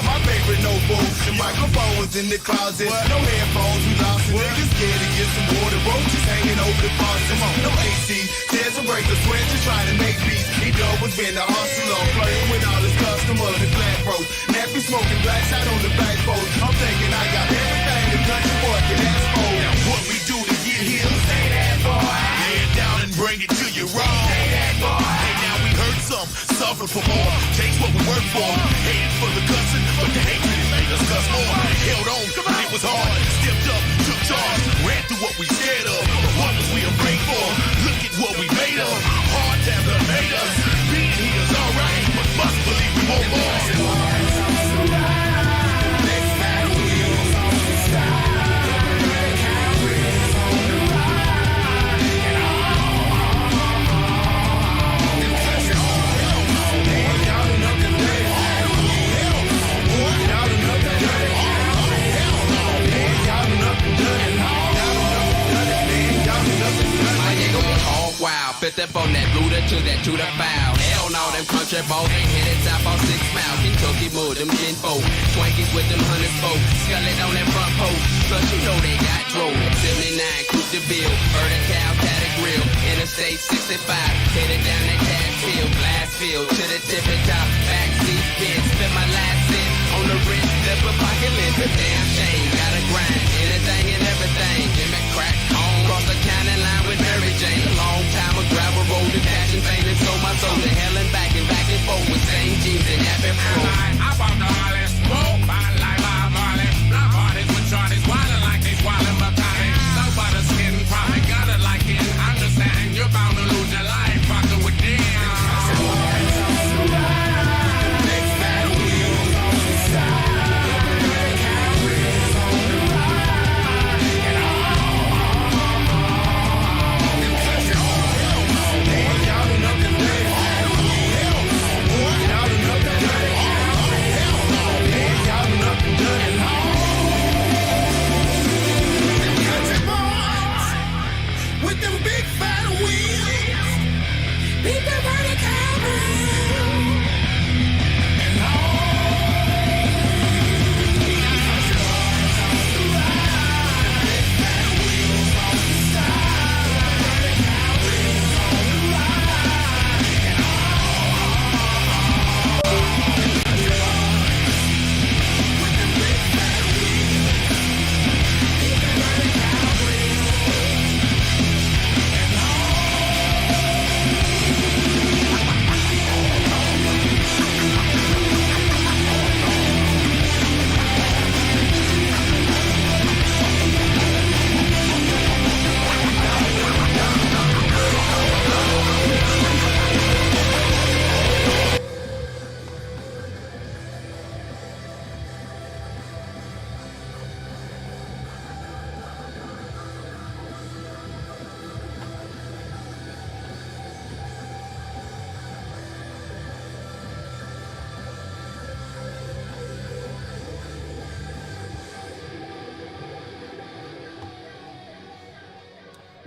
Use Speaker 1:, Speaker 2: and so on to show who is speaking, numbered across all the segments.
Speaker 1: my favorite notebook. The microphone was in the closet. No headphones, we lost it. Niggas scared to get some water. Roaches hanging over the faucet. No AC, tears and break the sweat. Just trying to make beats. E-Dub was being the hustler. Flirting with all his customers and flat bros. Nappy smoking black shot on the back post. I'm thinking I got everything the country boy can ask for. Now what we do to get here? Say that, boy. Lay it down and bring it to you raw. Say that, boy. Hey, now we heard some, suffer for more. Takes what we work for. Hated for the cussing, but the hatred made us cuss more. Held on, but it was hard. Stepped up, took charge, ran through what we scared of. But what was we afraid for? Look at what we made of. Hard times have made us. Being here is alright, but must believe we want more.
Speaker 2: Fit that from that Buddha to that Judah foul. Hell no, them country boys ain't headed south on 6 Mile. Kentucky mud, them gin folk. Twankies with them 100 folk. Scullet on that front post. Plus you know they got drove. 79, Coupe de Ville. Burning cow, paddock grill. Interstate 65. Headed down that Catskill. Glassfield to the tippy top. Backseat bin. Spend my last cent on the wrist. Flip a pocket lint. A damn shame. Gotta grind. Anything and everything. Give me crack home. Cross the county line with Mary Jane. Long time ago. Gravel road to cash and fame and sold my soul to hell and back and forth with same jeans and happy pro.
Speaker 3: I bought the Harley, smoke, fine like Bob Marley. Block parties with shorties, wildin' like they swallowing Bacardi. No butter skin, probably got it like it. Understand, you're bound to lose your life, fuckin' with them.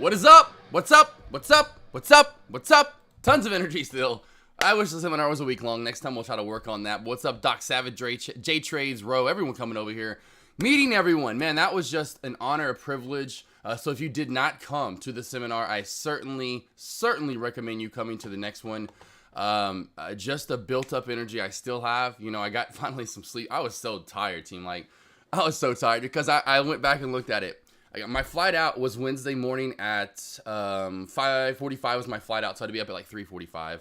Speaker 4: What is up? What's up? What's up? What's up? What's up? Tons of energy still. I wish the seminar was a week long. Next time we'll try to work on that. What's up, Doc Savage, J Trades, Rowe, everyone coming over here. Meeting everyone. Man, that was just an honor, a privilege. So if you did not come to the seminar, I certainly recommend you coming to the next one. Just the built up energy I still have. You know, I got finally some sleep. I was so tired, team. Like, I was so tired because I went back and looked at it. My flight out was Wednesday morning at 5:45 was my flight out, so I had to be up at like 3:45.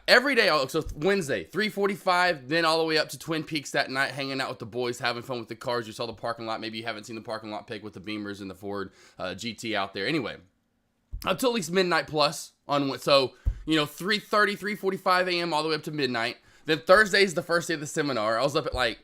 Speaker 4: Every day, so Wednesday, 3:45, then all the way up to Twin Peaks that night, hanging out with the boys, having fun with the cars. You saw the parking lot. Maybe you haven't seen the parking lot pic with the Beamers and the Ford GT out there. Anyway, up to at least midnight plus on, so, you know, 3:30, 3:45 a.m. all the way up to midnight. Then Thursday is the first day of the seminar. I was up at like,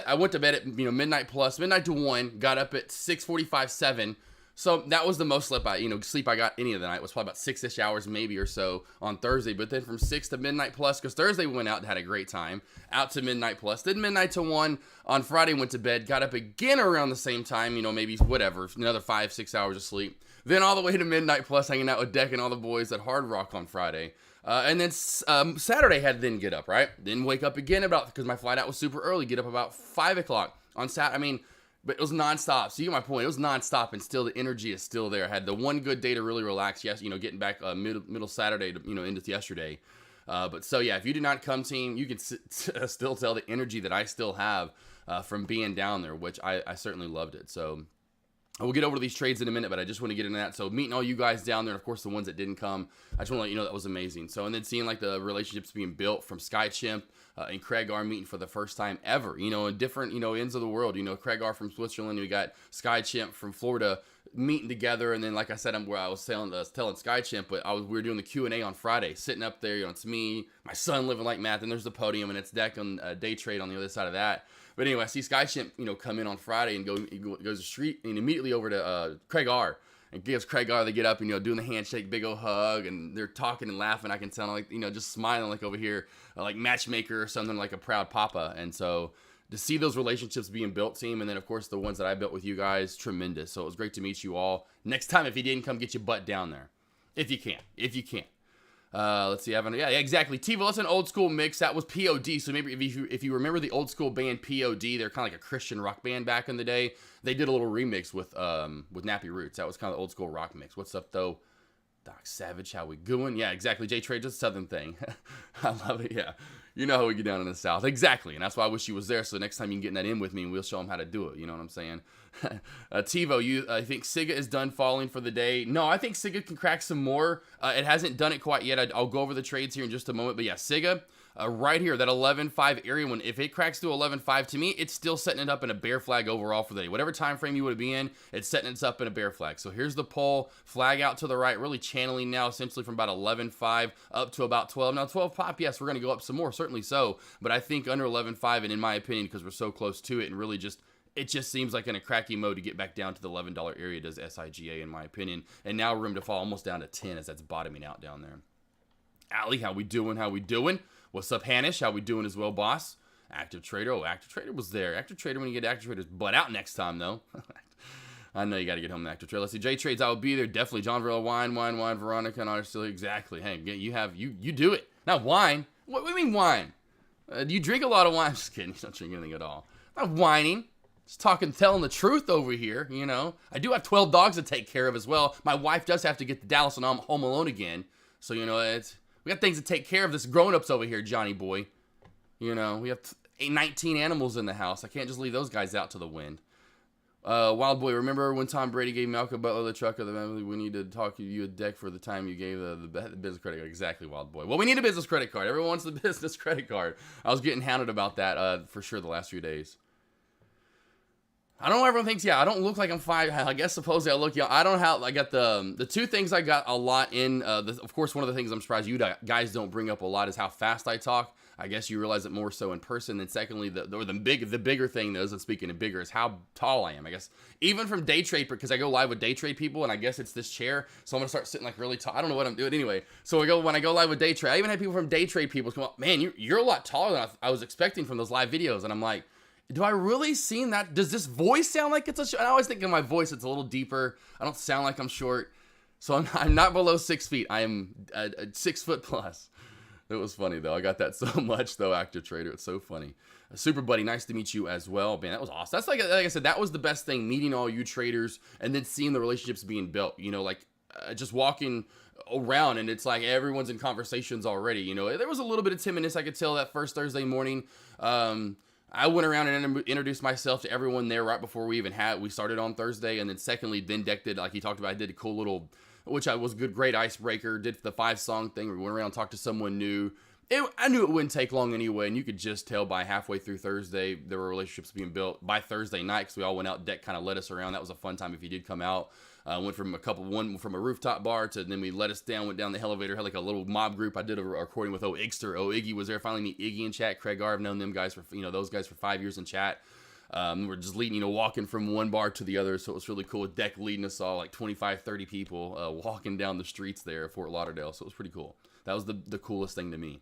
Speaker 4: I went to bed at, midnight plus, midnight to 1, got up at 6:45, 7. So that was the most sleep I got any of the night was probably about 6-ish hours maybe or so on Thursday. But then from 6 to midnight plus, because Thursday we went out and had a great time, out to midnight plus. Then midnight to 1 on Friday, went to bed, got up again around the same time, maybe whatever, another 5-6 hours of sleep. Then all the way to midnight plus, hanging out with Deck and all the boys at Hard Rock on Friday. And then Saturday had to then get up, right? Then wake up again because my flight out was super early. Get up about 5 o'clock on Saturday. I mean, but it was nonstop. So you get my point. It was nonstop, and still the energy is still there. I had the one good day to really relax. Yes, getting back middle Saturday to into yesterday. But so yeah, if you did not come, team, you can still tell the energy that I still have from being down there, which I certainly loved it. So we'll get over to these trades in a minute, but I just want to get into that. So meeting all you guys down there, and of course the ones that didn't come, I just want to let you know that was amazing. So, and then seeing like the relationships being built from Sky Chimp and Craig R meeting for the first time ever, in different, ends of the world. Craig R from Switzerland, we got Sky Chimp from Florida meeting together. And then, like I said, I was telling Sky Chimp, but we were doing the Q&A on Friday, sitting up there, it's me, my son living like Matt, and there's the podium, and it's Deck on Day Trade on the other side of that. But anyway, I see Sky Chimp, come in on Friday and goes the street and immediately over to Craig R. And gives Craig R. They get up and, doing the handshake, big old hug, and they're talking and laughing. I can tell, like, just smiling like over here, like matchmaker or something, like a proud papa. And so to see those relationships being built, team, and then, of course, the ones that I built with you guys, tremendous. So it was great to meet you all. Next time, if you didn't come, get your butt down there. If you can. Let's see, Evan. Yeah, exactly. TiVo, that's an old school mix. That was POD. So maybe if you remember the old school band POD, they're kind of like a Christian rock band back in the day. They did a little remix with Nappy Roots. That was kind of the old school rock mix. What's up though? Doc Savage, how we going? Yeah, exactly. J Trade, just a Southern thing. I love it. Yeah, you know how we get down in the South. Exactly, and that's why I wish you was there. So next time you can get that in with me, and we'll show them how to do it. You know what I'm saying? TiVo, I think Siga is done falling for the day. No, I think Siga can crack some more. It hasn't done it quite yet. I'll go over the trades here in just a moment. But yeah, Siga, right here, that 11.5 area one, if it cracks through 11.5, to me, it's still setting it up in a bear flag overall for the day. Whatever time frame you would be in, it's setting it up in a bear flag. So here's the pull, flag out to the right, really channeling now essentially from about 11.5 up to about 12. Now 12 pop, yes, we're going to go up some more, certainly so. But I think under 11.5, and in my opinion, because we're so close to it and really it just seems like in a cracky mode to get back down to the $11 area does SIGA, in my opinion. And now room to fall almost down to 10 as that's bottoming out down there. Ali, how we doing? What's up, Hanish? How we doing as well, boss? Active Trader. Oh, Active Trader was there. Active Trader, when you get Active Trader's butt out next time, though. I know you got to get home to Active Trader. Let's see. J Trades, I will be there. Definitely. John Varela, wine. Veronica and I are still here. Exactly. Hey, you do it. Not wine. What do you mean wine? Do you drink a lot of wine? I'm just kidding. You don't drink anything at all. Not whining. Just telling the truth over here, I do have 12 dogs to take care of as well. My wife does have to get to Dallas, and I'm home alone again. So, we got things to take care of. This grown-ups over here, Johnny boy. We have 19 animals in the house. I can't just leave those guys out to the wind. Wild boy, remember when Tom Brady gave Malcolm Butler the truck of the family? We need to talk to you a deck for the time you gave the business credit card. Exactly, Wild boy. Well, we need a business credit card. Everyone wants the business credit card. I was getting hounded about that for sure the last few days. I don't know. Everyone thinks, I don't look like I'm 5. I guess supposedly I look young. I don't know how. I got the two things I got a lot in. Of course, one of the things I'm surprised you guys don't bring up a lot is how fast I talk. I guess you realize it more so in person. Then secondly, the bigger thing though, and speaking of bigger, is how tall I am. I guess even from day trade, because I go live with day trade people, and I guess it's this chair, so I'm gonna start sitting like really tall. I don't know what I'm doing anyway. So when I go live with day trade, I even had people from day trade people come up, man, you're a lot taller than I was expecting from those live videos, and I'm like, do I really seem that? Does this voice sound like it's I always think in my voice it's a little deeper. I don't sound like I'm short. So I'm not below 6 feet. I am 6 foot plus. It was funny though. I got that so much though, Active Trader. It's so funny. Super Buddy, nice to meet you as well. Man, that was awesome. That's like I said, that was the best thing, meeting all you traders and then seeing the relationships being built. Just walking around and it's like everyone's in conversations already. There was a little bit of timidness I could tell that first Thursday morning. I went around and introduced myself to everyone there right before we started on Thursday. And then secondly, Deck did, like he talked about, I did a cool little, great icebreaker, did the 5-song thing. We went around and talked to someone new. I knew it wouldn't take long anyway. And you could just tell by halfway through Thursday, there were relationships being built by Thursday night. Because we all went out, Deck kind of led us around. That was a fun time if you did come out. Went from one from a rooftop bar to then we let us down, went down the elevator, had like a little mob group. I did a recording with Igster. Iggy was there. Finally meet Iggy in chat. Craig R, I've known them guys for those guys for 5 years in chat. We're just leading, walking from one bar to the other. So it was really cool with Deck leading us all, like 25, 30 people walking down the streets there at Fort Lauderdale. So it was pretty cool. That was the coolest thing to me.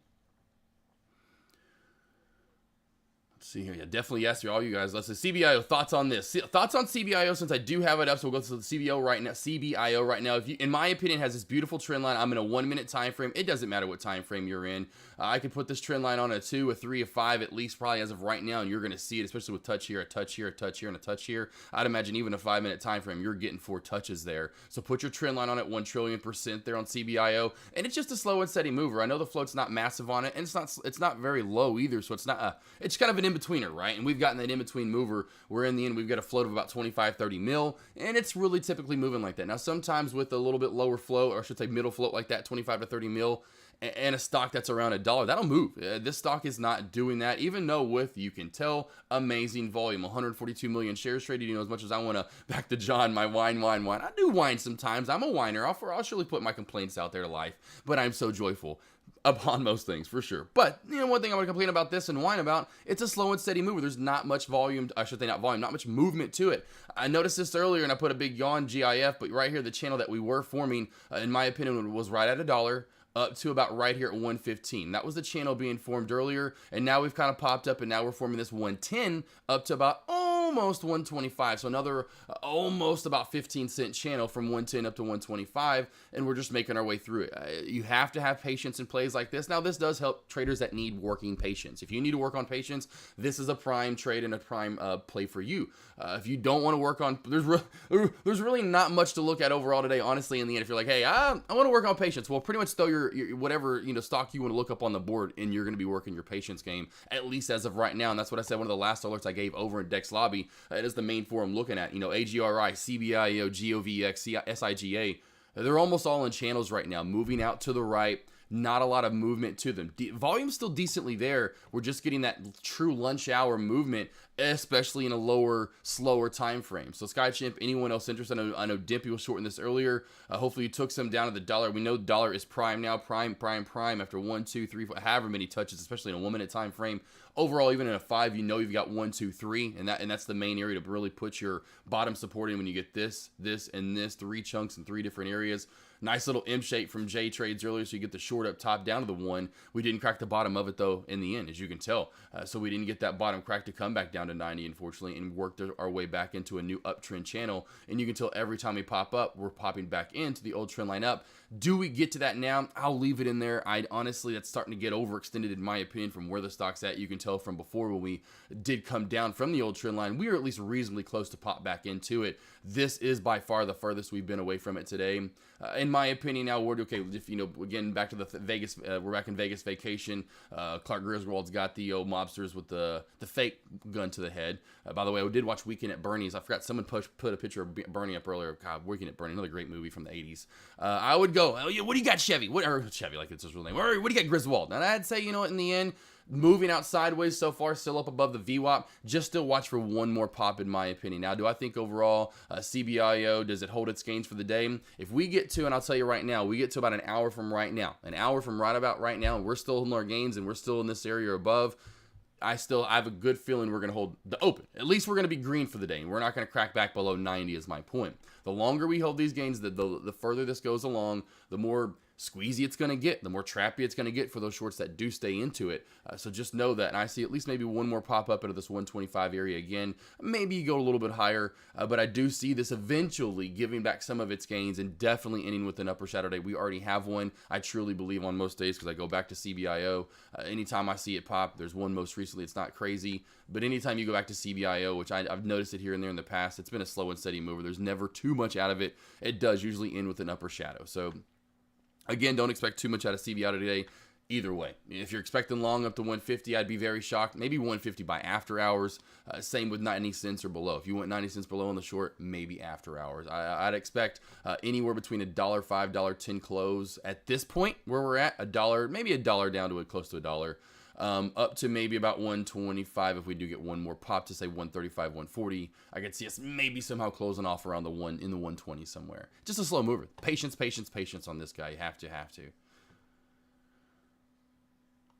Speaker 4: See here, yeah, definitely yes for all you guys. Let's see CBIO thoughts on this. Thoughts on CBIO since I do have it up. So we'll go to the CBIO right now. CBIO right now, if you, in my opinion, has this beautiful trend line. I'm in a 1 minute time frame. It doesn't matter what time frame you're in. I could put this trend line on a 2, a 3, a 5 at least probably as of right now, and you're going to see it, especially with touch here, a touch here, a touch here, and a touch here. I'd imagine even a 5 minute time frame, you're getting 4 touches there. So put your trend line on it 1 trillion% there on CBIO, and it's just a slow and steady mover. I know the float's not massive on it, and it's not very low either. So it's not it's kind of an in-betweener, right? And we've gotten that in-between mover where in the end we've got a float of about 25-30 mil, and it's really typically moving like that. Now sometimes with a little bit lower float, or I should say middle float like that, 25 to 30 mil, and a stock that's around $1, that'll move. This stock is not doing that, even though with, you can tell, amazing volume. 142 million shares traded. You know, as much as I want to, back to John, my wine. I do wine sometimes. I'm a whiner. I'll surely put my complaints out there to life, but I'm so joyful upon most things, for sure. But, you know, one thing I want to complain about this and whine about, it's a slow and steady mover. There's not much volume, I should say not volume, not much movement to it. I noticed this earlier, and I put a big yawn GIF, but right here, the channel that we were forming, in my opinion, was right at $1. Up to about right here at 115. That was the channel being formed earlier, and now we've kind of popped up, and now we're forming this 110 up to about almost 125. So another almost about 15-cent channel from 110 up to 125, and we're just making our way through it. You have to have patience in plays like this. Now, this does help traders that need working patience. If you need to work on patience, this is a prime trade and a prime play for you. If you don't want to work on, there's really not much to look at overall today, honestly, in the end. If you're like, hey, I want to work on patience, well, pretty much throw your whatever, you know, stock you want to look up on the board, and you're going to be working your patience game, at least as of right now. And that's what I said, one of the last alerts I gave over in Dex Lobby. It is the main forum looking at, you know, AGRI, CBIO, GOVX, SIGA. They're almost all in channels right now, moving out to the right. Not a lot of movement to them. Volume's still decently there. We're just getting that true lunch hour movement, especially in a lower, slower time frame. So SkyChimp, anyone else interested? I know Dimpy was shorting this earlier. Hopefully you took some down to the dollar. We know the dollar is prime now, prime after 1, 2, 3, 4, however many touches, especially in a 1 minute time frame. Overall, even in a 5, you know you've got 1, 2, 3, and that's the main area to really put your bottom support in when you get this, and this, 3 chunks in 3 different areas. Nice little M shape from J Trades earlier, so you get the short up top down to the 1. We didn't crack the bottom of it though in the end, as you can tell. So we didn't get that bottom crack to come back down to 90, unfortunately, and worked our way back into a new uptrend channel. And you can tell every time we pop up, we're popping back into the old trend line up. Do we get to that now? I'll leave it in there. Honestly, that's starting to get overextended in my opinion from where the stock's at. You can tell from before when we did come down from the old trend line, we were at least reasonably close to pop back into it. This is by far the furthest we've been away from it today. In my opinion, now we're okay. If you know, again, back to the Vegas, we're back in Vegas vacation. Clark Griswold's got the old mobsters with the fake gun to the head. By the way, I did watch Weekend at Bernie's. I forgot someone put a picture of Bernie up earlier. God, Weekend at Bernie, another great movie from the 80s. I would go, oh, yeah, what do you got, Chevy? Chevy, like it's his real name. What do you got, Griswold? And I'd say, you know what, in the end, moving out sideways so far, still up above the VWAP. Just still watch for one more pop, in my opinion. Now, do I think overall CBIO, does it hold its gains for the day? If we get to, and I'll tell you right now, we get to about an hour from right now, right about right now, and we're still holding our gains, and we're still in this area or above, I have a good feeling we're going to hold the open. At least we're going to be green for the day, and we're not going to crack back below 90 is my point. The longer we hold these gains, the further this goes along, the more squeezy it's going to get, the more trappy it's going to get for those shorts that do stay into it. So just know that, and I see at least maybe one more pop up into this 125 area again. Maybe you go a little bit higher, but I do see this eventually giving back some of its gains and definitely ending with an upper shadow day. We already have one, I truly believe, on most days, because I go back to CBIO. Anytime I see it pop, there's one most recently, it's not crazy, but anytime you go back to CBIO, which I've noticed it here and there in the past, it's been a slow and steady mover. There's never too much out of it. It does usually end with an upper shadow. So again, don't expect too much out of CBIO today either way. If you're expecting long up to 150, I'd be very shocked. Maybe 150 by after hours. Same with 90 cents or below. If you want 90 cents below on the short, maybe after hours. I'd expect anywhere between $1.05, $1.10 close at this point where we're at. $1, maybe $1 down to close to $1. Up to maybe about 125 if we do get one more pop to say 135, 140. I could see us maybe somehow closing off around the 120 somewhere. Just a slow mover. Patience, patience, patience on this guy. You have to.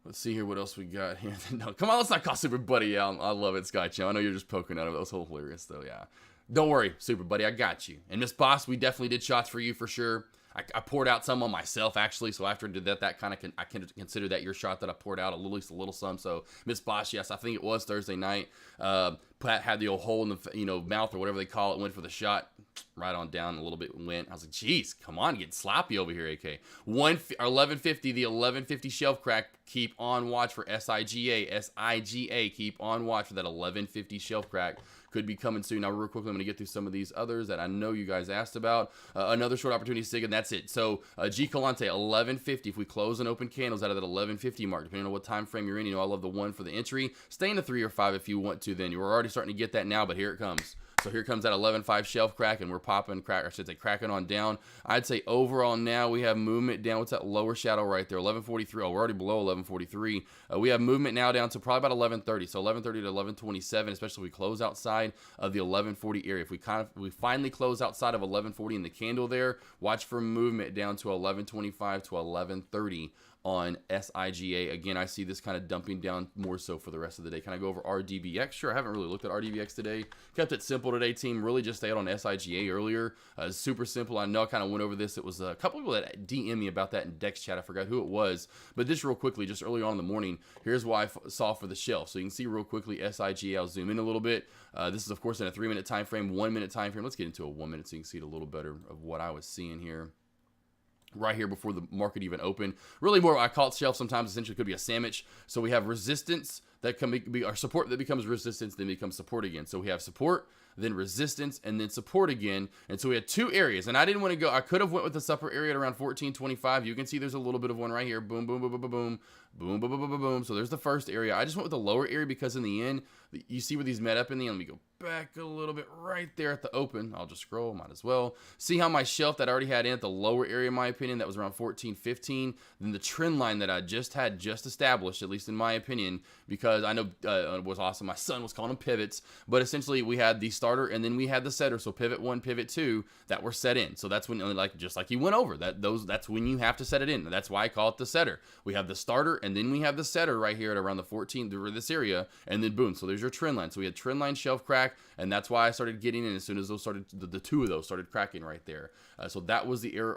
Speaker 4: Let's see here what else we got here. No, come on, let's not call Super Buddy out. I love it, Sky Channel. I know you're just poking at it. That was hilarious though, yeah. Don't worry, Super Buddy, I got you. And Miss Boss, we definitely did shots for you for sure. I poured out some on myself actually. So after I did that, I can consider that your shot that I poured out at least a little some. So Miss Bosch, yes, I think it was Thursday night. Pat had the old hole in the mouth or whatever they call it. Went for the shot, right on down a little bit. Went. I was like, geez, come on, get sloppy over here, AK. 1150, the 1150 shelf crack. Keep on watch for SIGA. Keep on watch for that 1150 shelf crack. Could be coming soon. Now, real quickly, I'm going to get through some of these others that I know you guys asked about. Another short opportunity sig, and that's it. So, G. Calante, 1150. If we close and open candles out of that 1150 mark, depending on what time frame you're in, I love the 1 for the entry. Stay in the 3 or 5 if you want to then. You're already starting to get that now, but here it comes. So here comes that 11.5 shelf crack, and we're popping cracking on down. I'd say overall now we have movement down. What's that lower shadow right there? 1143. Oh, we're already below 1143. We have movement now down to probably about 1130. So 1130 to 1127, especially if we close outside of the 1140 area. If we finally close outside of 1140 in the candle there, watch for movement down to 1125 to 1130. On SIGA. Again, I see this kind of dumping down more so for the rest of the day. Can I go over RDBX? Sure, I haven't really looked at RDBX today. Kept it simple today, team. Really just stayed on SIGA earlier. Super simple. I know I kind of went over this. It was a couple people that DM me about that in Dex chat. I forgot who it was. But just real quickly, just early on in the morning, here's what I saw for the shelf. So you can see real quickly SIGA. I'll zoom in a little bit. This is, of course, in a 3-minute time frame, 1-minute time frame. Let's get into a 1 minute so you can see it a little better of what I was seeing here. Right here before the market even opened. Really more, I call it shelf sometimes, essentially could be a sandwich. So we have resistance that can be our support that becomes resistance, then becomes support again. So we have support, then resistance, and then support again. And so we had 2 areas, and I didn't want to go, I could have went with the upper area at around 1425. You can see there's a little bit of one right here. Boom, boom, boom, boom, boom, boom, boom, boom, boom, boom, boom, boom. So there's the first area. I just went with the lower area because in the end, you see where these met up in the end. Let me go back a little bit right there at the open. I'll just scroll, might as well. See how my shelf that I already had in at the lower area, in my opinion, that was around 1415. Then the trend line that I just established, at least in my opinion, because I know it was awesome. My son was calling them pivots, but essentially we had the starter and then we had the setter. So pivot 1, pivot 2 that were set in. So that's when, just like you went over, that's when you have to set it in. That's why I call it the setter. We have the starter and then we have the setter right here at around the 14, this area, and then boom. So there's your trend line. So we had trend line shelf crack, and that's why I started getting in as soon as those started, the 2 of those started cracking right there. So that was the area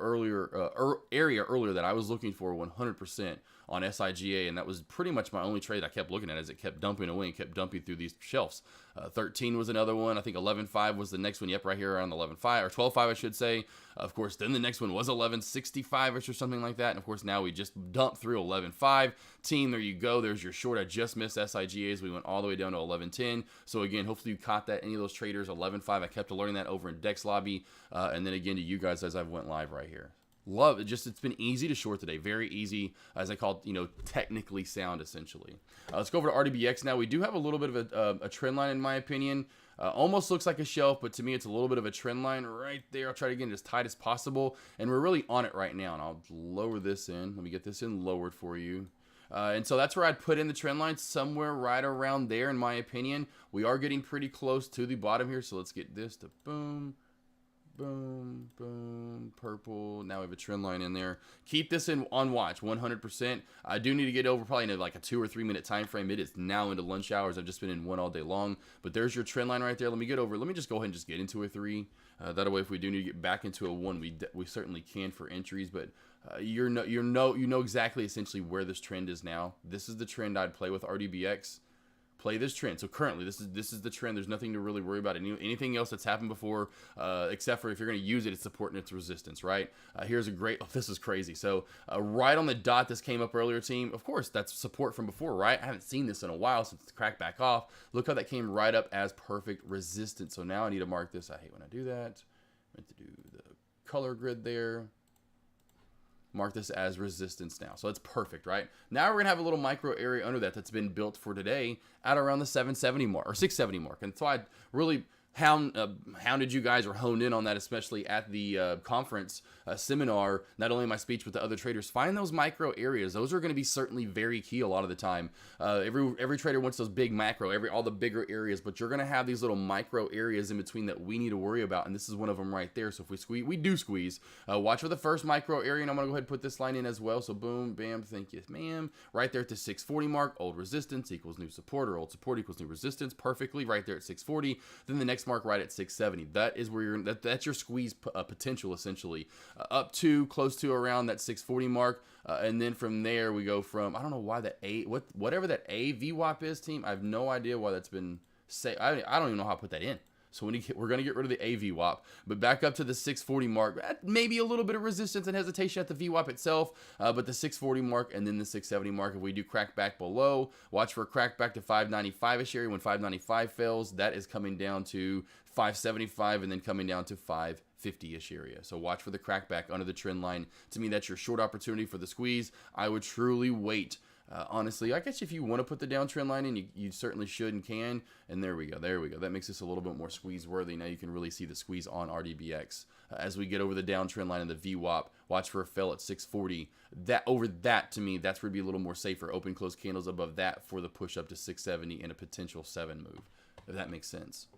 Speaker 4: earlier that I was looking for 100% on SIGA, and that was pretty much my only trade I kept looking at as it kept dumping away and kept dumping through these shelves. 13 was another one. I think 11.5 was the next one. Yep, right here around 11.5 or 12.5, I should say. Of course, then the next one was 11.65ish or something like that. And of course, now we just dumped through 11.5. Team, there you go. There's your short. I just missed SIGAs. We went all the way down to 11.10. So again, hopefully you caught that. Any of those traders, 11.5. I kept learning that over in Dex Lobby. And then again to you guys as I went live right here. Love it. It's been easy to short today. Very easy, as I call it, technically sound, essentially. Let's go over to RDBX now. We do have a little bit of a trend line, in my opinion. Almost looks like a shelf, but to me, it's a little bit of a trend line right there. I'll try to get it as tight as possible, and we're really on it right now. And I'll lower this in. Let me get this in lowered for you. And so that's where I'd put in the trend line, somewhere right around there, in my opinion. We are getting pretty close to the bottom here, so let's get this to boom. Boom, boom, purple. Now we have a trend line in there. Keep this on watch, 100%. I do need to get over probably in like a 2 or 3 minute time frame. It is now into lunch hours. I've just been in one all day long. But there's your trend line right there. Let me get over. Let me just go ahead and just get into a 3. That way, if we do need to get back into a 1, we certainly can for entries. But you know exactly essentially where this trend is now. This is the trend I'd play with RDBX. Play this trend. So currently, this is the trend. There's nothing to really worry about. Anything else that's happened before, except for if you're going to use it, it's support and its resistance, right? Here's a great. Oh, this is crazy. So right on the dot, this came up earlier, team. Of course, that's support from before, right? I haven't seen this in a while since it's cracked back off. Look how that came right up as perfect resistance. So now I need to mark this. I hate when I do that. I meant to do the color grid there. Mark this as resistance now. So it's perfect, right? Now we're going to have a little micro area under that's been built for today at around the 770 mark or 670 mark. And so I really hounded you guys or honed in on that, especially at the conference seminar, not only my speech, but the other traders. Find those micro areas. Those are going to be certainly very key a lot of the time. Every trader wants those big macro, all the bigger areas, but you're going to have these little micro areas in between that we need to worry about, and this is one of them right there. So if we do squeeze, watch for the first micro area, and I'm going to go ahead and put this line in as well. So boom, bam, thank you, ma'am. Right there at the 640 mark, old resistance equals new support, or old support equals new resistance, perfectly right there at 640. Then the next next mark right at 670. That is where that's your squeeze potential essentially, up to close to around that 640 mark, and then from there we go from, I don't know why that whatever that A VWAP is, team. I have no idea why that's been I don't even know how to put that in. So we're going to get rid of the AVWAP, but back up to the 640 mark, maybe a little bit of resistance and hesitation at the VWAP itself, but the 640 mark and then the 670 mark. If we do crack back below, watch for a crack back to 595-ish area. When 595 fails, that is coming down to 575 and then coming down to 550-ish area. So watch for the crack back under the trend line. To me, that's your short opportunity for the squeeze. I would truly wait. Honestly, I guess if you want to put the downtrend line in, you certainly should and can. And there we go. That makes this a little bit more squeeze worthy. Now you can really see the squeeze on RDBX. As we get over the downtrend line in the VWAP, watch for a fail at 640. That to me, that's where it'd be a little more safer. Open, close candles above that for the push up to 670 and a potential 7 move, if that makes sense.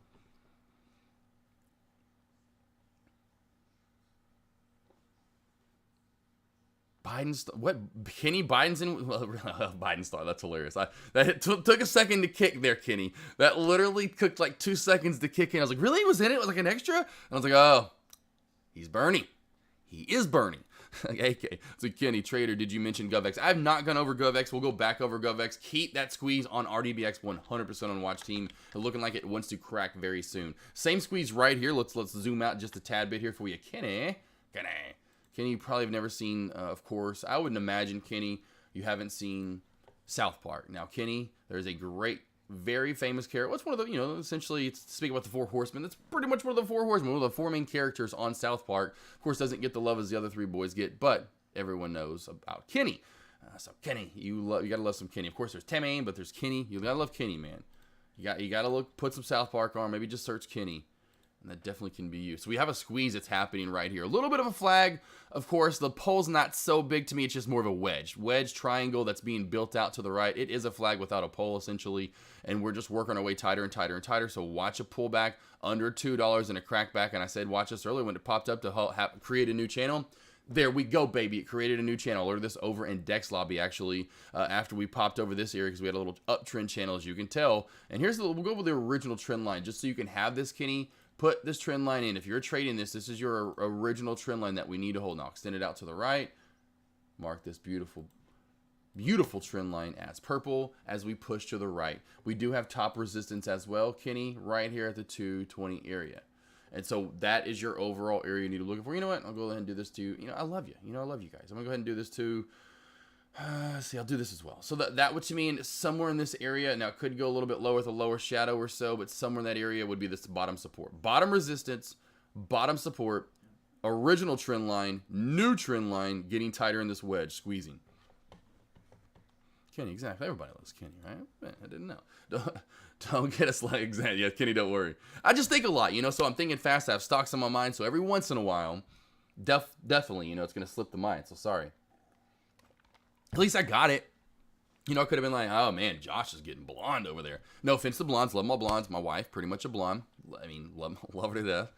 Speaker 4: Kenny Biden's in, well, Biden's thought, that's hilarious. That took a second to kick there, Kenny. That literally took like 2 seconds to kick in. I was like, really? He was in it? It was like an extra? And I was like, oh, he's burning. He is burning. Okay, so Kenny, trader, did you mention GovX? I have not gone over GovX. We'll go back over GovX. Keep that squeeze on RDBX 100% on watch team. Looking like it wants to crack very soon. Same squeeze right here. Let's zoom out just a tad bit here for you. Kenny, you probably have never seen, of course. I wouldn't imagine, Kenny, you haven't seen South Park. Now, Kenny, there's a great, very famous character. What's one of the, essentially, speaking about the 4 horsemen, that's pretty much one of the 4 horsemen, one of the 4 main characters on South Park. Of course, doesn't get the love as the other 3 boys get, but everyone knows about Kenny. So, Kenny, you gotta love some Kenny. Of course, there's Tammy, but there's Kenny. You gotta love Kenny, man. You gotta put some South Park on, maybe just search Kenny. And that definitely can be you. So we have a squeeze that's happening right here. A little bit of a flag. Of course, the pole's not so big to me. It's just more of a wedge. Wedge triangle that's being built out to the right. It is a flag without a pole, essentially. And we're just working our way tighter and tighter and tighter. So watch a pullback under $2 and a crackback. And I said watch this earlier when it popped up to create a new channel. There we go, baby. It created a new channel. I ordered this over in Dex Lobby, actually, after we popped over this area because we had a little uptrend channel, as you can tell. And we'll go with the original trend line just so you can have this, Kenny. Put this trend line in. If you're trading this is your original trend line that we need to hold. Now extend it out to the right. Mark this beautiful, beautiful trend line as purple as we push to the right. We do have top resistance as well, Kenny, right here at the 220 area. And so that is your overall area you need to look for. You know what? I'll go ahead and do this too. I love you. I love you guys. I'm going to go ahead and do this too. See, I'll do this as well. So that would mean somewhere in this area. Now, it could go a little bit lower with a lower shadow or so, but somewhere in that area would be this bottom support. Bottom resistance, bottom support, original trend line, new trend line, getting tighter in this wedge, squeezing. Kenny, exactly. Everybody loves Kenny, right? I didn't know. Don't get us like, exactly. Yeah, Kenny, don't worry. I just think a lot, so I'm thinking fast. I have stocks on my mind, so every once in a while, definitely, it's going to slip the mind, so sorry. At least I got it. I could have been like, oh man, Josh is getting blonde over there. No offense to blondes. Love my blondes. My wife, pretty much a blonde. I mean, love her to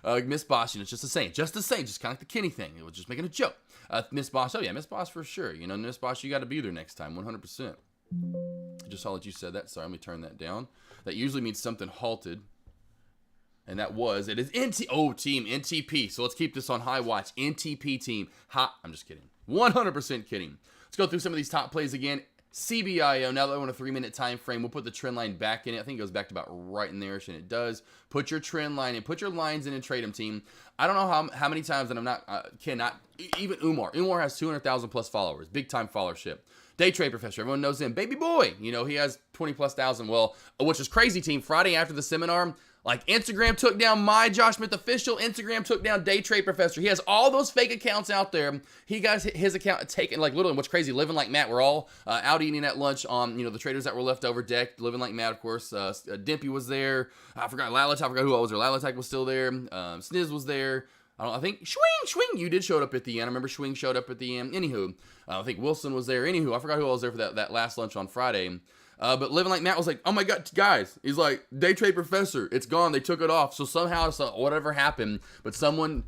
Speaker 4: death. Miss Boss, it's just the same. Just kind of like the Kenny thing. It was just making a joke. Miss Boss, oh yeah, Miss Boss for sure. Miss Boss, you got to be there next time, 100%. I just saw that you said that. Sorry, let me turn that down. That usually means something halted. And it is team NTP. So let's keep this on high watch. NTP team. I'm just kidding. 100% kidding. Let's go through some of these top plays again. CBIO, now that we're on a 3-minute time frame, we'll put the trend line back in it. I think it goes back to about right in there, and it does. Put your trend line in. Put your lines in and trade them, team. I don't know how many times that I'm not, even Umar. Umar has 200,000 plus followers. Big time followership. Day trade professor, everyone knows him. Baby boy, he has 20 plus thousand. Well, which is crazy, team. Friday after the seminar, Instagram took down my Josh Smith official. Instagram took down Day Trade Professor. He has all those fake accounts out there. He got his account taken, literally, what's crazy, living like Matt. We're all out eating at lunch on, the traders that were left over deck, living like Matt, of course. Dimpy was there. I forgot Lalatek. I forgot who else was there. Lalatek was still there. Sniz was there. I think Schwing, you did show up at the end. I remember Schwing showed up at the end. Anywho, I think Wilson was there. Anywho, I forgot who else was there for that last lunch on Friday. But Living Like Matt was like, oh my God, guys. He's like, Day Trade Professor, it's gone. They took it off. So somehow, whatever happened, but someone,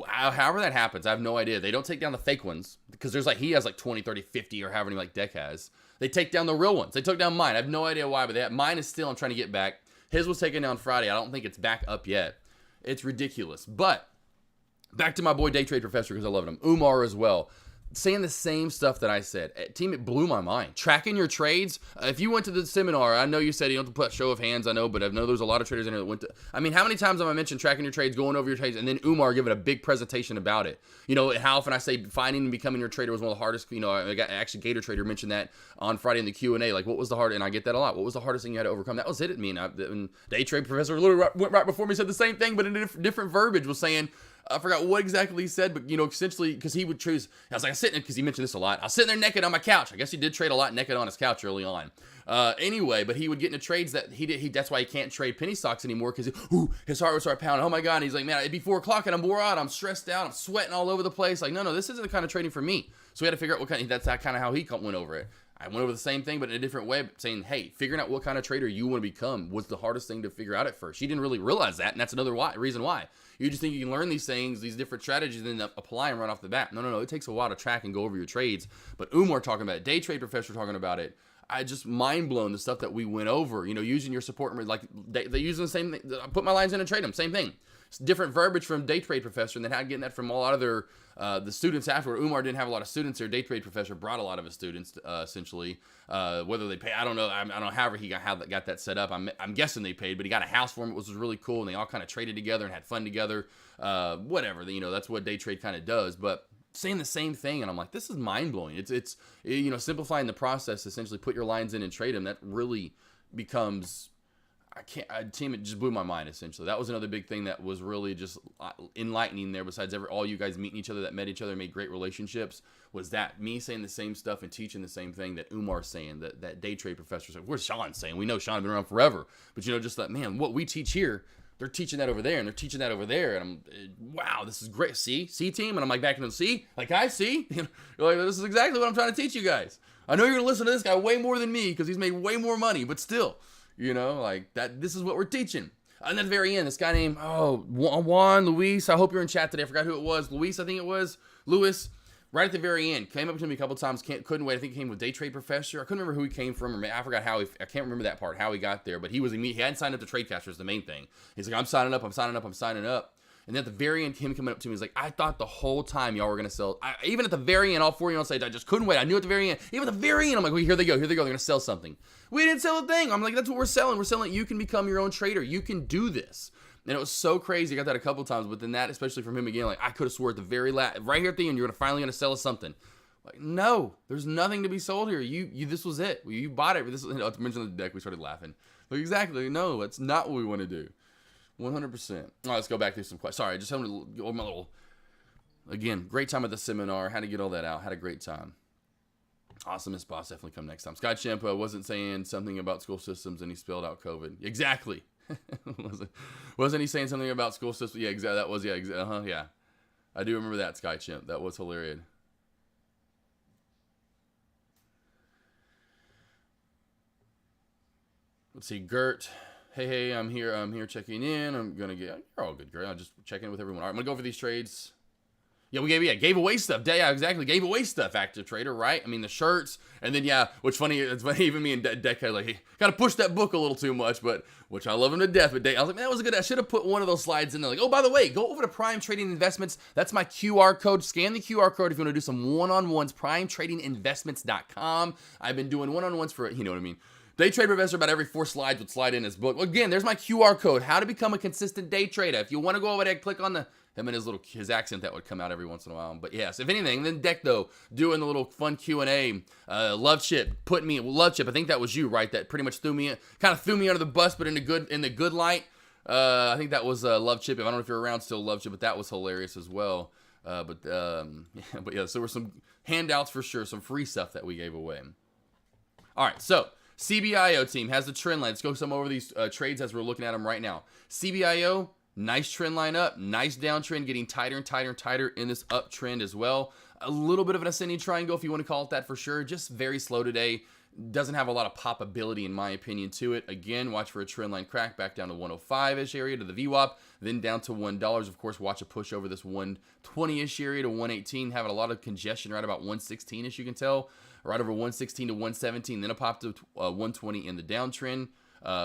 Speaker 4: however that happens, I have no idea. They don't take down the fake ones because he has 20, 30, 50 or however many Deck has. They take down the real ones. They took down mine. I have no idea why, but mine is still, I'm trying to get back. His was taken down Friday. I don't think it's back up yet. It's ridiculous. But back to my boy Day Trade Professor, because I love him. Umar as well. Saying the same stuff that I said. Team, it blew my mind. Tracking your trades. If you went to the seminar, I know you said you don't have to put show of hands, I know, but I know there's a lot of traders in here that went to. I mean, how many times have I mentioned tracking your trades, going over your trades, and then Umar giving a big presentation about it? You know, how often I say finding and becoming your trader was one of the hardest. You know, actually Gator Trader mentioned that on Friday in the Q&A. Like, what was the hard, and I get that a lot. What was the hardest thing you had to overcome? That was it at me. And Day Trade Professor literally went right before me, said the same thing, but in a different verbiage, was saying, I forgot what exactly he said, but, you know, essentially, because he would choose, I was like, I'm sitting, because he mentioned this a lot, I was sitting there naked on my couch. I guess he did trade a lot naked on his couch early on. Anyway, but he would get into trades that that's why he can't trade penny stocks anymore, because his heart would start pounding. Oh my God. And he's like, man, it'd be 4 o'clock and I'm wore out. I'm stressed out. I'm sweating all over the place. Like, no, this isn't the kind of trading for me. So we had to figure out what that's kind of how he went over it. I went over the same thing, but in a different way, saying, hey, figuring out what kind of trader you want to become was the hardest thing to figure out at first. You didn't really realize that, and that's another reason why. You just think you can learn these things, these different strategies, and then apply them right off the bat. No. It takes a while to track and go over your trades. But Umar talking about it, Day Trade Professor talking about it. I just mind blown the stuff that we went over. You know, using your support, like they using the same thing. I put my lines in and trade them, same thing. It's different verbiage from Day Trade Professor, and then how getting that from a lot of their the students afterward. Umar didn't have a lot of students there. Day Trade Professor brought a lot of his students, essentially. Whether they pay, I don't know. I don't know. However, he got that set up. I'm guessing they paid, but he got a house for him, which was really cool, and they all kind of traded together and had fun together. Whatever, you know, that's what day trade kind of does. But saying the same thing, and I'm like, this is mind blowing. It's you know, simplifying the process. Essentially, put your lines in and trade them. That really becomes. Team, it just blew my mind, essentially. That was another big thing that was really just enlightening there, besides all you guys meeting each other that met each other, made great relationships, was that me saying the same stuff and teaching the same thing that Umar's saying, that Day Trade Professor said. Where's Sean saying? We know Sean's been around forever. But, you know, just that, man, what we teach here, they're teaching that over there, and they're teaching that over there, and I'm, wow, this is great. See team? And I'm like, back to them, see? Like, I see? You know, like, this is exactly what I'm trying to teach you guys. I know you're going to listen to this guy way more than me, because he's made way more money, but still. You know, like that. This is what we're teaching. And at the very end, this guy named Juan Luis. I hope you're in chat today. I forgot who it was. Luis, I think it was. Luis. Right at the very end, came up to me a couple times. Couldn't wait. I think he came with Day Trade Professor. I couldn't remember who he came from, or I forgot how he. I can't remember that part. How he got there, but he hadn't signed up to TradeCaster is the main thing. He's like, I'm signing up. And then at the very end, him coming up to me, he's like, I thought the whole time y'all were going to sell. Even at the very end, all 4 of you on stage, I just couldn't wait. I knew at the very end. Even at the very end, I'm like, well, here they go. They're going to sell something. We didn't sell a thing. I'm like, that's what we're selling. We're selling you can become your own trader. You can do this. And it was so crazy. I got that a couple times. But then that, especially from him again, like, I could have swore at the very last, right here at the end, you're finally going to sell us something. Like, no, there's nothing to be sold here. You this was it. You bought it. This was, to mention the deck, we started laughing. Like, exactly. No, that's not what we want to do. 100%. All right, let's go back through some questions. Sorry, I just having to go over my little. Again, great time at the seminar. Had to get all that out. Had a great time. Awesome, Miss Boss. Definitely come next time. Scott Champa wasn't saying something about school systems, and he spelled out COVID. Exactly. wasn't he saying something about school systems? Yeah, exactly. That was yeah. I do remember that, Sky Chimp. That was hilarious. Let's see, Gert. Hey, I'm here checking in. You're all good, Gert. I'm just checking in with everyone. All right, I'm gonna go over these trades. Yeah, gave away stuff. Yeah, exactly. Gave away stuff, Active Trader, right? I mean, the shirts, and then, yeah, it's funny, even me and Deck had, like, hey, kind of pushed that book a little too much, but, which I love him to death, but I was like, man, that was good. I should have put one of those slides in there, like, oh, by the way, go over to Prime Trading Investments. That's my QR code. Scan the QR code if you want to do some one-on-ones, primetradinginvestments.com. I've been doing one-on-ones for, you know what I mean? Day Trade Professor about every 4 slides would slide in his book. Well, again, there's my QR code, how to become a consistent day trader. If you want to go over there, click on him and his accent that would come out every once in a while. But yes, if anything, then Deck though, doing the little fun Q&A, Love Chip, Love Chip, I think that was you, right? That pretty much threw me under the bus, but in the good light. I think that was Love Chip. I don't know if you're around still, Love Chip, but that was hilarious as well. But yeah, so there were some handouts for sure, some free stuff that we gave away. All right, so CBIO team has the trend line. Let's go some over these trades as we're looking at them right now. CBIO, nice trend line up, nice downtrend, getting tighter and tighter and tighter in this uptrend as well. A little bit of an ascending triangle, if you want to call it that for sure. Just very slow today. Doesn't have a lot of popability, in my opinion, to it. Again, watch for a trend line crack back down to 105-ish area to the VWAP, then down to $1. Of course, watch a push over this 120-ish area to 118. Having a lot of congestion right about 116-ish, you can tell. Right over 116 to 117, then a pop to 120 in the downtrend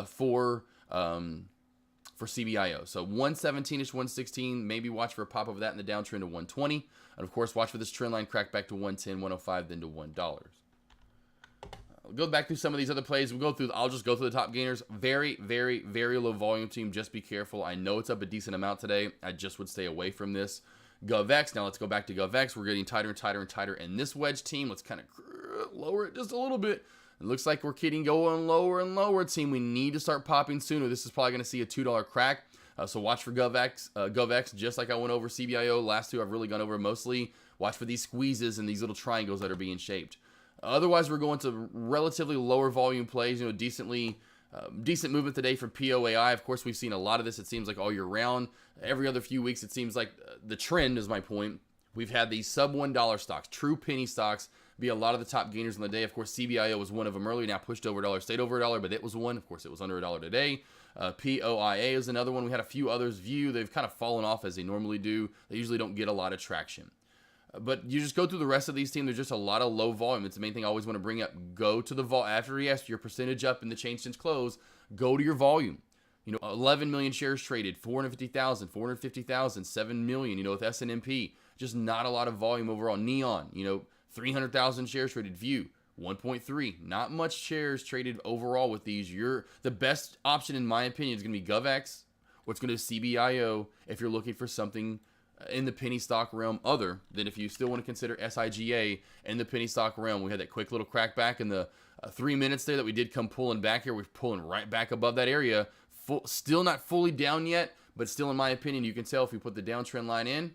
Speaker 4: for for CBIO. So 117-ish, 116, maybe watch for a pop of that in the downtrend to 120. And of course, watch for this trend line crack back to 110, 105, then to $1. We'll go back through some of these other plays. I'll just go through the top gainers. Very, very, very low volume team. Just be careful. I know it's up a decent amount today. I just would stay away from this. GovX. Now let's go back to GovX. We're getting tighter and tighter and tighter. And this wedge team, let's kind of lower it just a little bit. It looks like we're getting going lower and lower, team. We need to start popping sooner. This is probably going to see a $2 crack. So watch for GovX, just like I went over CBIO. Last two I've really gone over mostly. Watch for these squeezes and these little triangles that are being shaped. Otherwise, we're going to relatively lower volume plays. Decent movement today from POAI. Of course, we've seen a lot of this, it seems like, all year round. Every other few weeks, it seems like the trend is my point. We've had these sub $1 stocks, true penny stocks, be a lot of the top gainers on the day. Of course, CBIO was one of them earlier, now pushed over $1, stayed over $1, but it was one. Of course, it was under $1 today. POIA is another one. We had a few others view. They've kind of fallen off as they normally do. They usually don't get a lot of traction. But you just go through the rest of these teams. There's just a lot of low volume. It's the main thing I always want to bring up. Go to the after your percentage up in the change since close. Go to your volume. 11 million shares traded, 450,000, 450,000, 7 million. With S&MP, just not a lot of volume overall. Neon, 300,000 shares traded. View, 1.3. Not much shares traded overall with these. The best option, in my opinion, is going to be GovX, or it's going to be CBIO if you're looking for something in the penny stock realm, other than if you still want to consider SIGA in the penny stock realm. We had that quick little crack back in the 3 minutes there that we did come pulling back here. We're pulling right back above that area. Still not fully down yet, but still, in my opinion, you can tell if we put the downtrend line in,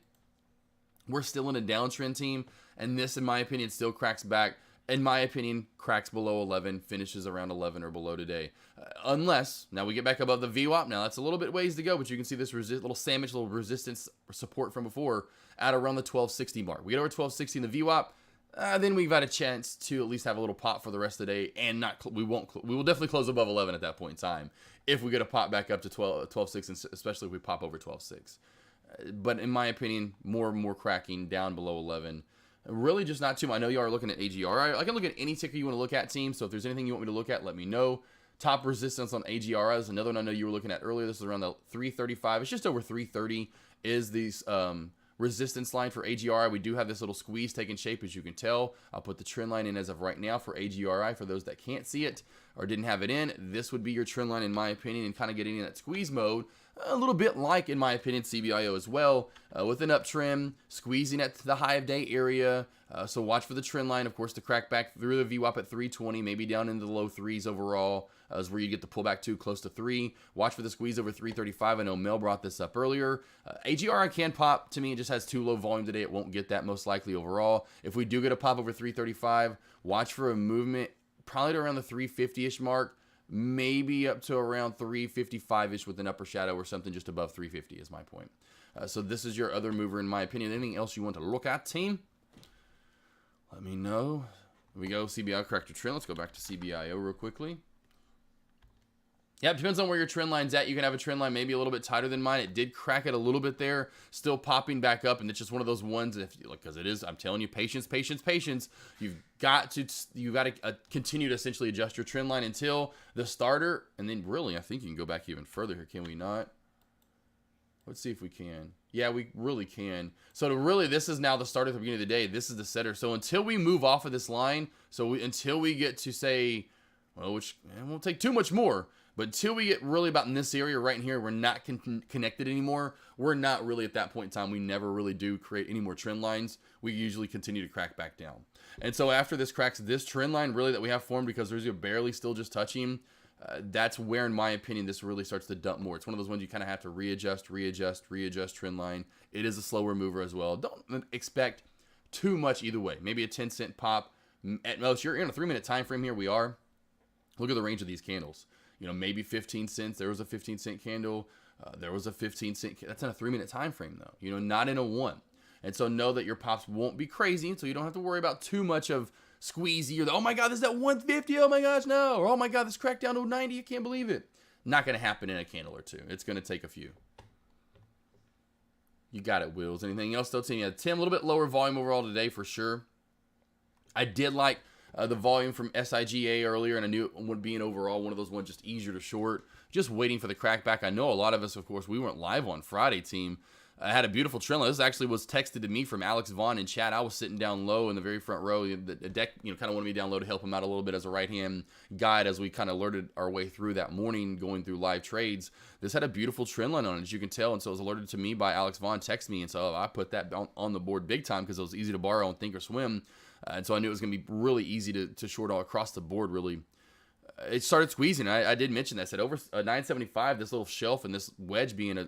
Speaker 4: we're still in a downtrend team. And this, in my opinion, still cracks back. In my opinion, cracks below 11, finishes around 11 or below today. Unless, now we get back above the VWAP. Now that's a little bit ways to go, but you can see this little sandwich, little resistance support from before at around the 1260 mark. We get over 1260 in the VWAP, then we've got a chance to at least have a little pop for the rest of the day, and we will definitely close above 11 at that point in time if we get a pop back up to 12.6, especially if we pop over 12.6. But in my opinion, more and more cracking down below 11. Really just not too much. I know you are looking at AGRI. I can look at any ticker you want to look at, team. So if there's anything you want me to look at, let me know. Top resistance on AGRI is another one I know you were looking at earlier. This is around the 335. It's just over 330 is these resistance line for AGRI. We do have this little squeeze taking shape, as you can tell. I'll put the trend line in as of right now for AGRI. For those that can't see it or didn't have it in, this would be your trend line, in my opinion, and kind of getting in that squeeze mode. A little bit like, in my opinion, CBIO as well, with an uptrend, squeezing at the high of day area. So watch for the trend line, of course, to crack back through the VWAP at 320, maybe down into the low threes overall, is where you get the pullback to close to 3. Watch for the squeeze over 335. I know Mel brought this up earlier. AGRI can pop. To me, it just has too low volume today. It won't get that most likely overall. If we do get a pop over 335, watch for a movement probably to around the 350-ish mark. Maybe up to around 355-ish with an upper shadow or something just above 350 is my point. So this is your other mover, in my opinion. Anything else you want to look at, team? Let me know. Here we go. CBI corrector trend. Let's go back to CBIO real quickly. Yeah, it depends on where your trend line's at. You can have a trend line maybe a little bit tighter than mine. It did crack it a little bit there, still popping back up, and it's just one of those ones. Because it is, I'm telling you, patience, patience, patience. You've got to continue to essentially adjust your trend line until the starter, and then really, I think you can go back even further here. Can we not? Let's see if we can. Yeah, we really can. So this is now the start at the beginning of the day. This is the setter. So until we move off of this line, until we get to say, well, which it won't take too much more. But until we get really about in this area right in here, we're not connected anymore. We're not really at that point in time. We never really do create any more trend lines. We usually continue to crack back down. And so after this cracks this trend line really that we have formed, because there's barely still just touching, that's where, in my opinion, this really starts to dump more. It's one of those ones you kind of have to readjust trend line. It is a slower mover as well. Don't expect too much either way. Maybe a 10-cent pop. At most, you're in a 3-minute time frame here. We are. Look at the range of these candles. Maybe 15 cents. There was a 15-cent candle. There was a 15-cent. That's in a 3-minute time frame, though. Not in a 1. And so know that your pops won't be crazy, so you don't have to worry about too much of squeezy or oh my God, this is at 150. Oh my gosh, no. Or oh my God, this cracked down to 90. I can't believe it. Not going to happen in a candle or two. It's going to take a few. You got it, Wills. Anything else, though, Tim? Yeah, Tim, a little bit lower volume overall today for sure. I did like the volume from SIGA earlier, and I knew it would be an overall one of those ones just easier to short. just waiting for the crackback. I know a lot of us, of course, we weren't live on Friday, team. I had a beautiful trend line. This actually was texted to me from Alex Vaughn in chat. I was sitting down low in the very front row. The deck, kind of wanted me down low to help him out a little bit as a right-hand guide as we kind of alerted our way through that morning going through live trades. This had a beautiful trend line on it, as you can tell, and so it was alerted to me by Alex Vaughn, text me, and so I put that on the board big time because it was easy to borrow on Thinkorswim, and so I knew it was going to be really easy to short all across the board, really. It started squeezing. I did mention that. I said over 975, this little shelf and this wedge being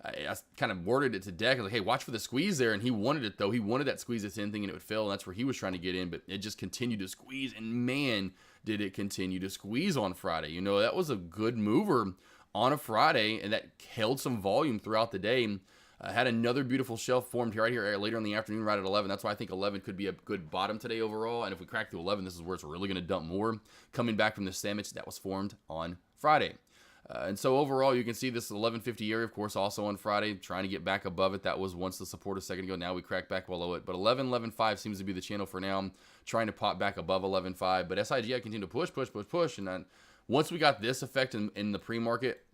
Speaker 4: I kind of worded it to Deck. I was like, hey, watch for the squeeze there. And he wanted it, though. He wanted that squeeze at 10 thinking it would fail, and that's where he was trying to get in. But it just continued to squeeze, and man, did it continue to squeeze on Friday. That was a good mover on a Friday, and that held some volume throughout the day. Had another beautiful shelf formed right here later in the afternoon, right at 11. That's why I think 11 could be a good bottom today overall. And if we crack through 11, this is where it's really going to dump more, coming back from the sandwich that was formed on Friday. And so overall, you can see this 1150 area, of course, also on Friday, trying to get back above it. That was once the support a second ago. Now we crack back below it. But 11.5 seems to be the channel for now. I'm trying to pop back above 11.5. But SIG, I continue to push. And then once we got this effect in the pre-market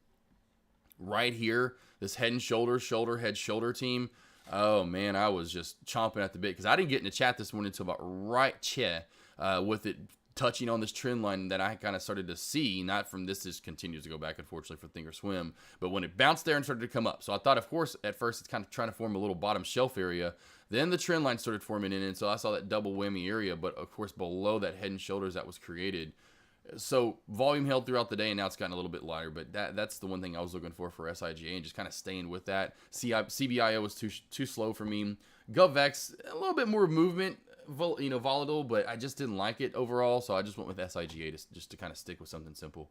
Speaker 4: right here, this head and shoulder, head, shoulder team, oh, man, I was just chomping at the bit because I didn't get in the chat this morning until about with it touching on this trend line that I kind of started to see, not from this just continues to go back, unfortunately, for Thinkorswim, but when it bounced there and started to come up. So I thought, of course, at first it's kind of trying to form a little bottom shelf area. Then the trend line started forming in, and so I saw that double whammy area, but of course below that head and shoulders that was created. So volume held throughout the day, and now it's gotten a little bit lighter, but that's the one thing I was looking for SIGA, and just kind of staying with that. CBIO was too slow for me. GovX, a little bit more movement, volatile, but I just didn't like it overall, so I just went with SIGA just to kind of stick with something simple.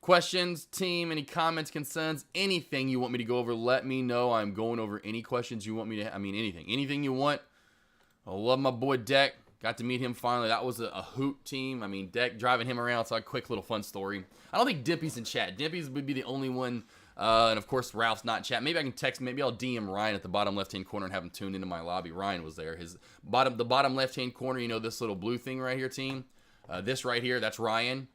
Speaker 4: Questions, team, any comments, concerns, anything you want me to go over, let me know. I'm going over any questions you want me to, anything you want. I love my boy Deck. Got to meet him finally. That was a hoot team. Deck driving him around. So a quick little fun story. I don't think Dimpy's in chat. Dimpy's would be the only one. And of course, Ralph's not in chat. Maybe I can text. Maybe I'll DM Ryan at the bottom left-hand corner and have him tuned into my lobby. Ryan was there. The bottom left-hand corner, this little blue thing right here, team. This right here, that's Ryan.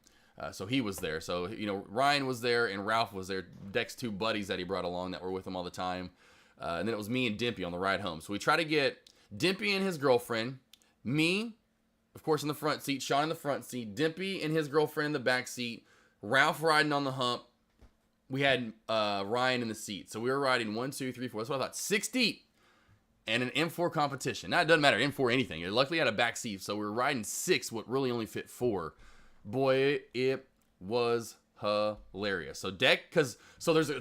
Speaker 4: So he was there. So, Ryan was there and Ralph was there. Deck's two buddies that he brought along that were with him all the time. And then it was me and Dimpy on the ride home. So we try to get Dimpy and his girlfriend, me, of course, in the front seat, Sean in the front seat, Dimpy and his girlfriend in the back seat, Ralph riding on the hump. We had Ryan in the seat. So we were riding 1, 2, 3, 4. That's what I thought. 6 deep. And an M4 competition. Now, it doesn't matter. M4 anything. It luckily had a back seat. So we were riding 6, what really only fit 4. Boy, it was hilarious. So Deck, it's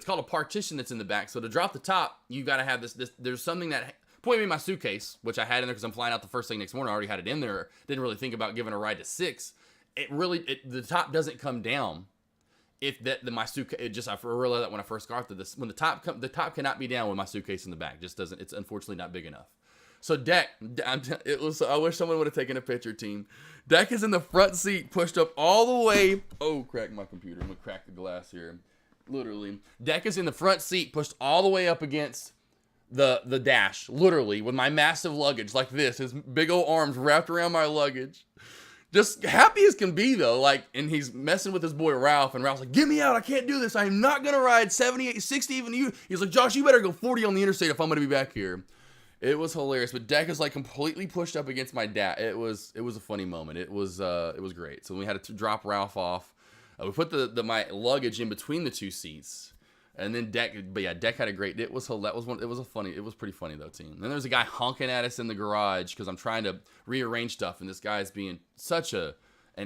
Speaker 4: called a partition that's in the back. So to drop the top, you got to have this. There's something that pointed me in my suitcase, which I had in there because I'm flying out the first thing next morning. I already had it in there. Didn't really think about giving a ride to 6. The top doesn't come down. My suitcase, I realized that when I first got to this, when the top cannot be down with my suitcase in the back. Just doesn't. It's unfortunately not big enough. So Deck, I wish someone would have taken a picture, team. Deck is in the front seat, pushed up all the way. Oh, crack my computer. I'm gonna crack the glass here. Literally, Deck is in the front seat, pushed all the way up against the dash. Literally, with my massive luggage like this, his big old arms wrapped around my luggage. Just happy as can be, though. And he's messing with his boy Ralph, and Ralph's like, "Get me out! I can't do this. I'm not gonna ride 70, 60 even you." He's like, "Josh, you better go 40 on the interstate if I'm gonna be back here." It was hilarious, but Deck is completely pushed up against my dad. It was a funny moment. It was great. So we had to drop Ralph off. We put my luggage in between the two seats, and then Deck. But yeah, Deck had a great. It was pretty funny though, team. And then there's a guy honking at us in the garage because I'm trying to rearrange stuff, and this guy's being such an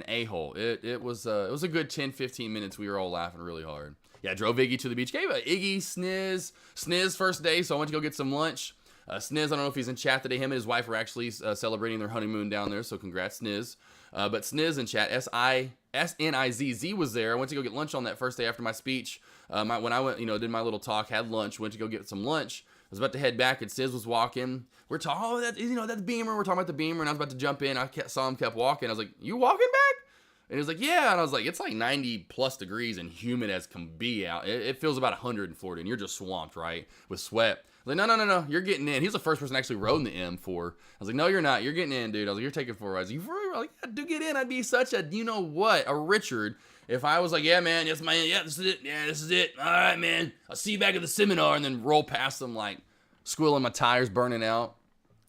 Speaker 4: a-hole. It was a good 10-15 minutes. We were all laughing really hard. Yeah, drove Iggy to the beach. Gave Iggy Sniz first day, so I went to go get some lunch. Sniz, I don't know if he's in chat today. Him and his wife were actually celebrating their honeymoon down there, so congrats, Sniz. But Sniz in chat, S-N-I-Z-Z was there. I went to go get lunch on that first day after my speech. When I went, did my little talk, had lunch, went to go get some lunch. I was about to head back, and Sniz was walking. We're talking, that's Beamer. We're talking about the Beamer, and I was about to jump in. Saw him kept walking. I was like, "You walking back?" And he was like, "Yeah." And I was like, "It's 90 plus degrees and humid as can be out. It feels about 100 in Florida, and you're just swamped, right, with sweat." was like, no, you're getting in. He was the first person actually rode in the M4. I was like, no, you're not. You're getting in, dude. I was like, you're taking 4 rides. You for real? Like, yeah, do get in. I'd be such a, you know what, a Richard. If I was like, yeah, man, yes, man, yeah, this is it. Yeah, this is it. All right, man. I'll see you back at the seminar, and then roll past them like squealing, my tires burning out.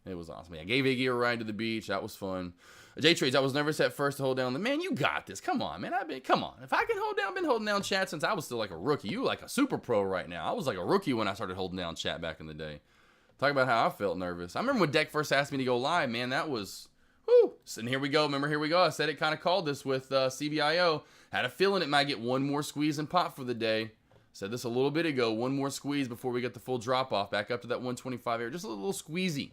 Speaker 4: It was awesome. Yeah, I gave Iggy a ride to the beach. That was fun. J-Trades, I was never set first to hold down. Man, you got this. Come on, man. Come on. If I can hold down, I've been holding down chat since I was still like a rookie. You like a super pro right now. I was like a rookie when I started holding down chat back in the day. Talk about how I felt nervous. I remember when Deck first asked me to go live, man, that was, whoo. And here we go. Remember, here we go. I said it, kind of called this with CBIO. Had a feeling it might get one more squeeze and pop for the day. Said this a little bit ago. One more squeeze before we get the full drop off back up to that 125 area. Just a little squeezy.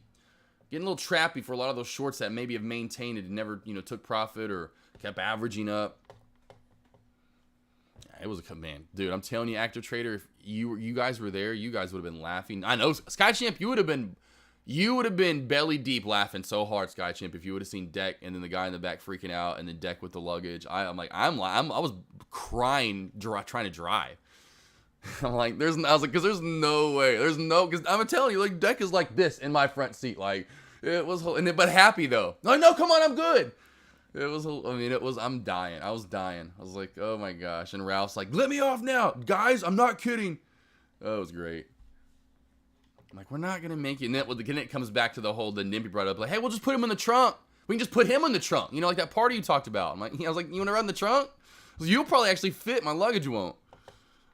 Speaker 4: Getting a little trappy for a lot of those shorts that maybe have maintained it and never, took profit or kept averaging up. It was a command. Dude, I'm telling you, Active Trader, if you guys were there, you guys would have been laughing. I know, Sky Champ, you would have been belly deep laughing so hard, Sky Champ, if you would have seen Deck and then the guy in the back freaking out and then Deck with the luggage. I was crying trying to drive. I'm like, because there's no way. Because I'm telling you, like, Deck is like this in my front seat. Like, it was, but happy though. No, come on, I'm good. I'm dying. I was dying. I was like, oh my gosh. And Ralph's like, let me off now. Guys, I'm not kidding. Oh, it was great. I'm like, we're not going to make it. And then it comes back to the whole, the Nimpy brought up, like, hey, we'll just put him in the trunk. We can just put him in the trunk. Like that party you talked about. I was like, you want to ride in the trunk? You'll probably actually fit. My luggage won't.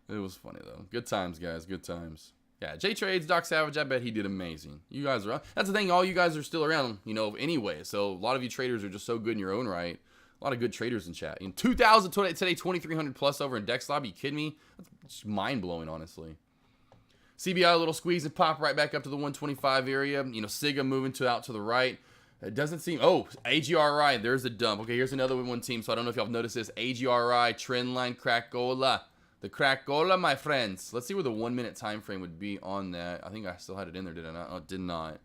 Speaker 4: It was funny, though. Good times, guys. Good times. Yeah, J-Trades, Doc Savage, I bet he did amazing. You guys are, that's the thing, all you guys are still around, anyway. So a lot of you traders are just so good in your own right. A lot of good traders in chat. In 2,000 today, 2,300 plus over in Dex Lobby. You kidding me? That's mind-blowing, honestly. CBI, a little squeeze and pop right back up to the 125 area. Siga moving out to the right. It doesn't seem, AGRI, there's a dump. Okay, here's another one team, so I don't know if y'all have noticed this. AGRI, trendline, Cracola. The Cracola, my friends. Let's see where the 1 minute time frame would be on that. I think I still had it in there, did I not? Oh, it did not.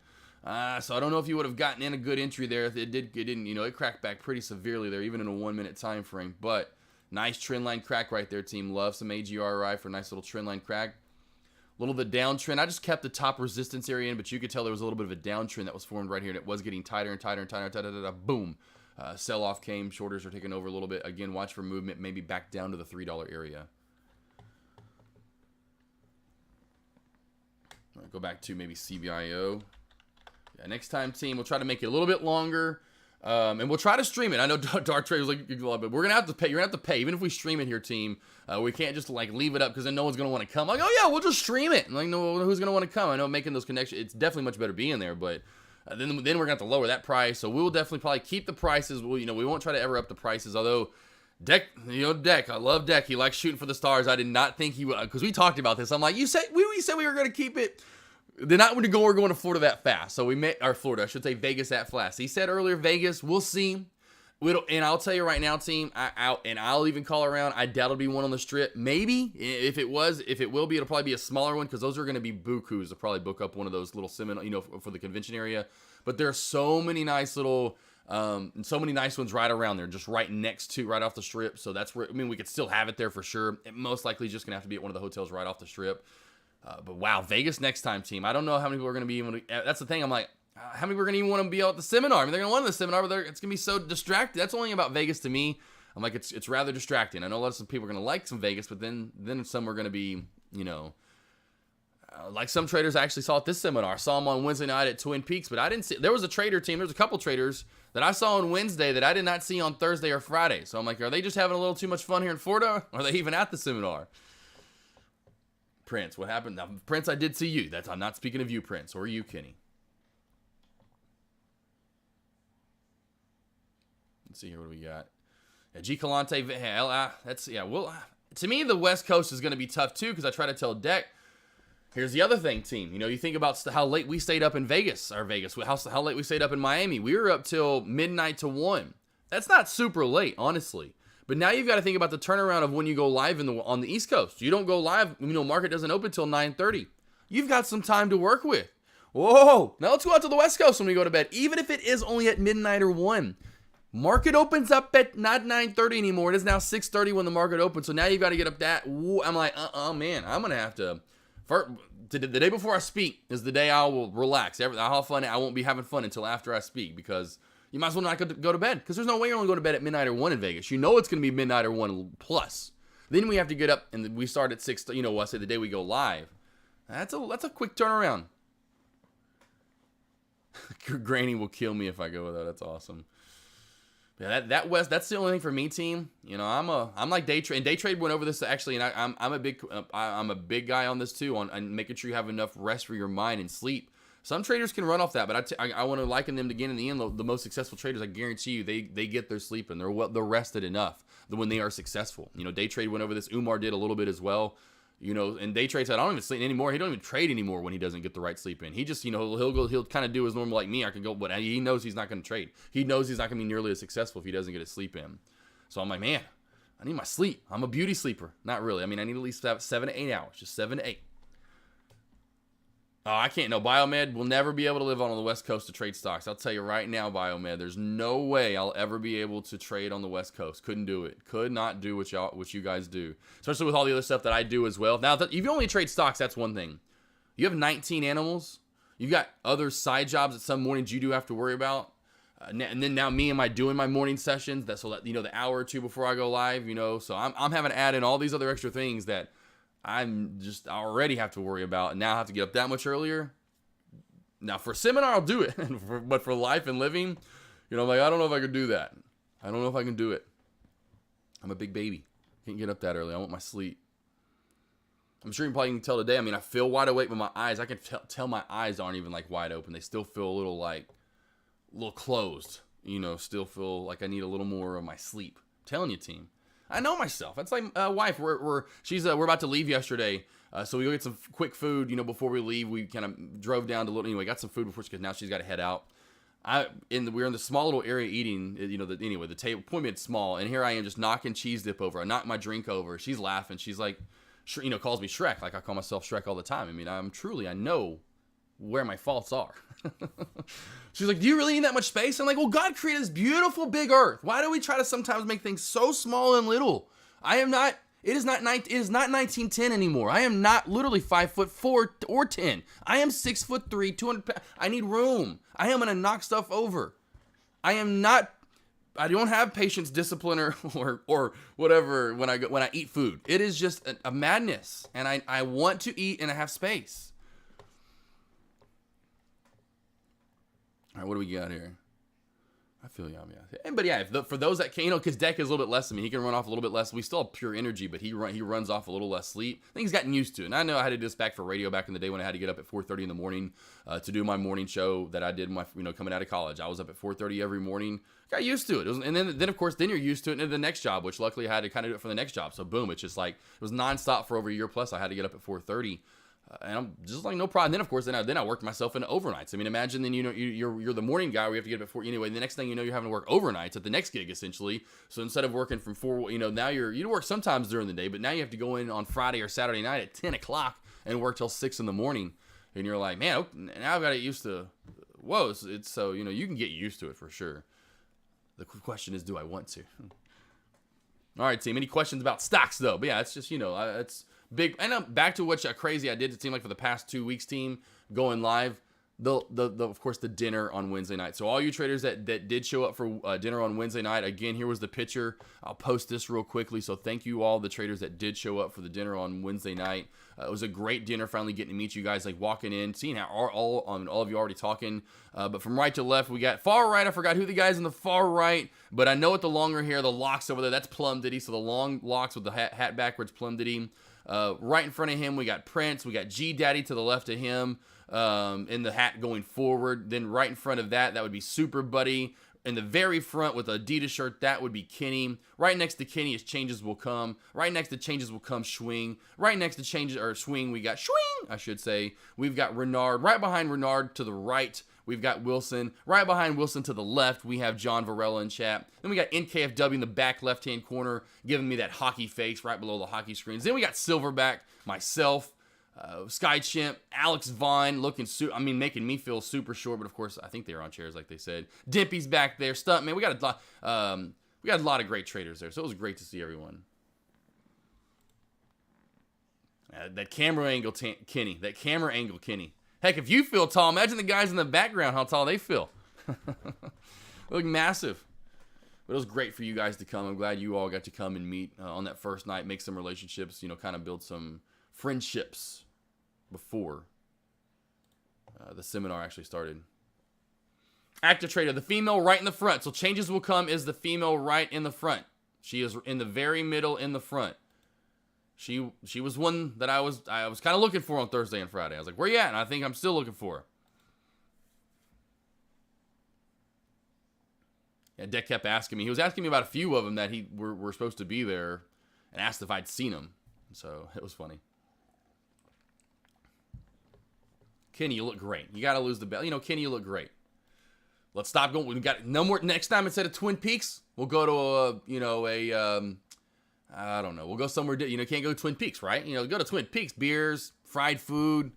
Speaker 4: So I don't know if you would have gotten in a good entry there. It didn't, it cracked back pretty severely there, even in a 1 minute time frame. But nice trend line crack right there, team. Love some AGRI for a nice little trend line crack. A little bit of the downtrend. I just kept the top resistance area in, but you could tell there was a little bit of a downtrend that was formed right here, and it was getting tighter and tighter and tighter. Boom. Sell-off came. Shorters are taking over a little bit. Again, watch for movement, maybe back down to the $3 area. Go back to maybe CBIO. Yeah, next time, team, we'll try to make it a little bit longer. And we'll try to stream it. I know Dark Trade was like, but we're gonna have to pay. You're gonna have to pay, even if we stream it here, team. We can't just like leave it up because then no one's gonna want to come. Like, oh yeah, we'll just stream it. Like, no, who's gonna want to come? I know making those connections. It's definitely much better being there, but then we're gonna have to lower that price. So we will definitely probably keep the prices. We won't try to ever up the prices. Although Deck, Deck, I love Deck. He likes shooting for the stars. I did not think he would, because we talked about this. I'm like, we said we were gonna keep it. They're not going to go. We're going to Florida that fast. So Florida, I should say Vegas that fast. He said earlier, Vegas, we'll see. And I'll tell you right now, team, I'll even call around. I doubt it'll be one on the strip. Maybe if it will be, it'll probably be a smaller one because those are going to be bukus to probably book up one of those little seminar, for the convention area. But there are so many nice little, so many nice ones right around there, just right off the strip. So that's where, we could still have it there for sure. It most likely just going to have to be at one of the hotels right off the strip. But wow, Vegas next time, team. I don't know how many people are going to be able to. That's the thing. I'm like, how many people are going to even want to be out at the seminar? They're going to want the seminar, but it's going to be so distracted. That's only about Vegas to me. I'm like, it's rather distracting. I know a lot of some people are going to like some Vegas, but then some are going to be, like some traders I actually saw at this seminar. I saw them on Wednesday night at Twin Peaks, but I didn't see. There was a trader team. There was a couple traders that I saw on Wednesday that I did not see on Thursday or Friday. So I'm like, are they just having a little too much fun here in Florida? Or are they even at the seminar? Prince, what happened? Now, Prince, I did see you. I'm not speaking of you, Prince, or you, Kenny. Let's see here. What do we got? G. Calante. To me, the West Coast is going to be tough, too, because I try to tell Deck. Here's the other thing, team. You think about how late we stayed up in Vegas, how late we stayed up in Miami. We were up till midnight to 1. That's not super late, honestly. But now you've got to think about the turnaround of when you go live on the East Coast. You don't go live, market doesn't open till 9:30. You've got some time to work with. Whoa, now let's go out to the West Coast when we go to bed. Even if it is only at midnight or 1. Market opens up at not 9:30 anymore. It is now 6:30 when the market opens. So now you've got to get up that. I'm like, man, I'm going to have to The day before I speak is the day I will relax. I'll have fun. I won't be having fun until after I speak, because you might as well not go to bed, because there's no way you're only going to bed at midnight or 1 in Vegas. You know it's going to be midnight or 1 plus. Then we have to get up, and we start at 6. You know, I say the day we go live. That's a quick turnaround. Granny will kill me if I go with that. That's awesome. Yeah, that's the only thing for me, team. You know, I'm like day trade. And day trade went over this actually, and I'm a big guy on this too, on making sure you have enough rest for your mind and sleep. Some traders can run off that, but I want to liken them to, again, in the end, the most successful traders. I guarantee you, they get their sleep and they're rested enough when they are successful. You know, day trade went over this. Umar did a little bit as well. You know, and day trade said, I don't even sleep anymore. He don't even trade anymore when he doesn't get the right sleep in. He just, you know, he'll kind of do his normal like me. I can go, but he knows he's not going to trade. He knows he's not going to be nearly as successful if he doesn't get his sleep in. So I'm like, man, I need my sleep. I'm a beauty sleeper. Not really. I mean, I need at least 7 to 8 hours, just 7 to 8. Oh, I can't. No, Biomed will never be able to live on the West Coast to trade stocks. I'll tell you right now, Biomed, there's no way I'll ever be able to trade on the West Coast. Couldn't do it. Could not do what you guys do, especially with all the other stuff that I do as well. Now, if you only trade stocks, that's one thing. You have 19 animals. You've got other side jobs that some mornings you do have to worry about. And then now me, am I doing my morning sessions? You know, the hour or two before I go live, you know, so I'm having to add in all these other extra things that I already have to worry about, and now I have to get up that much earlier. Now for seminar, I'll do it, but for life and living, you know, I'm like, I don't know if I could do that. I don't know if I can do it. I'm a big baby. Can't get up that early. I want my sleep. I'm sure you probably can tell today. I mean, I feel wide awake with my eyes. I can tell my eyes aren't even like wide open. They still feel a little closed. You know, still feel like I need a little more of my sleep. I'm telling you, team. I know myself. That's like wife. We're about to leave yesterday, so we go get some quick food. You know, before we leave, we kind of drove down to anyway. Got some food before, because now she's got to head out. We're in the small little area eating. You know, the table point made small, and here I am just knocking cheese dip over. I knock my drink over. She's laughing. She's like, you know, calls me Shrek. Like I call myself Shrek all the time. I mean, I know where my faults are. She's like, do you really need that much space? I'm like, well, God created this beautiful big earth. Why do we try to sometimes make things so small and little? It is not 1910 anymore. I am not literally 5'4" or 10. I am 6'3", 200 pounds. I need room. I am gonna knock stuff over. I don't have patience, discipline, or whatever when I eat food. It is just a madness, and I want to eat and I have space. All right, what do we got here? I feel you. But yeah, for those that can, you know, because Deck is a little bit less than me. He can run off a little bit less. We still have pure energy, but he runs off a little less sleep. I think he's gotten used to it. And I know I had to do this back for radio back in the day when I had to get up at 4:30 in the morning to do my morning show that I did coming out of college. I was up at 4:30 every morning. Got used to it. And then of course you're used to it into the next job, which luckily I had to kind of do it for the next job. So boom, it's just like it was nonstop for over a year plus. I had to get up at 4:30. And I'm just like, no problem. And then, of course, then I worked myself into overnights. I mean, imagine then, you know, you're the morning guy where you have to get up at 4 anyway. The next thing you know, you're having to work overnights at the next gig, essentially. So instead of working from 4, you know, now you work sometimes during the day, but now you have to go in on Friday or Saturday night at 10 o'clock and work till 6 in the morning. And you're like, man, now I've got to get used to, it's so, you know, you can get used to it for sure. The question is, do I want to? All right, team. Any questions about stocks, though? But yeah, it's just, you know, it's big. And back to what crazy I did to team like for the past 2 weeks, team going live. Of course, the dinner on Wednesday night. So all you traders that did show up for dinner on Wednesday night, again, here was the picture. I'll post this real quickly. So thank you all the traders that did show up for the dinner on Wednesday night. It was a great dinner, finally getting to meet you guys, like walking in, seeing how all of you already talking. But from right to left, we got far right. I forgot who the guys in the far right, but I know with the longer hair, the locks over there, that's Plum Diddy. So the long locks with the hat backwards, Plum Diddy. Right in front of him, we got Prince. We got G Daddy to the left of him. In the hat going forward. Then right in front of that would be Super Buddy. In the very front with the Adidas shirt, that would be Kenny. Right next to Kenny is Changes Will Come. Right next to Changes Will Come, Swing. Right next to Changes, or Swing, we got Swing, I should say. We've got Renard. Right behind Renard to the right, we've got Wilson. Right behind Wilson to the left, we have John Varela in chat. Then we got NKFW in the back left-hand corner, giving me that hockey face right below the hockey screens. Then we got Silverback, myself, Sky Chimp, Alex Vaughn making me feel super short, but of course I think they were on chairs like they said. Dimpy's back there, Stuntman. We got a lot of great traders there, so it was great to see everyone. That camera angle, Kenny. That camera angle, Kenny. Heck, if you feel tall, imagine the guys in the background, how tall they feel. Look massive. But it was great for you guys to come. I'm glad you all got to come and meet on that first night, make some relationships, kind of build some friendships before the seminar actually started. Active Trader, the female right in the front. So changes will come is the female right in the front. She is in the very middle in the front. She was one that I was kind of looking for on Thursday and Friday. I was like, where you at? And I think I'm still looking for her. Yeah, Deck kept asking me. He was asking me about a few of them that were supposed to be there and asked if I'd seen them. So it was funny. Kenny, you look great. You got to lose the belt. Kenny, you look great. Let's stop going. We got no more. Next time, instead of Twin Peaks, we'll go to I don't know. We'll go somewhere. Can't go to Twin Peaks, right? Go to Twin Peaks. Beers, fried food.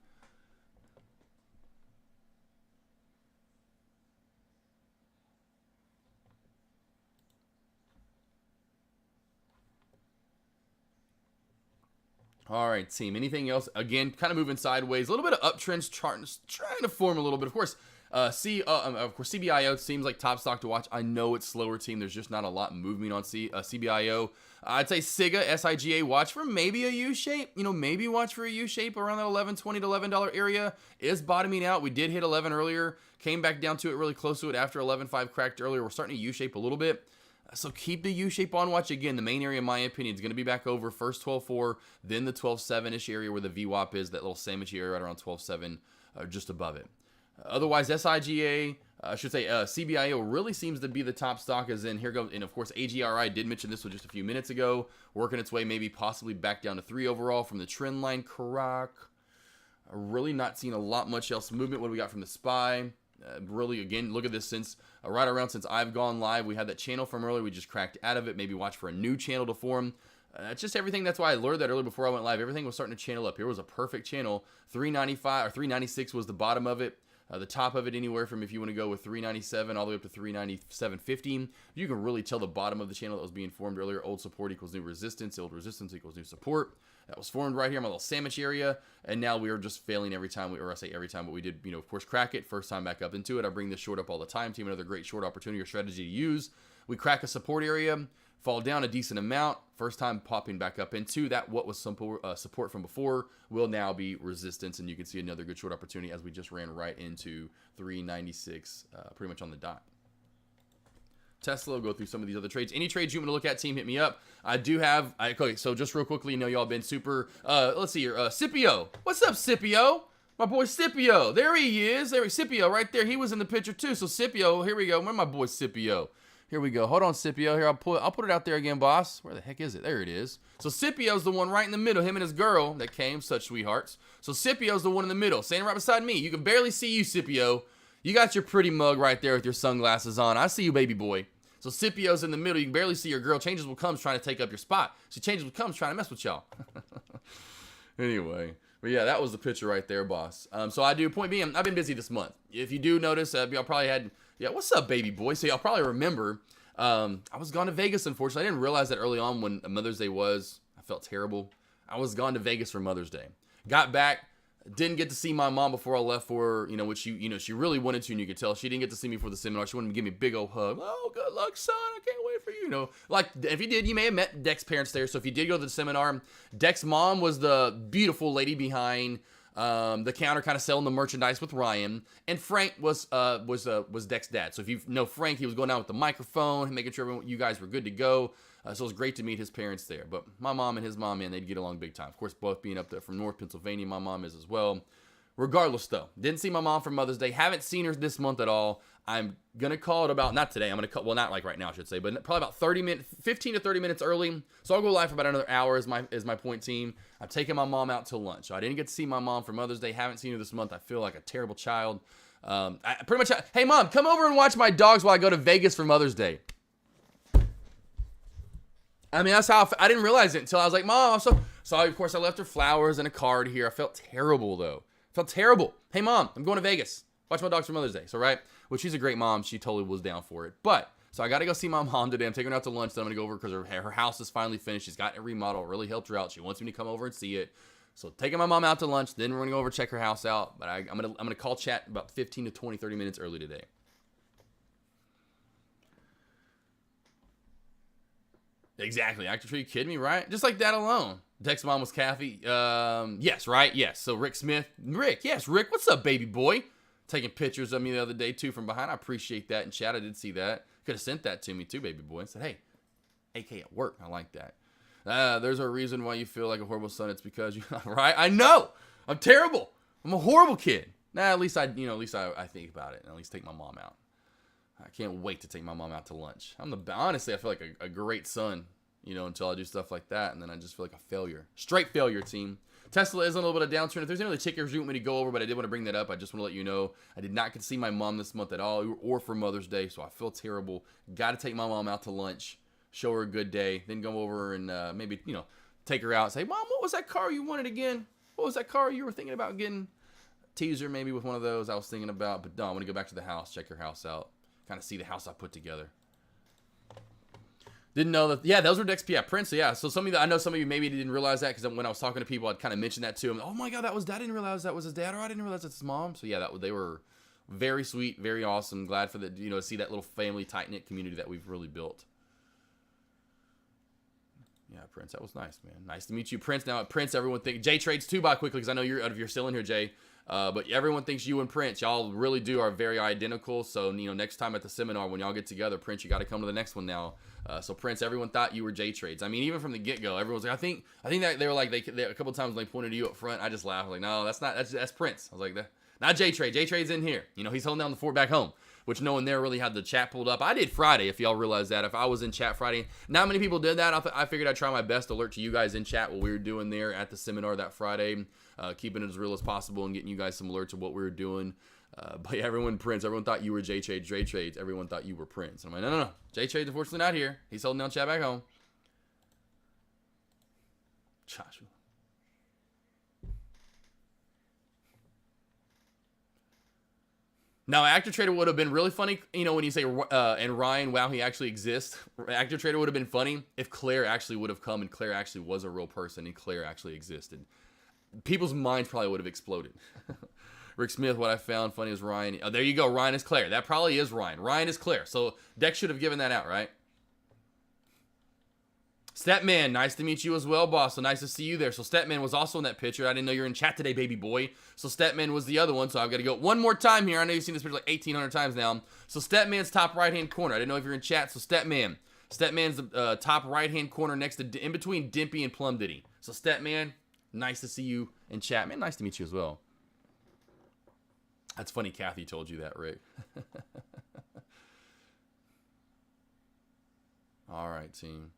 Speaker 4: All right, team. Anything else? Again, kind of moving sideways. A little bit of uptrends, trying to form a little bit. Of course, CBIO seems like top stock to watch. I know it's slower, team. There's just not a lot moving on CBIO. I'd say SIGA, watch for maybe a U-shape. Maybe watch for a U-shape around that $11.20 to $11 area. Is bottoming out. We did hit 11 earlier. Came back down to it, really close to it after 11.5 cracked earlier. We're starting to U-shape a little bit. So keep the U-shape on watch. Again, the main area, in my opinion, is going to be back over first 12.4, then the 12.7-ish area where the VWAP is, that little sandwichy area right around 12.7, just above it. Otherwise, CBIO really seems to be the top stock, as in here goes. And of course, AGRI did mention this one just a few minutes ago, working its way maybe possibly back down to 3 overall from the trend line. Karak, really not seeing a lot much else movement. What do we got from the SPY? Really, again, look at this since right around since I've gone live. We had that channel from earlier. We just cracked out of it. Maybe watch for a new channel to form. It's just everything. That's why I lured that earlier before I went live. Everything was starting to channel up. Here was a perfect channel. 395 or 396 was the bottom of it. The top of it anywhere from, if you want to go with 397 all the way up to 397.15. You can really tell the bottom of the channel that was being formed earlier. Old support equals new resistance. Old resistance equals new support. That was formed right here in my little sandwich area. And now we are just failing every time. But we did, of course, crack it. First time back up into it. I bring this short up all the time. Team, another great short opportunity or strategy to use. We crack a support area, fall down a decent amount. First time popping back up into that. What was support from before will now be resistance. And you can see another good short opportunity as we just ran right into 396 pretty much on the dot. Tesla, will go through some of these other trades. Any trades you want to look at, team, hit me up. I do have, okay, so just real quickly, y'all been super, let's see here, Scipio. What's up, Scipio? My boy Scipio. There he is. Scipio right there. He was in the picture too. So Scipio, here we go. Where my boy Scipio? Here we go. Hold on, Scipio. Here, I'll put it out there again, boss. Where the heck is it? There it is. So Scipio's the one right in the middle. Him and his girl that came, such sweethearts. So Scipio's the one in the middle, standing right beside me. You can barely see you, Scipio. You got your pretty mug right there with your sunglasses on. I see you, baby boy. So Scipio's in the middle. You can barely see your girl. Changes will come trying to take up your spot. So Changes will come trying to mess with y'all. Anyway. But yeah, that was the picture right there, boss. So I do, point being, I've been busy this month. If you do notice, y'all probably had, what's up, baby boy? So y'all probably remember, I was gone to Vegas, unfortunately. I didn't realize that early on when Mother's Day was. I felt terrible. I was gone to Vegas for Mother's Day. Got back. Didn't get to see my mom before I left for, which she really wanted to, and you could tell. She didn't get to see me for the seminar. She wanted to give me a big old hug. Oh, good luck, son. I can't wait for you. Like, if you did, you may have met Deck's parents there. So if you did go to the seminar, Deck's mom was the beautiful lady behind the counter kind of selling the merchandise with Ryan. And Frank was Deck's dad. So if you know Frank, he was going down with the microphone, making sure you guys were good to go. So it was great to meet his parents there. But my mom and his mom, man, they'd get along big time. Of course, both being up there from North Pennsylvania, my mom is as well. Regardless, though, didn't see my mom for Mother's Day. Haven't seen her this month at all. I'm going to call it about, not today, I'm going to call, well, not like right now, I should say, but probably about 15 to 30 minutes early. So I'll go live for about another hour as my point, team. I'm taking my mom out to lunch. So I didn't get to see my mom for Mother's Day. Haven't seen her this month. I feel like a terrible child. Hey, Mom, come over and watch my dogs while I go to Vegas for Mother's Day. I mean, that's how I didn't realize it until I was like, Mom, so of course I left her flowers and a card here. I felt terrible, though. Felt terrible. Hey, Mom, I'm going to Vegas. Watch my dogs for Mother's Day. So, right? Well, she's a great mom. She totally was down for it. But, so I got to go see my mom today. I'm taking her out to lunch. Then I'm going to go over because her house is finally finished. She's got it remodeled. Really helped her out. She wants me to come over and see it. So taking my mom out to lunch, then we're gonna go over check her house out. But I'm gonna call chat about 15 to 20, 30 minutes early today. Exactly. Actor Tree, you kidding me, right? Just like that alone. Dex mom was Kathy. Yes, right? Yes. So Rick Smith. Rick, yes, Rick, what's up, baby boy? Taking pictures of me the other day, too, from behind. I appreciate that in chat. I did see that. Could have sent that to me, too, baby boy. And said, hey, AK at work. I like that. There's a reason why you feel like a horrible son. It's because you, right? I know. I'm terrible. I'm a horrible kid. Nah, at least I think about it and at least take my mom out. I can't wait to take my mom out to lunch. Honestly, I feel like a great son, until I do stuff like that, and then I just feel like a failure. Straight failure, team. Tesla is on a little bit of downturn. If there's any other tickers you want me to go over, but I did want to bring that up. I just want to let you know I did not get to see my mom this month at all, or for Mother's Day, so I feel terrible. Got to take my mom out to lunch, show her a good day, then go over and maybe, take her out and say, Mom, what was that car you wanted again? What was that car you were thinking about getting? Teaser maybe with one of those I was thinking about, but no, I want to go back to the house, check her house out. Kind of see the house I put together. Didn't know that. Yeah, those were Dex P. Prince. So yeah, so I know some of you maybe didn't realize that because when I was talking to people, I'd kind of mentioned that to them. Oh my God, I didn't realize that was his dad, or I didn't realize that's his mom. So yeah, they were very sweet, very awesome. Glad for the to see that little family tight knit community that we've really built. Yeah, Prince, that was nice, man. Nice to meet you, Prince. Now, Prince, everyone think Jay trades too by quickly because I know you're still in here, Jay. But everyone thinks you and Prince, y'all really are very identical. So, next time at the seminar, when y'all get together, Prince, you got to come to the next one now. So Prince, everyone thought you were J Trades. I mean, even from the get-go, everyone was like, I think that they were like, they a couple times when they pointed to you up front, I just laughed. I was like, no, that's Prince. I was like, not J Trade. J Trade's in here. He's holding down the fort back home, which no one there really had the chat pulled up. I did Friday, if y'all realize that. If I was in chat Friday, not many people did that. I figured I'd try my best to alert to you guys in chat what we were doing there at the seminar that Friday. Keeping it as real as possible and getting you guys some alerts of what we were doing. But yeah, everyone thought you were J Trades. Everyone thought you were Prince. I'm like, no. J Trades, unfortunately, not here. He's holding down chat back home. Joshua. Now, Actor Trader would have been really funny, when you say, and Ryan, wow, he actually exists. Actor Trader would have been funny if Claire actually would have come and Claire actually was a real person and Claire actually existed. People's minds probably would have exploded. Rick Smith, what I found funny is Ryan. Oh, there you go. Ryan is Claire. That probably is Ryan. Ryan is Claire. So Dex should have given that out, right? Statman, nice to meet you as well, boss. So nice to see you there. So Statman was also in that picture. I didn't know you were in chat today, baby boy. So Statman was the other one. So I've got to go one more time here. I know you've seen this picture like 1,800 times now. So Statman's top right-hand corner. I didn't know if you're in chat. So Statman. Statman's the top right-hand corner next to, in between Dimpy and Plum Diddy. So Statman, nice to see you in chat. Man, nice to meet you as well. That's funny Kathy told you that, Rick. All right, team.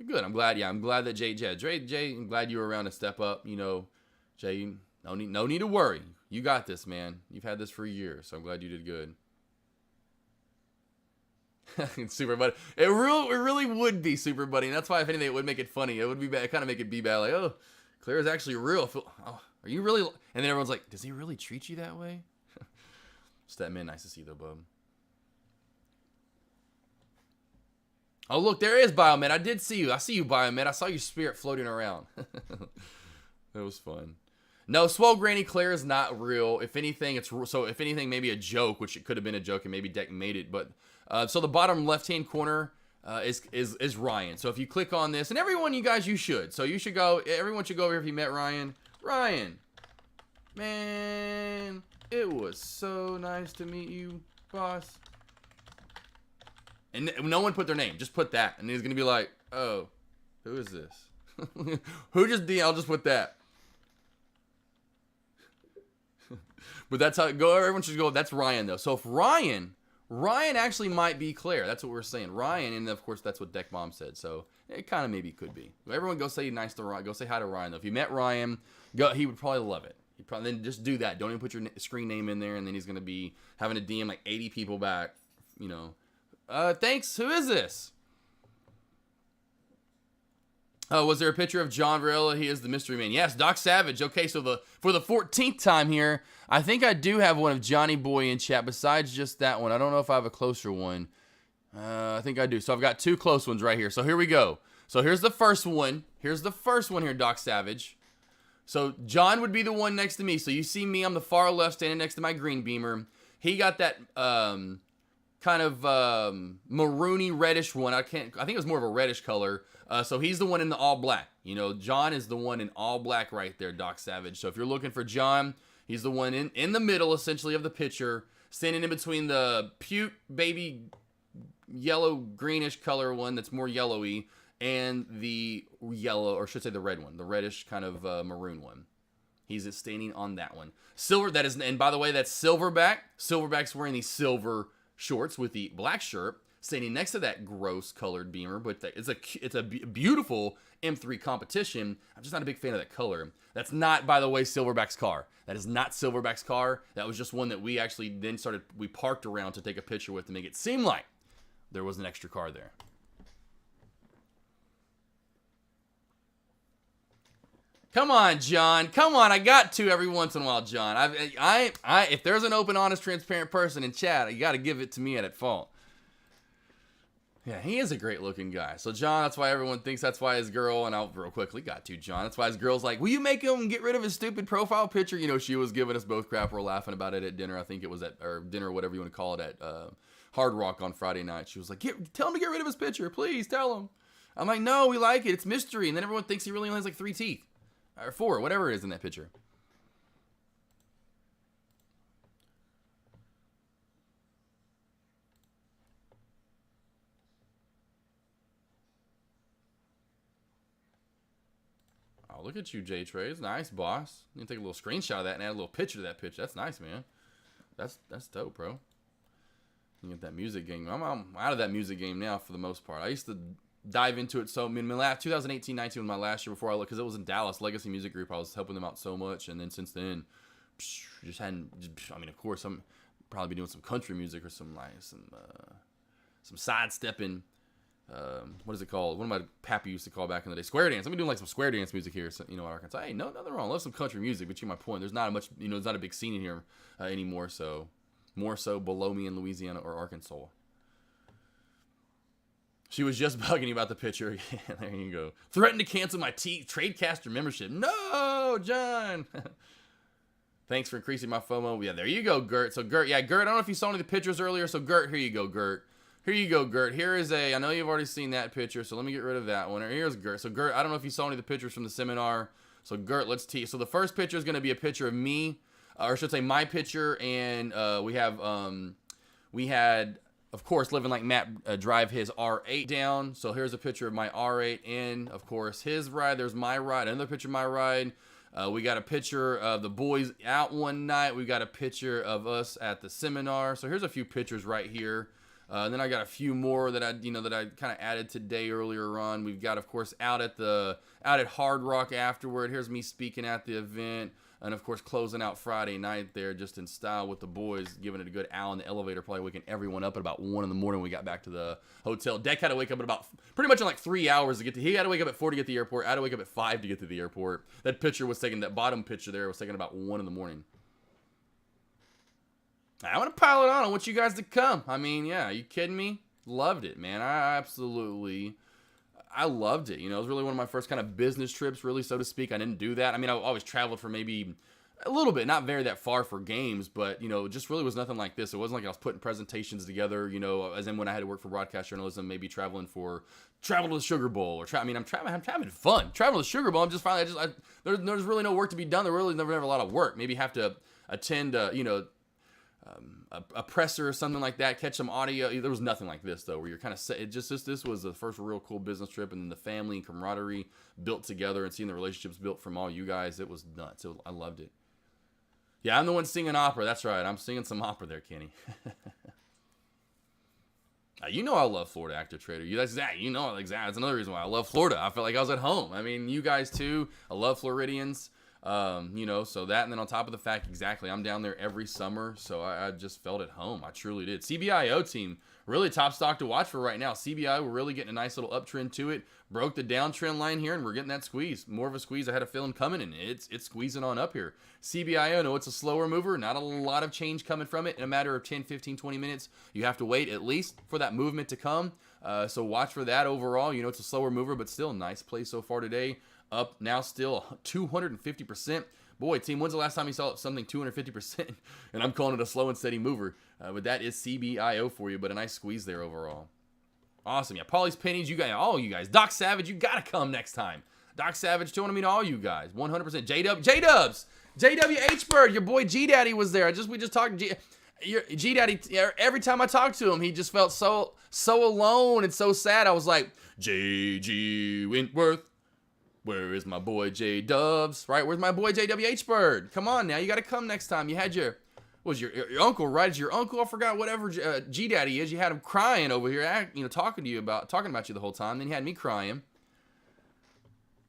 Speaker 4: Good. I'm glad. Yeah, I'm glad that Jay, I'm glad you were around to step up. Jay, no need to worry. You got this, man. You've had this for years, so I'm glad you did good. Super Buddy. It really would be Super Buddy. And that's why, if anything, it would make it funny. It would be bad. Kind of make it be bad. Like, oh, Claire is actually real. Oh, are you really? And then everyone's like, does he really treat you that way? Statman, nice to see you, though, bub. Oh, look, there is Biomed. I did see you. I see you, Biomed. I saw your spirit floating around. That was fun. No, Swole Granny Claire is not real. If anything, if anything, maybe a joke, which it could have been a joke, and maybe Deck made it. But so the bottom left-hand corner is Ryan. So if you click on this, and everyone, you guys, you should. So you should go. Everyone should go over here if you met Ryan. Ryan, man, it was so nice to meet you, boss. And no one put their name. Just put that. And he's going to be like, oh, who is this? Who just did? I'll just put that. But that's how it go. Everyone should go. That's Ryan, though. So if Ryan actually might be Claire. That's what we're saying. Ryan, and of course, that's what Deck Mom said. So it kind of maybe could be. Everyone go say nice to Ryan. Go say hi to Ryan, though. If you met Ryan, he would probably love it. He'd probably then just do that. Don't even put your screen name in there, and then he's going to be having to DM like 80 people back, Thanks. Who is this? Oh, was there a picture of John Varela? He is the mystery man. Yes, Doc Savage. Okay, so for the 14th time here, I think I do have one of Johnny Boy in chat besides just that one. I don't know if I have a closer one. I think I do. So I've got two close ones right here. So here we go. So here's the first one. Here's the first one here, Doc Savage. So John would be the one next to me. So you see me, I'm the far left standing next to my green Beamer. He got that kind of maroony reddish one. I think it was more of a reddish color. So he's the one in the all black. You know, John is the one in all black right there, Doc Savage. So if you're looking for John, he's the one in the middle, essentially, of the picture, standing in between the puke baby yellow greenish color one that's more yellowy and the yellow, or should I say the red one, the reddish kind of maroon one. He's standing on that one. Silver, that is, and by the way, that's Silverback. Silverback's wearing these silver shorts with the black shirt, standing next to that gross colored Beamer, but it's a beautiful M3 competition. I'm just not a big fan of that color. That's not, by the way, Silverback's car. That is not Silverback's car. That was just one that we actually then we parked around to take a picture with to make it seem like there was an extra car there. Come on, John. Come on. I got to every once in a while, John. If there's an open, honest, transparent person in chat, you got to give it to me at fault. Yeah, he is a great looking guy. So John, that's why everyone thinks that's why his girl, and I'll real quickly got to John. That's why his girl's like, will you make him get rid of his stupid profile picture? You know, she was giving us both crap. We're laughing about it at dinner. I think it was or dinner, or whatever you want to call it, at Hard Rock on Friday night. She was like, tell him to get rid of his picture. Please tell him. I'm like, no, we like it. It's mystery. And then everyone thinks he really only has like 3 teeth. Or 4, whatever it is in that picture. Oh, look at you, J Trays. Nice, boss. You can take a little screenshot of that and add a little picture to that picture. That's nice, man. That's dope, bro. You get that music game. I'm out of that music game now for the most part. I used to dive into it. So, I mean, 2018-19 was my last year before I looked, because it was in Dallas, Legacy Music Group. I was helping them out so much, and then since then, just hadn't. I mean, of course, I'm probably be doing some country music or some sidestepping. What is it called? What my pappy used to call back in the day? Square dance. I'm doing like some square dance music here, so, in Arkansas. Hey, nothing wrong. I love some country music, but you get my point. There's not much, there's not a big scene in here anymore. So more so below me in Louisiana or Arkansas. She was just bugging you about the picture again. There you go. Threatened to cancel my Tradecaster membership. No, John. Thanks for increasing my FOMO. Yeah, there you go, Gert. So, Gert, I don't know if you saw any of the pictures earlier. So, Gert, here you go, Gert. Here you go, Gert. Here is I know you've already seen that picture, so let me get rid of that one. Here's Gert. So, Gert, I don't know if you saw any of the pictures from the seminar. So, Gert, let's tease. So, the first picture is going to be a picture of me, or I should say my picture, and we had, of course, Living Like Matt drive his R8 down. So here's a picture of my R8 in, of course, his ride. There's my ride. Another picture of my ride. We got a picture of the boys out one night. We got a picture of us at the seminar. So here's a few pictures right here. And then I got a few more that I kind of added today earlier on. We've got, of course, out at Hard Rock afterward. Here's me speaking at the event. And, of course, closing out Friday night there just in style with the boys, giving it a good hour in the elevator, probably waking everyone up at about 1 in the morning when we got back to the hotel. Deck had to wake up at about, pretty much in like 3 hours to get to, he had to wake up at 4 to get to the airport. I had to wake up at 5 to get to the airport. That bottom picture there was taken about 1 in the morning. I want to pile it on. I want you guys to come. I mean, yeah, are you kidding me? Loved it, man. I loved it. It was really one of my first kind of business trips, really, so to speak. I didn't do that. I mean, I always traveled for maybe a little bit, not very that far for games, but, just really was nothing like this. It wasn't like I was putting presentations together, as in when I had to work for broadcast journalism, maybe travel to the Sugar Bowl, or I'm having fun. Travel to the Sugar Bowl. I'm just finally, there's really no work to be done. There really never a lot of work. Maybe have to attend, a presser or something like that, catch some audio. There was nothing like this, though, where you're kind of set. This was the first real cool business trip, and the family and camaraderie built together, and seeing the relationships built from all you guys, it was nuts. I loved it. Yeah, I'm the one singing opera. That's right. I'm singing some opera there, Kenny. I love Florida Active Trader. That's exactly. That's another reason why I love Florida. I felt like I was at home. I mean, you guys too. I love Floridians. So that, and then on top of the fact, exactly, I'm down there every summer, so I just felt at home. I truly did. CBIO team really top stock to watch for right now. CBI, we're really getting a nice little uptrend to it. Broke the downtrend line here, and we're getting that squeeze. More of a squeeze. I had a feeling coming, and it's squeezing on up here. CBI, I know it's a slower mover. Not a lot of change coming from it in a matter of 10, 15, 20 minutes. You have to wait at least for that movement to come. So watch for that overall. You know, it's a slower mover, but still nice play so far today. Up now still 250%. Boy, team, when's the last time you saw something 250%? And I'm calling it a slow and steady mover. But that is CBIO for you, but a nice squeeze there overall. Awesome. Yeah, Polly's Pennies, you guys, all you guys. Doc Savage, you got to come next time. Doc Savage, to me to all you guys. 100%. J-Dubs. JWH Bird, your boy G-Daddy was there. We just talked. G-Daddy, every time I talked to him, he just felt so alone and so sad. I was like, J.G. Wentworth. Where is my boy J-Dubs? Right? Where's my boy JWH Bird? Come on now. You got to come next time. You had your uncle, right? Is your uncle? I forgot whatever G-Daddy is. You had him crying over here, talking about you the whole time. Then you had me crying.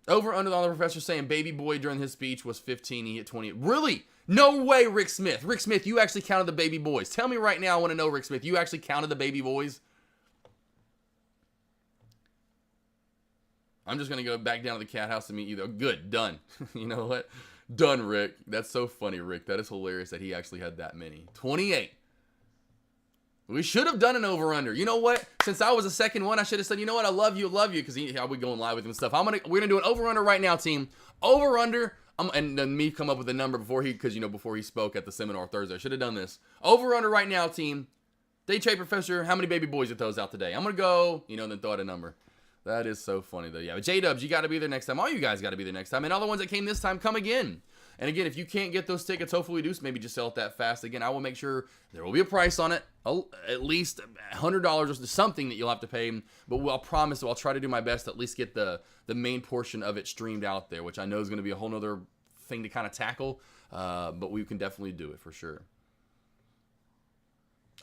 Speaker 4: Over under the professor saying baby boy during his speech was 15. He hit 20. Really? No way, Rick Smith. Rick Smith, you actually counted the baby boys. Tell me right now. I want to know, Rick Smith. You actually counted the baby boys? I'm just going to go back down to the cat house and meet you, though. Good. Done. You know what? Done, Rick. That's so funny, Rick. That is hilarious that he actually had that many. 28. We should have done an over-under. You know what? Since I was the second one, I should have said, you know what? I love you, because I'll be going live with him and stuff. We're going to do an over-under right now, team. Over-under. And then me come up with a number before he spoke at the seminar Thursday. I should have done this. Over-under right now, team. Day trade professor, how many baby boys you throws out today? I'm going to go, then throw out a number. That is so funny, though. Yeah, but J-Dubs, you got to be there next time. All you guys got to be there next time. And all the ones that came this time, come again. And again, if you can't get those tickets, hopefully we do maybe just sell it that fast. Again, I will make sure there will be a price on it, at least $100 or something that you'll have to pay. But I'll promise, I'll try to do my best to at least get the main portion of it streamed out there, which I know is going to be a whole nother thing to kind of tackle. But we can definitely do it for sure.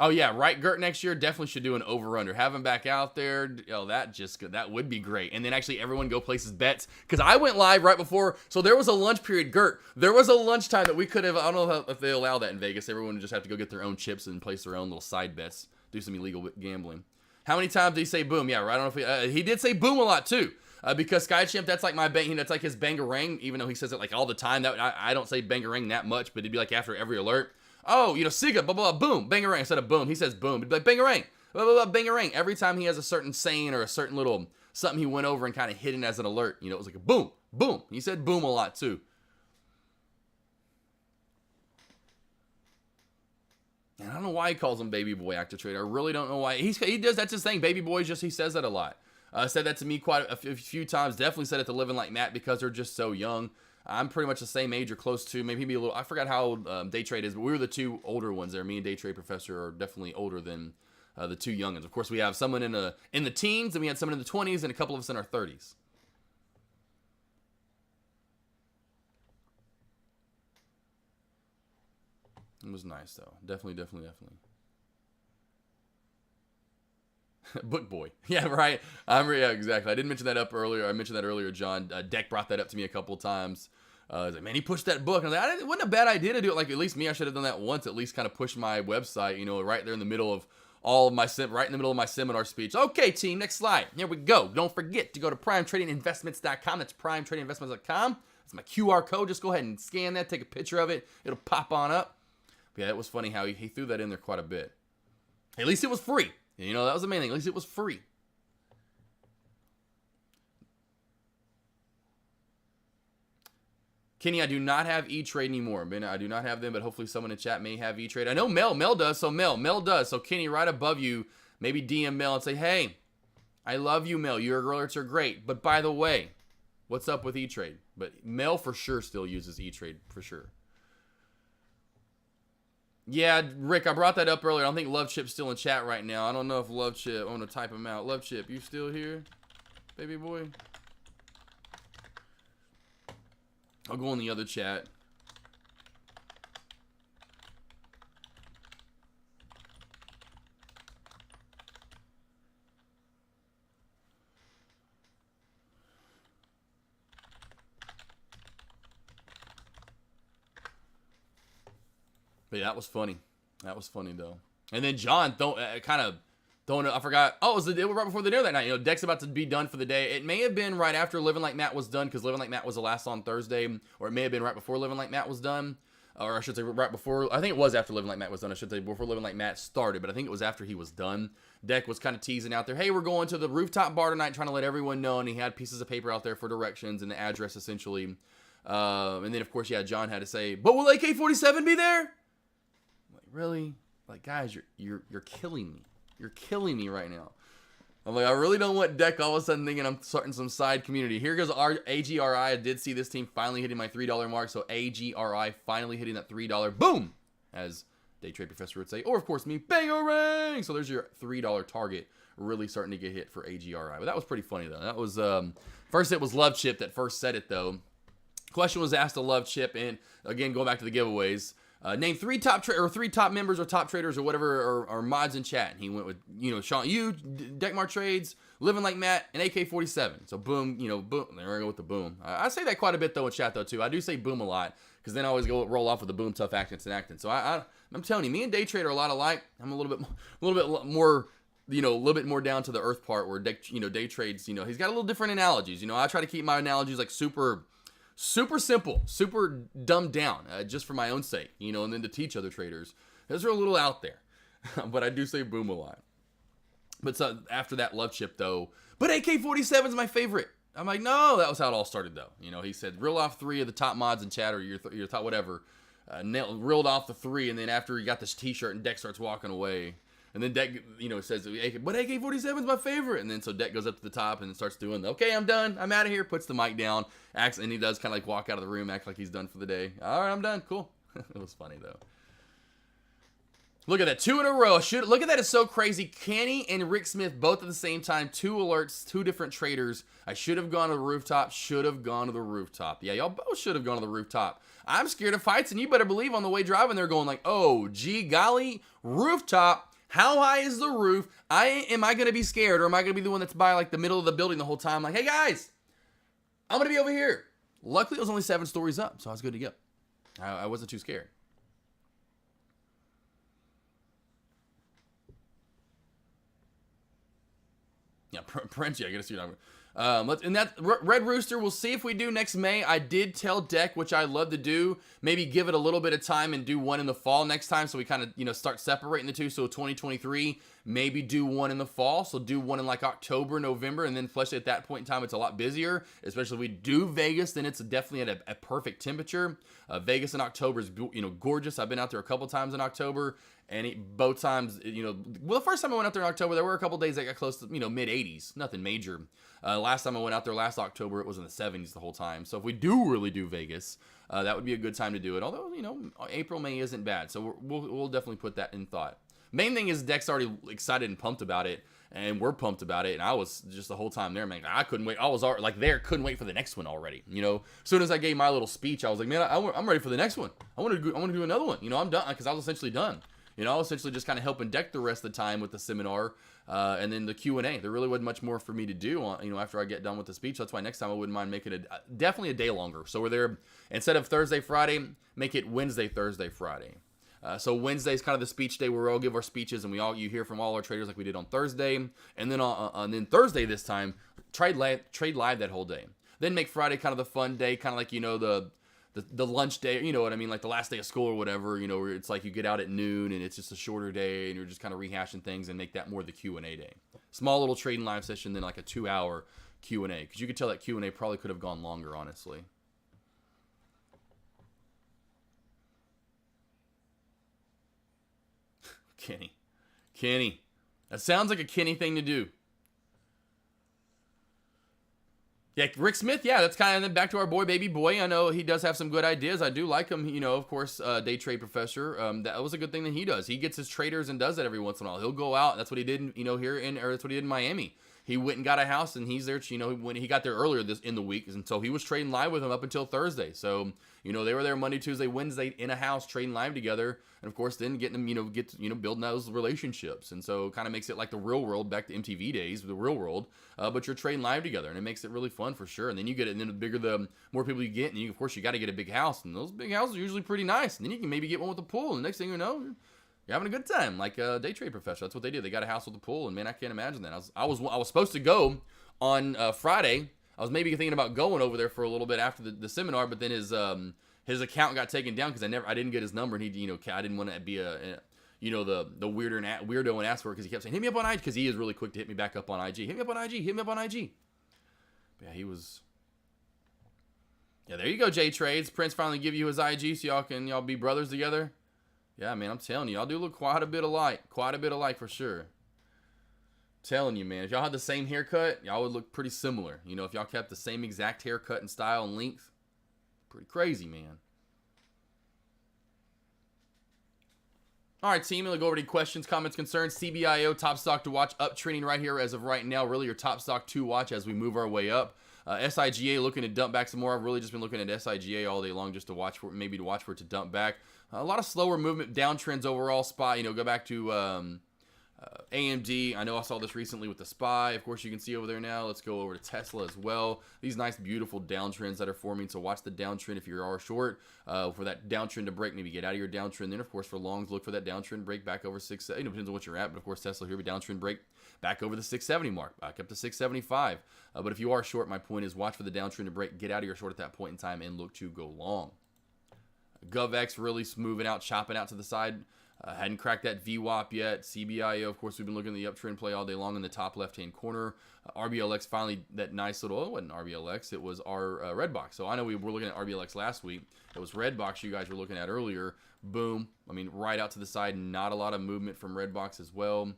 Speaker 4: Oh, yeah, right, Gert, next year definitely should do an over-under. Have him back out there. Oh, that would be great. And then actually everyone go places bets. Because I went live right before, so there was a lunch period. Gert, there was a lunchtime that we could have, I don't know if they allow that in Vegas. Everyone would just have to go get their own chips and place their own little side bets. Do some illegal gambling. How many times did he say boom? Yeah, right. I don't know if he did say boom a lot, too. Because Skychimp, that's like that's like his bangarang, even though he says it like all the time. I don't say bangarang that much, but it'd be like after every alert. Oh, Siga, blah, blah, blah, boom, bangarang. Instead of boom, he says boom. It'd be like bangarang, blah, blah, blah, bangarang. Every time he has a certain saying or a certain little something he went over and kind of hidden as an alert, it was like a boom, boom. He said boom a lot too. And I don't know why he calls him baby boy active trader. I really don't know why. He does, that's his thing. Baby boy, he says that a lot. Said that to me quite a few times. Definitely said it to Living Like Matt because they're just so young. I'm pretty much the same age or close to, maybe be a little, I forgot how old Day Trade is, but we were the two older ones there. Me and Day Trade Professor are definitely older than the two youngins. Of course, we have someone in the teens, and we had someone in the 20s, and a couple of us in our 30s. It was nice, though. Definitely. Book boy. Yeah, right. Yeah, exactly. I didn't mention that up earlier. I mentioned that earlier, John. Deck brought that up to me a couple of times. I was like, man, he pushed that book. And I was like, it wasn't a bad idea to do it. Like, at least me, I should have done that once. At least kind of push my website, right there in the middle of all of my right in the middle of my seminar speech. Okay, team, next slide. Here we go. Don't forget to go to primetradinginvestments.com. That's primetradinginvestments.com. That's my QR code. Just go ahead and scan that. Take a picture of it. It'll pop on up. But yeah, it was funny how he threw that in there quite a bit. At least it was free. That was the main thing. At least it was free. Kenny, I do not have E-Trade anymore. I do not have them, but hopefully someone in chat may have E-Trade. I know Mel does, so Mel does. So Kenny, right above you, maybe DM Mel and say, hey, I love you, Mel. Your alerts are great. But by the way, what's up with E-Trade? But Mel for sure still uses E-Trade, for sure. Yeah, Rick, I brought that up earlier. I don't think Love Chip's still in chat right now. I don't know if Love Chip, I'm going to type him out. Love Chip, you still here, baby boy? I'll go in the other chat. But yeah, that was funny. That was funny, though. And then John kind of Don't know. I forgot. Oh, it was right before the dinner that night. You know, Deck's about to be done for the day. It may have been right after Living Like Matt was done because Living Like Matt was the last on Thursday, or it may have been right before Living Like Matt was done. Or I should say right before. I think it was after Living Like Matt was done. I should say before Living Like Matt started, but I think it was after he was done. Deck was kind of teasing out there, hey, we're going to the rooftop bar tonight, trying to let everyone know, and he had pieces of paper out there for directions and the address essentially. And then of course, yeah, John had to say, but will AK47 be there? I'm like, really? Like, guys, you're killing me. You're killing me right now. I'm like, I really don't want Deck all of a sudden thinking I'm starting some side community. Here goes our AGRI. I did see this team finally hitting my $3 mark. So AGRI finally hitting that $3. Boom! As Day Trade Professor would say. Or, of course, me. Bangarang! So there's your $3 target really starting to get hit for AGRI. But that was pretty funny, though. That was, first it was Love Chip that first said it, though. Question was asked to Love Chip. And, again, going back to the giveaways. Name three top members or top traders or whatever or mods in chat. And he went with, you know, Sean, you, Deckmar Trades, Living Like Matt, and AK47. So boom, you know, boom. There I go with the boom. I say that quite a bit though in chat though too. I do say boom a lot because then I always roll off with the boom, tough acting and acting. So I'm telling you, me and Day Trade are a lot alike. I'm a little bit more, you know, a little bit more down to the earth part where Day Trades, you know, he's got a little different analogies. You know, I try to keep my analogies like super simple, super dumbed down, just for my own sake, you know, and then to teach other traders. Those are a little out there, but I do say boom a lot. But so after that Love Chip, though, but AK47 is my favorite. I'm like, no, that was how it all started, though. You know, he said, reel off three of the top mods in chat, or your top whatever. Reeled off the three, and then after he got this t-shirt, and Deck starts walking away. And then Deck, you know, says, but AK47 is my favorite. And then so Deck goes up to the top and starts doing, okay, I'm done. I'm out of here. Puts the mic down. Acts, and he does kind of like walk out of the room, act like he's done for the day. All right, I'm done. Cool. It was funny, though. Look at that. 2 in a row. Look at that. It's so crazy. Kenny and Rick Smith both at the same time. 2 alerts, 2 different traders. I should have gone to the rooftop. Should have gone to the rooftop. Yeah, y'all both should have gone to the rooftop. I'm scared of fights, and you better believe on the way driving, they're going like, oh, gee golly, rooftop. How high is the roof? Am I going to be scared, or am I going to be the one that's by like the middle of the building the whole time? Like, hey guys, I'm going to be over here. Luckily, it was only 7 stories up, so I was good to go. I wasn't too scared. Yeah, Prenchi, I gotta see what and that Red Rooster, we'll see if we do next May. I did tell Deck, which I love to do, maybe give it a little bit of time and do one in the fall next time, so we kind of, you know, start separating the two. So 2023, maybe do one in the fall. So do one in like October, November, and then especially at that point in time, it's a lot busier. Especially if we do Vegas, then it's definitely at a perfect temperature. Vegas in October is, you know, gorgeous. I've been out there a couple times in October. And both times, you know, well, the first time I went out there in October, there were a couple days that got close to, you know, mid-80s. Nothing major. Last time I went out there last October, it was in the 70s the whole time. So if we do really do Vegas, that would be a good time to do it. Although, you know, April, May isn't bad. So we'll definitely put that in thought. Main thing is Deck's already excited and pumped about it. And we're pumped about it. And I was just the whole time there, man. I couldn't wait. I was already, like there, couldn't wait for the next one already. You know, as soon as I gave my little speech, I was like, man, I'm ready for the next one. I want to do another one. You know, I'm done because I was essentially done. You know, essentially just kind of helping Deck the rest of the time with the seminar, and then the Q&A. There really wasn't much more for me to do, you know, after I get done with the speech. That's why next time I wouldn't mind making it definitely a day longer. So we're there, instead of Thursday, Friday, make it Wednesday, Thursday, Friday. So Wednesday is kind of the speech day where we all give our speeches and you hear from all our traders like we did on Thursday. And then Thursday this time, trade live that whole day. Then make Friday kind of the fun day, kind of like, you know, the lunch day, you know what I mean, like the last day of school or whatever, you know, where it's like you get out at noon and it's just a shorter day and you're just kind of rehashing things, and make that more the Q&A day. Small little trading live session, then like a 2-hour Q&A, because you could tell that Q&A probably could have gone longer, honestly. Kenny. That sounds like a Kenny thing to do. Yeah, Rick Smith, yeah, that's kind of back to our boy, baby boy. I know he does have some good ideas. I do like him, you know, of course, Day Trade Professor. That was a good thing that he does. He gets his traders and does that every once in a while. He'll go out. That's what he did, you know, that's what he did in Miami. He went and got a house, and he's there, you know, when he got there earlier in the week, and so he was trading live with him up until Thursday. So, you know, they were there Monday, Tuesday, Wednesday in a house trading live together, and of course, then getting them, building those relationships, and so kind of makes it like the real world, back to MTV days, the real world, but you're trading live together, and it makes it really fun for sure. And then you get it, and then the more people you get, and of course, you got to get a big house, and those big houses are usually pretty nice, and then you can maybe get one with a pool, and the next thing you know, You're having a good time, like a day trade professional. That's what they do. They got a house with a pool, and man, I can't imagine that. I was supposed to go on Friday. I was maybe thinking about going over there for a little bit after the seminar, but then his account got taken down because I didn't get his number, and he, I didn't want to be the weirdo and ask for it because he kept saying, hit me up on IG, because he is really quick to hit me back up on IG. Hit me up on IG. Hit me up on IG. But yeah, he was. Yeah, there you go, J Trades. Prince finally give you his IG so y'all be brothers together. Yeah, man, I'm telling you, y'all do look quite a bit alike. Quite a bit alike for sure. Telling you, man, if y'all had the same haircut, y'all would look pretty similar. You know, if y'all kept the same exact haircut and style and length, pretty crazy, man. All right, team, let's go over to questions, comments, concerns. CBIO, top stock to watch, uptrending right here as of right now. Really your top stock to watch as we move our way up. SIGA looking to dump back some more. I've really just been looking at SIGA all day long just to watch for maybe to watch for it to dump back. A lot of slower movement, downtrends overall. SPY, go back to AMD. I know I saw this recently with the SPY. Of course, you can see over there now. Let's go over to Tesla as well. These nice, beautiful downtrends that are forming. So watch the downtrend if you are short. For that downtrend to break, maybe get out of your downtrend. Then, of course, for longs, look for that downtrend break back over 670. Depends on what you're at. But, of course, Tesla here, downtrend break back over the 670 mark, back up to 675. But if you are short, my point is watch for the downtrend to break, get out of your short at that point in time, and look to go long. GovX really moving out, chopping out to the side. Hadn't cracked that VWAP yet. CBIO, of course, we've been looking at the uptrend play all day long in the top left-hand corner. RBLX finally, that nice little, it wasn't RBLX, it was our Redbox. So I know we were looking at RBLX last week. It was Redbox you guys were looking at earlier. Boom. I mean, right out to the side. Not a lot of movement from Redbox as well.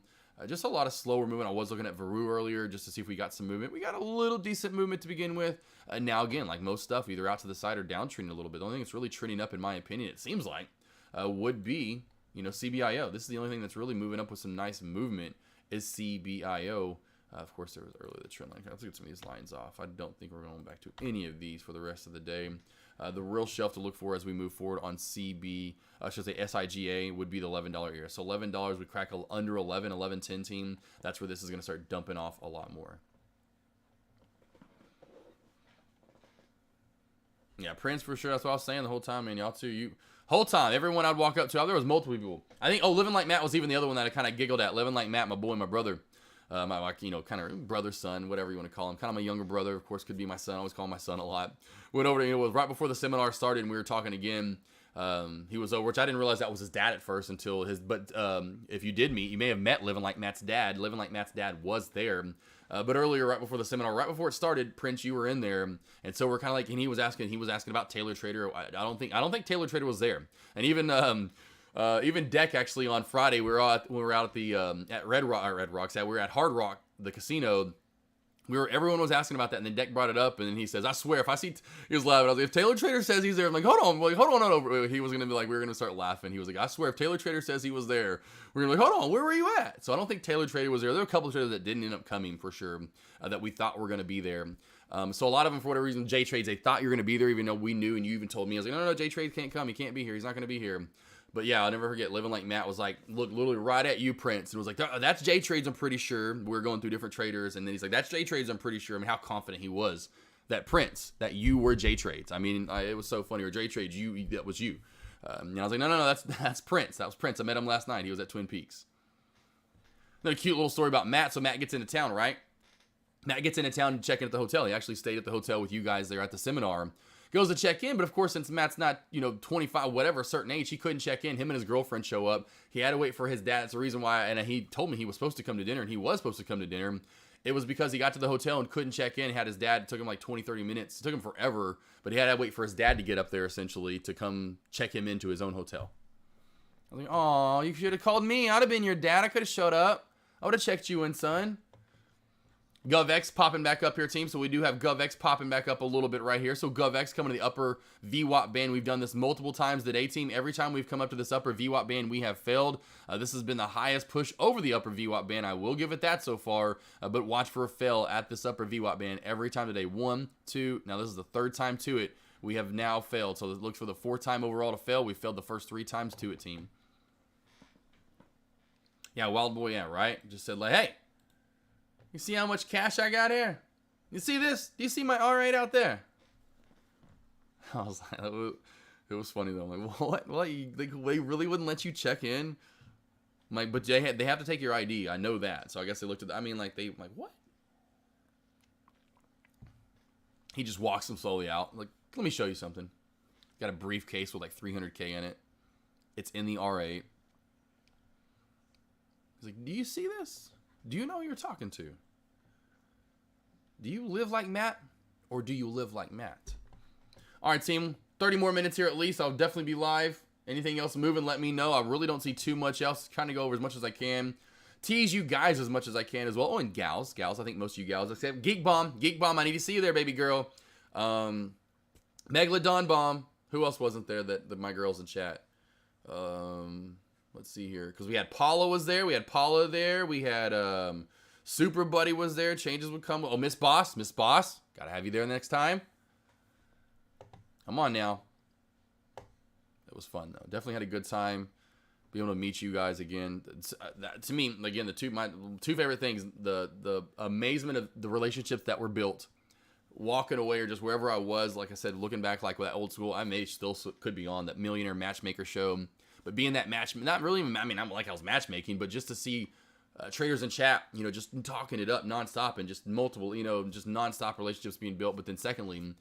Speaker 4: Just a lot of slower movement. I was looking at Veru earlier just to see if we got some movement. We got a little decent movement to begin with. Now, again, like most stuff, either out to the side or downtrending a little bit. The only thing that's really trending up, in my opinion, it seems like, would be, CBIO. This is the only thing that's really moving up with some nice movement is CBIO. Of course, there was earlier the trend line. Let's get some of these lines off. I don't think we're going back to any of these for the rest of the day. The real shelf to look for as we move forward on SIGA would be the $11 area. So $11, we crack under 11.10 team. That's where this is going to start dumping off a lot more. Yeah, Prince for sure. That's what I was saying the whole time, man. Y'all too. Whole time, everyone I'd walk up to, there was multiple people. I think, Living Like Matt was even the other one that I kind of giggled at. Living Like Matt, my boy, my brother. My kind of brother, son, whatever you want to call him. Kind of my younger brother, of course, could be my son. I always call him my son a lot. Went over to, it was right before the seminar started, and we were talking again. He was over, which I didn't realize that was his dad at first until but if you did meet, you may have met Living Like Matt's dad. Living Like Matt's dad was there. But earlier, right before the seminar, right before it started, Prince, you were in there, and so we're kind of like, and he was asking about Taylor Trader. I don't think Taylor Trader was there, and even Deck actually on Friday, we were out at the at we were at Hard Rock, the casino. Everyone was asking about that, and then Deck brought it up, and then he says, "I swear, if I see," he was laughing. I was like, "If Taylor Trader says he's there," I'm like, "Hold on, on over." He was gonna be like, we were gonna start laughing. He was like, "I swear, if Taylor Trader says he was there," we're gonna be like, "Hold on, where were you at?" So I don't think Taylor Trader was there. There were a couple of traders that didn't end up coming for sure, that we thought were gonna be there. So a lot of them, for whatever reason, J Trades, they thought you were gonna be there, even though we knew, and you even told me, I was like, "No, J Trades can't come. He can't be here. He's not gonna be here." But yeah, I'll never forget, Living Like Matt was like, look literally right at you, Prince. And was like, that's J Trades, I'm pretty sure. We're going through different traders. And then he's like, that's J Trades, I'm pretty sure. I mean, how confident he was that Prince, that you were J Trades. I mean, it was so funny. Or J Trades, that was you. And I was like, no, that's Prince. That was Prince. I met him last night. He was at Twin Peaks. Another cute little story about Matt. So Matt gets into town, right? Matt gets into town to check in at the hotel. He actually stayed at the hotel with you guys there at the seminar. Goes to check in, but of course, since Matt's not, 25, whatever, a certain age, he couldn't check in. Him and his girlfriend show up. He had to wait for his dad. That's the reason why, and he told me he was supposed to come to dinner, and he was supposed to come to dinner. It was because he got to the hotel and couldn't check in. Had his dad, it took him like 20, 30 minutes. It took him forever, but he had to wait for his dad to get up there, essentially, to come check him into his own hotel. I was like, "Oh, you should have called me. I'd have been your dad. I could have showed up. I would have checked you in, son." GovX popping back up here, team. So we do have GovX popping back up a little bit right here. So GovX coming to the upper VWAP band. We've done this multiple times today, team. Every time we've come up to this upper VWAP band, we have failed. This has been the highest push over the upper VWAP band. I will give it that so far, but watch for a fail at this upper VWAP band every time today. 1, 2. Now this is the third time to it. We have now failed. So it looks for the fourth time overall to fail. We failed the first 3 times to it, team. Yeah, Wild Boy, yeah, right? Just said like, hey. You see how much cash I got here? You see this? Do you see my R8 out there? I was like, it was funny though. I'm like, what? They really wouldn't let you check in? I'm like, but they have to take your ID. I know that. So I guess they looked at. I'm like, what? He just walks them slowly out. Like, let me show you something. Got a briefcase with like 300K in it. It's in the R8. He's like, do you see this? Do you know who you're talking to? Do you live like Matt? Or do you live like Matt? All right, team. 30 more minutes here at least. I'll definitely be live. Anything else moving, let me know. I really don't see too much else. Trying to go over as much as I can. Tease you guys as much as I can as well. Oh, and gals. I think most of you gals. Except Geek Bomb. I need to see you there, baby girl. Megalodon Bomb. Who else wasn't there that my girls in chat? Let's see here. Because we had Paula was there. We had Paula there. We had Super Buddy was there. Changes would come. Oh, Miss Boss. Gotta have you there next time. Come on now. It was fun, though. Definitely had a good time. Be able to meet you guys again. To me, again, my two favorite things, the amazement of the relationships that were built, walking away or just wherever I was, like I said, looking back like with that old school, I may still could be on that Millionaire Matchmaker show, but being that not really, I mean, I'm like I was matchmaking, but just to see traders in chat, just talking it up nonstop and just multiple, just nonstop relationships being built. But then secondly,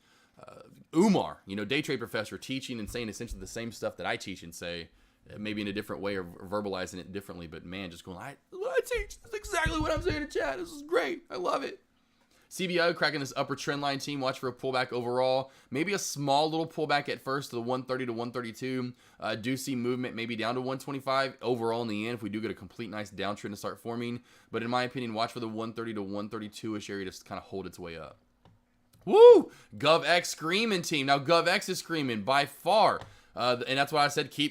Speaker 4: Umar, day trade professor, teaching and saying essentially the same stuff that I teach and say, maybe in a different way or verbalizing it differently, but man, just going, what I teach is exactly what I'm saying in chat. This is great. I love it. CBO cracking this upper trend line team. Watch for a pullback overall. Maybe a small little pullback at first to the 130 to 132. Do see movement maybe down to 125 overall in the end if we do get a complete nice downtrend to start forming. But in my opinion, watch for the 130 to 132-ish area to kind of hold its way up. Woo! GovX screaming team. Now GovX is screaming by far. And that's why I said you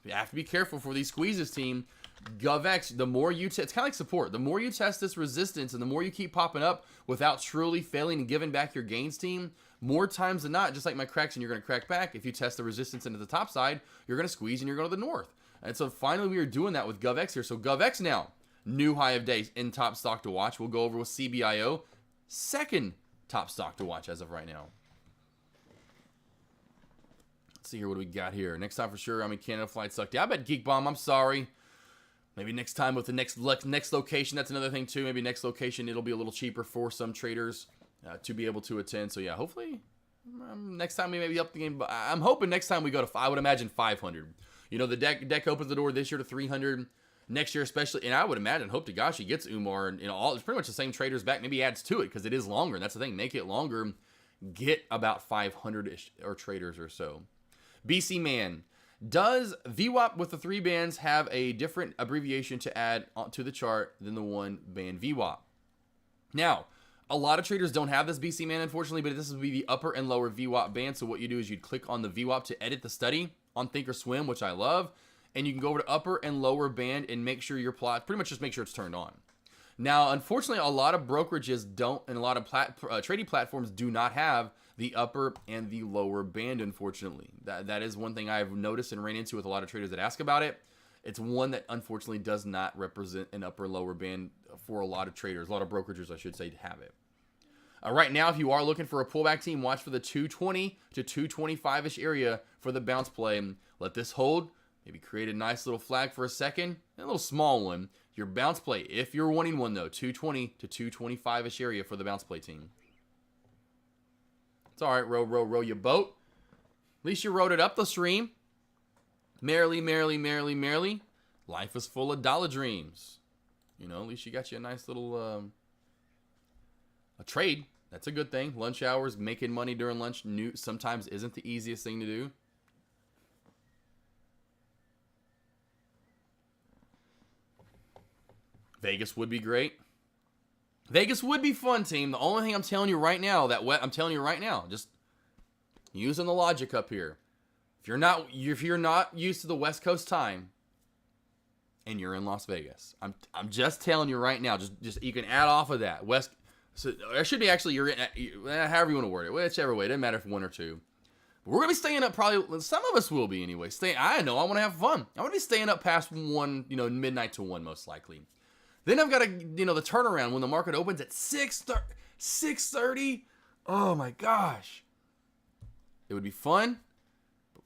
Speaker 4: have to be careful for these squeezes, team. GovX, the more you it's kind of like support. The more you test this resistance and the more you keep popping up without truly failing and giving back your gains, team, more times than not, just like my cracks, and you're going to crack back. If you test the resistance into the top side, you're going to squeeze and you're going to the north. And so finally we are doing that with GovX here. So GovX now, new high of day in top stock to watch. We'll go over with CBIO, second top stock to watch as of right now. Let's see here, what do we got here? Next time for sure, Canada flight sucked. Yeah, I bet Geek Bomb, I'm sorry. Maybe next time with the next location, that's another thing too. Maybe next location, it'll be a little cheaper for some traders to be able to attend. So yeah, hopefully next time we may be up the game. But I'm hoping next time we go to, I would imagine 500. The deck opens the door this year to 300. Next year especially, and I would imagine, hope to gosh, he gets Umar and it's pretty much the same traders back. Maybe adds to it because it is longer. And that's the thing, make it longer. Get about 500-ish or traders or so. BC Man. Does VWAP with the 3 bands have a different abbreviation to add to the chart than the 1 band VWAP? Now, a lot of traders don't have this BC Man, unfortunately, but this would be the upper and lower VWAP band. So what you do is you'd click on the VWAP to edit the study on Thinkorswim, which I love, and you can go over to upper and lower band and make sure your plot, pretty much just make sure it's turned on. Now, unfortunately, a lot of brokerages don't, and a lot of trading platforms do not have the upper and the lower band, unfortunately. That is one thing I've noticed and ran into with a lot of traders that ask about it. It's one that unfortunately does not represent an upper lower band for a lot of traders, a lot of brokerages, I should say, to have it. Right now, if you are looking for a pullback team, watch for the 220 to 225-ish area for the bounce play. Let this hold. Maybe create a nice little flag for a second, a little small one. Your bounce play, if you're wanting one though, 220 to 225-ish area for the bounce play team. It's all right, row your boat. At least you rowed it up the stream. Merrily, merrily, merrily, merrily. Life is full of dollar dreams. At least you got you a nice little a trade. That's a good thing. Lunch hours, making money during lunch sometimes isn't the easiest thing to do. Vegas would be great. Vegas would be fun, team. The only thing I'm telling you right now, just using the logic up here. If you're not used to the West Coast time, and you're in Las Vegas, I'm just telling you right now. Just you can add off of that So there should be actually you're in, however you want to word it, whichever way. It doesn't matter if 1 or 2. But we're gonna be staying up probably. Some of us will be anyway. I know I want to have fun. I want to be staying up past 1, midnight to 1 most likely. Then I've got to, the turnaround when the market opens at 6:30. Oh my gosh. It would be fun.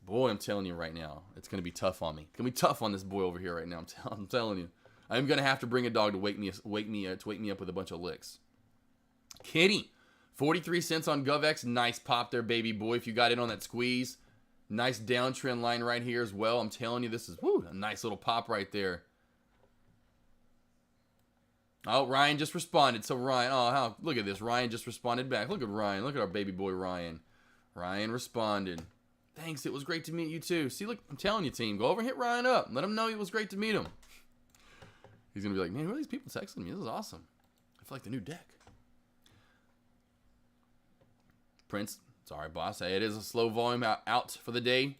Speaker 4: Boy, I'm telling you right now, it's going to be tough on me. It's going to be tough on this boy over here right now. I'm telling you. I'm going to have to bring a dog to wake me up with a bunch of licks. Kitty, 43 cents on GovX. Nice pop there, baby boy. If you got in on that squeeze. Nice downtrend line right here as well. I'm telling you, this is a nice little pop right there. Oh, Ryan just responded. So Ryan, look at this. Ryan just responded back. Look at Ryan. Look at our baby boy Ryan. Ryan responded. Thanks. It was great to meet you too. See, look, I'm telling you, team. Go over and hit Ryan up. Let him know it was great to meet him. He's going to be like, man, who are these people texting me? This is awesome. I feel like the new deck. Prince, sorry, boss. Hey, it is a slow volume out for the day.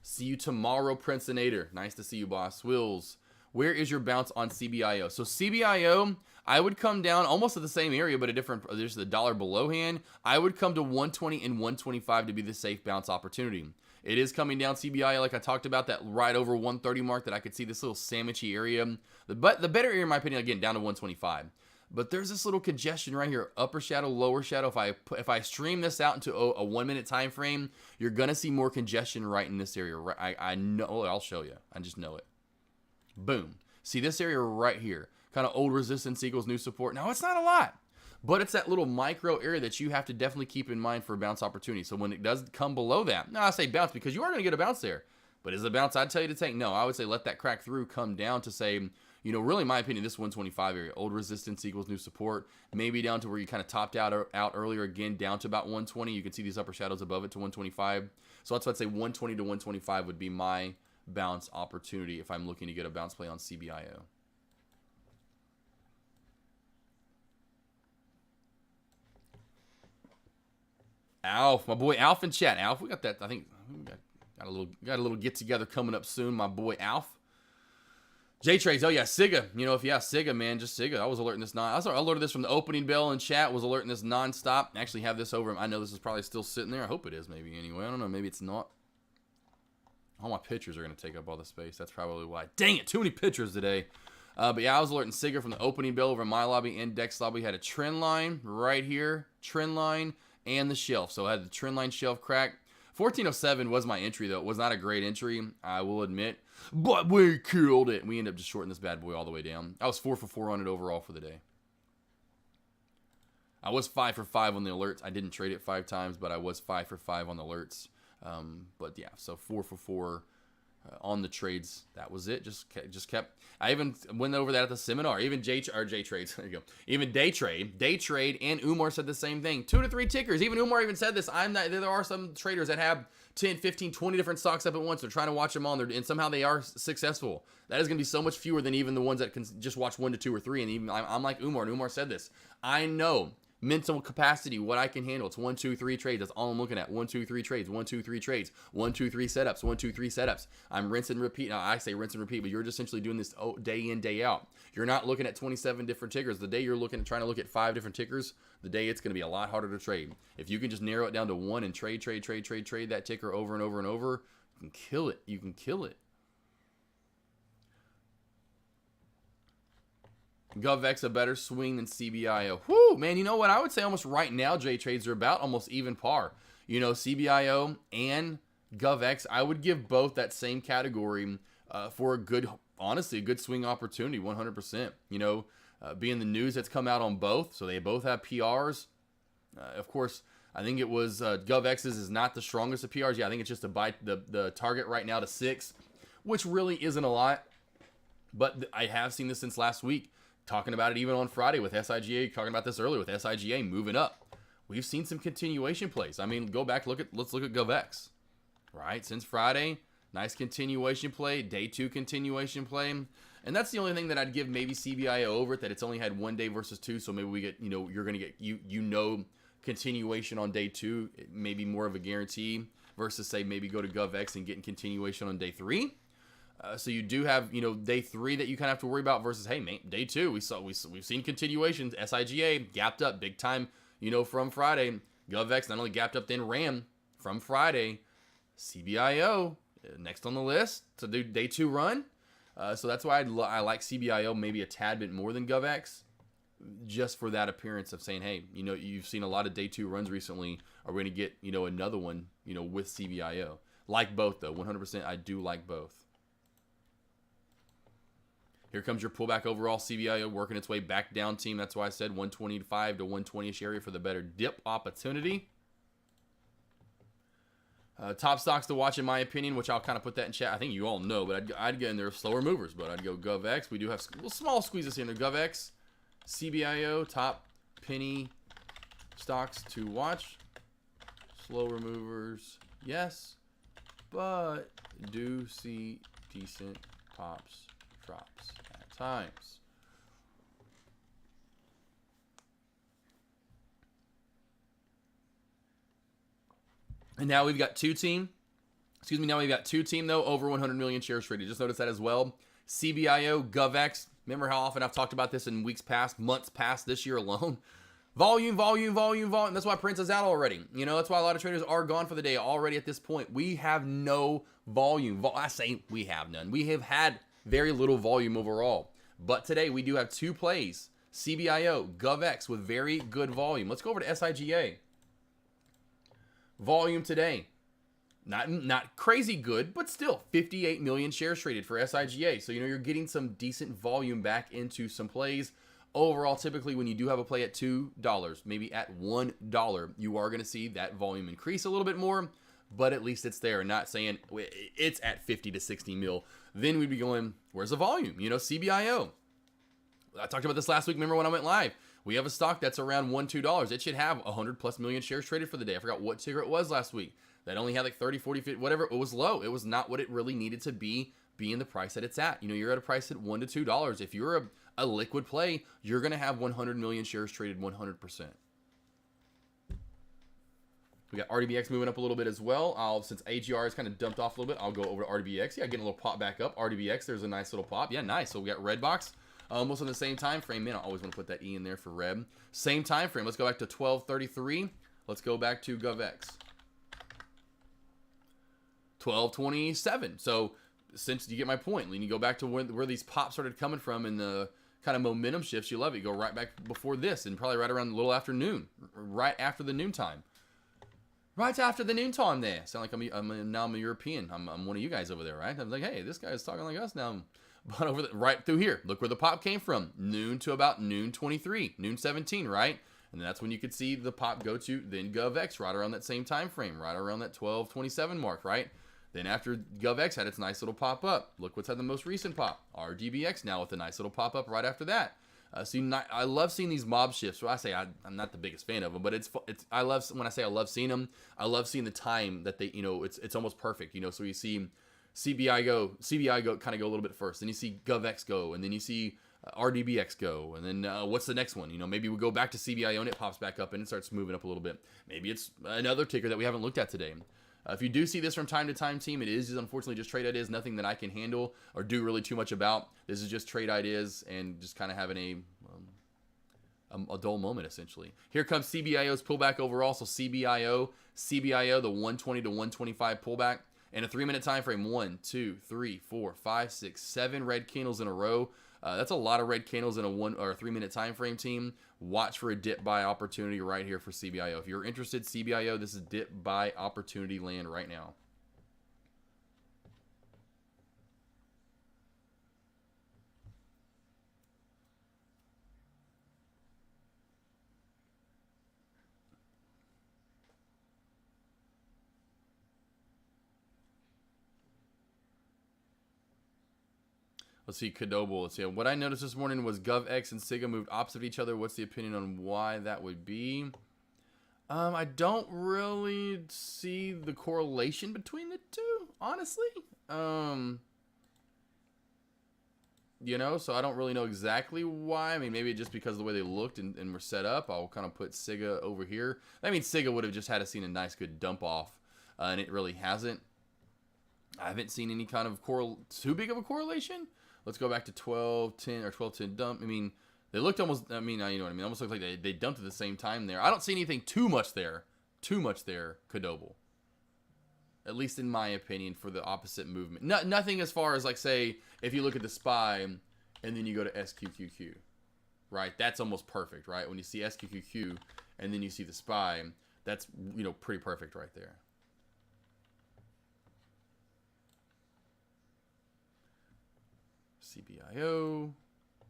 Speaker 4: See you tomorrow, Princeinator. Nice to see you, boss. Wills, where is your bounce on CBIO? So CBIO, I would come down almost to the same area, but a different, there's the dollar below hand. I would come to 120 and 125 to be the safe bounce opportunity. It is coming down CBIO, like I talked about, that right over 130 mark that I could see this little sandwichy area. The better area, in my opinion, again, down to 125. But there's this little congestion right here, upper shadow, lower shadow. If I stream this out into a 1 minute time frame, you're gonna see more congestion right in this area. I know. I'll show you. I just know it. Boom. See this area right here, kind of old resistance equals new support. Now it's not a lot, but it's that little micro area that you have to definitely keep in mind for a bounce opportunity. So when it does come below that, now I say bounce because you are gonna get a bounce there. But is a bounce I'd tell you to take? No, I would say let that crack through, come down to say, you know, really, in my opinion, this 125 area, old resistance equals new support, maybe down to where you kind of topped out earlier, again, down to about 120. You can see these upper shadows above it to 125. So that's why I'd say 120 to 125 would be my bounce opportunity if I'm looking to get a bounce play on CBIO. Alf, my boy Alf in chat. Alf, we got that. I think we got a little get together coming up soon. My boy Alf. J-Trades, oh yeah, Siga. You know, Siga, man, just Siga. I was alerting this I alerted this from the opening bell in chat, was alerting this nonstop. Actually have this over. I know this is probably still sitting there. I hope it is maybe anyway. I don't know, maybe it's not. All my pictures are going to take up all the space. That's probably why. Dang it, too many pictures today. But yeah, I was alerting Siga from the opening bell over in my lobby and Dex lobby. Had a trend line right here, trend line, and the shelf. So I had the trend line shelf crack. 1407 was my entry, though. It was not a great entry, I will admit. But we killed it. We ended up just shorting this bad boy all the way down. I was 4 for 4 on it overall for the day. I was 5 for 5 on the alerts. I didn't trade it 5 times, but I was 5 for 5 on the alerts. But yeah, so 4 for 4 on the trades. That was it. Just kept. I even went over that at the seminar. Even J trades. There you go. Even day trade, and Umar said the same thing. 2 to 3 tickers. Even Umar even said this. There are some traders that have 10, 15, 20 different stocks up at once. They're trying to watch them all, and somehow they are successful. That is going to be so much fewer than even the ones that can just watch 1 to 2 or 3. And even I'm like Umar, and Umar said this. I know mental capacity, what I can handle. It's 1, 2, 3 trades. That's all I'm looking at. 1, 2, 3 trades. 1, 2, 3 trades. 1, 2, 3 setups. 1, 2, 3 setups. I'm rinse and repeat. Now I say rinse and repeat, but you're just essentially doing this day in, day out. You're not looking at 27 different tickers. The day you're trying to look at 5 different tickers, the day it's going to be a lot harder to trade. If you can just narrow it down to 1 and trade that ticker over and over and over, you can kill it. You can kill it. GovX a better swing than CBIO. Whoo, man, you know what? I would say almost right now, J-Trades are about almost even par. You know, CBIO and GovX, I would give both that same category for a good, honestly, a good swing opportunity, 100%. You know, being the news that's come out on both, so they both have PRs. Of course, I think it was GovX's is not the strongest of PRs. Yeah, I think it's just to buy the target right now to 6, which really isn't a lot. But I have seen this since last week. Talking about it even on Friday with SIGA, talking about this earlier with SIGA moving up. We've seen some continuation plays. I mean, go back, let's look at GovX. Right? Since Friday, nice continuation play, day 2 continuation play. And that's the only thing that I'd give maybe CBIO over it, that it's only had 1 day versus 2, so maybe we get, you know, you're going to get, continuation on day 2, maybe more of a guarantee versus say maybe go to GovX and getting continuation on day 3. So you do have, you know, day 3 that you kind of have to worry about versus, hey, man, day 2, we've seen continuations. SIGA gapped up big time, you know, from Friday. GovX not only gapped up, then ran from Friday. CBIO next on the list to do day 2 run. So that's why I like CBIO maybe a tad bit more than GovX, just for that appearance of saying, hey, you know, you've seen a lot of day 2 runs recently. Are we going to get, you know, another one, you know, with CBIO? Like both, though. 100% I do like both. Here comes your pullback overall. CBIO working its way back down, team. That's why I said 125 to 120-ish area for the better dip opportunity. Top stocks to watch, in my opinion, which I'll kind of put that in chat. I think you all know, but I'd get in there slower movers, but I'd go GovX. We do have little small squeezes here. GovX, CBIO, top penny stocks to watch. Slower movers, yes, but do see decent pops, drops at times. And now we've got two team, though, over 100 million shares traded. Just notice that as well. CBIO, GovX. Remember how often I've talked about this in weeks past, months past, this year alone? Volume. That's why Prince is out already. You know, that's why a lot of traders are gone for the day already at this point. We have no volume. I say we have none. We have had very little volume overall. But today we do have two plays. CBIO, GovX with very good volume. Let's go over to SIGA. Volume today. Not crazy good, but still 58 million shares traded for SIGA. So, you know, you're getting some decent volume back into some plays. Overall, typically when you do have a play at $2, maybe at $1, you are going to see that volume increase a little bit more, but at least it's there. Not saying it's at 50 to 60 mil. Then we'd be going, where's the volume? You know, CBIO. I talked about this last week. Remember when I went live? We have a stock that's around $2. It should have 100 plus million shares traded for the day. I forgot what ticker it was last week. That only had like 30, 40, 50, whatever. It was low. It was not what it really needed to be, being the price that it's at. You know, you're at a price at $1 to $2. If you're a liquid play, you're going to have 100 million shares traded 100%. We got RDBX moving up a little bit as well. Since AGR has kind of dumped off a little bit, I'll go over to RDBX. Yeah, getting a little pop back up. RDBX, there's a nice little pop. Yeah, nice. So we got Redbox. Almost on the same time frame. Man, I always want to put that E in there for Reb. Same time frame. Let's go back to 1233. Let's go back to GovX. 1227. So since you get my point, when you go back to where these pops started coming from and the kind of momentum shifts, you love it. You go right back before this and probably right around a little after noon, right after the noontime. Right after the noontime there. Sound like now I'm a European. I'm one of you guys over there, right? I'm like, hey, this guy's talking like us now. But over right through here, look where the pop came from. Noon to about noon 23, noon 17, right? And that's when you could see the pop go to then GovX right around that same time frame, right around that 1227 mark, right? Then after GovX had its nice little pop up, look what's had the most recent pop. RDBX now with a nice little pop up right after that. I love seeing these mob shifts. Well, I say I'm not the biggest fan of them, but I love when I say I love seeing them. I love seeing the time that they, you know, it's almost perfect, you know. So you see CBI go kind of go a little bit first, then you see GovX go, and then you see RDBX go, and then what's the next one? You know, maybe we go back to CBIO and it pops back up and it starts moving up a little bit. Maybe it's another ticker that we haven't looked at today. If you do see this from time to time, team, it is unfortunately just trade ideas, nothing that I can handle or do really too much about. This is just trade ideas and just kind of having a dull moment, essentially. Here comes CBIO's pullback overall. So CBIO, the 120 to 125 pullback. In a 3-minute time frame, 1, 2, 3, 4, 5, 6, 7 red candles in a row. That's a lot of red candles in a 1 or a 3-minute time frame, team. Watch for a dip buy opportunity right here for CBIO. If you're interested, CBIO, this is dip buy opportunity land right now. Let's see, Kadobo. Let's see. What I noticed this morning was GovX and SIGA moved opposite of each other. What's the opinion on why that would be? I don't really see the correlation between the two, honestly. You know, so I don't really know exactly why. I mean, maybe just because of the way they looked and were set up. I'll kind of put SIGA over here. I mean, SIGA would have just had seen a nice, good dump off, and it really hasn't. I haven't seen any kind of too big of a correlation. Let's go back to 1210 or 1210 dump. I mean, they looked almost, I mean, you know what I mean? Almost looked like they dumped at the same time there. I don't see anything too much there, Kadobo. At least in my opinion, for the opposite movement. Nothing as far as, like, say, if you look at the SPY and then you go to SQQQ, right? That's almost perfect, right? When you see SQQQ and then you see the SPY, that's, you know, pretty perfect right there. CBIO.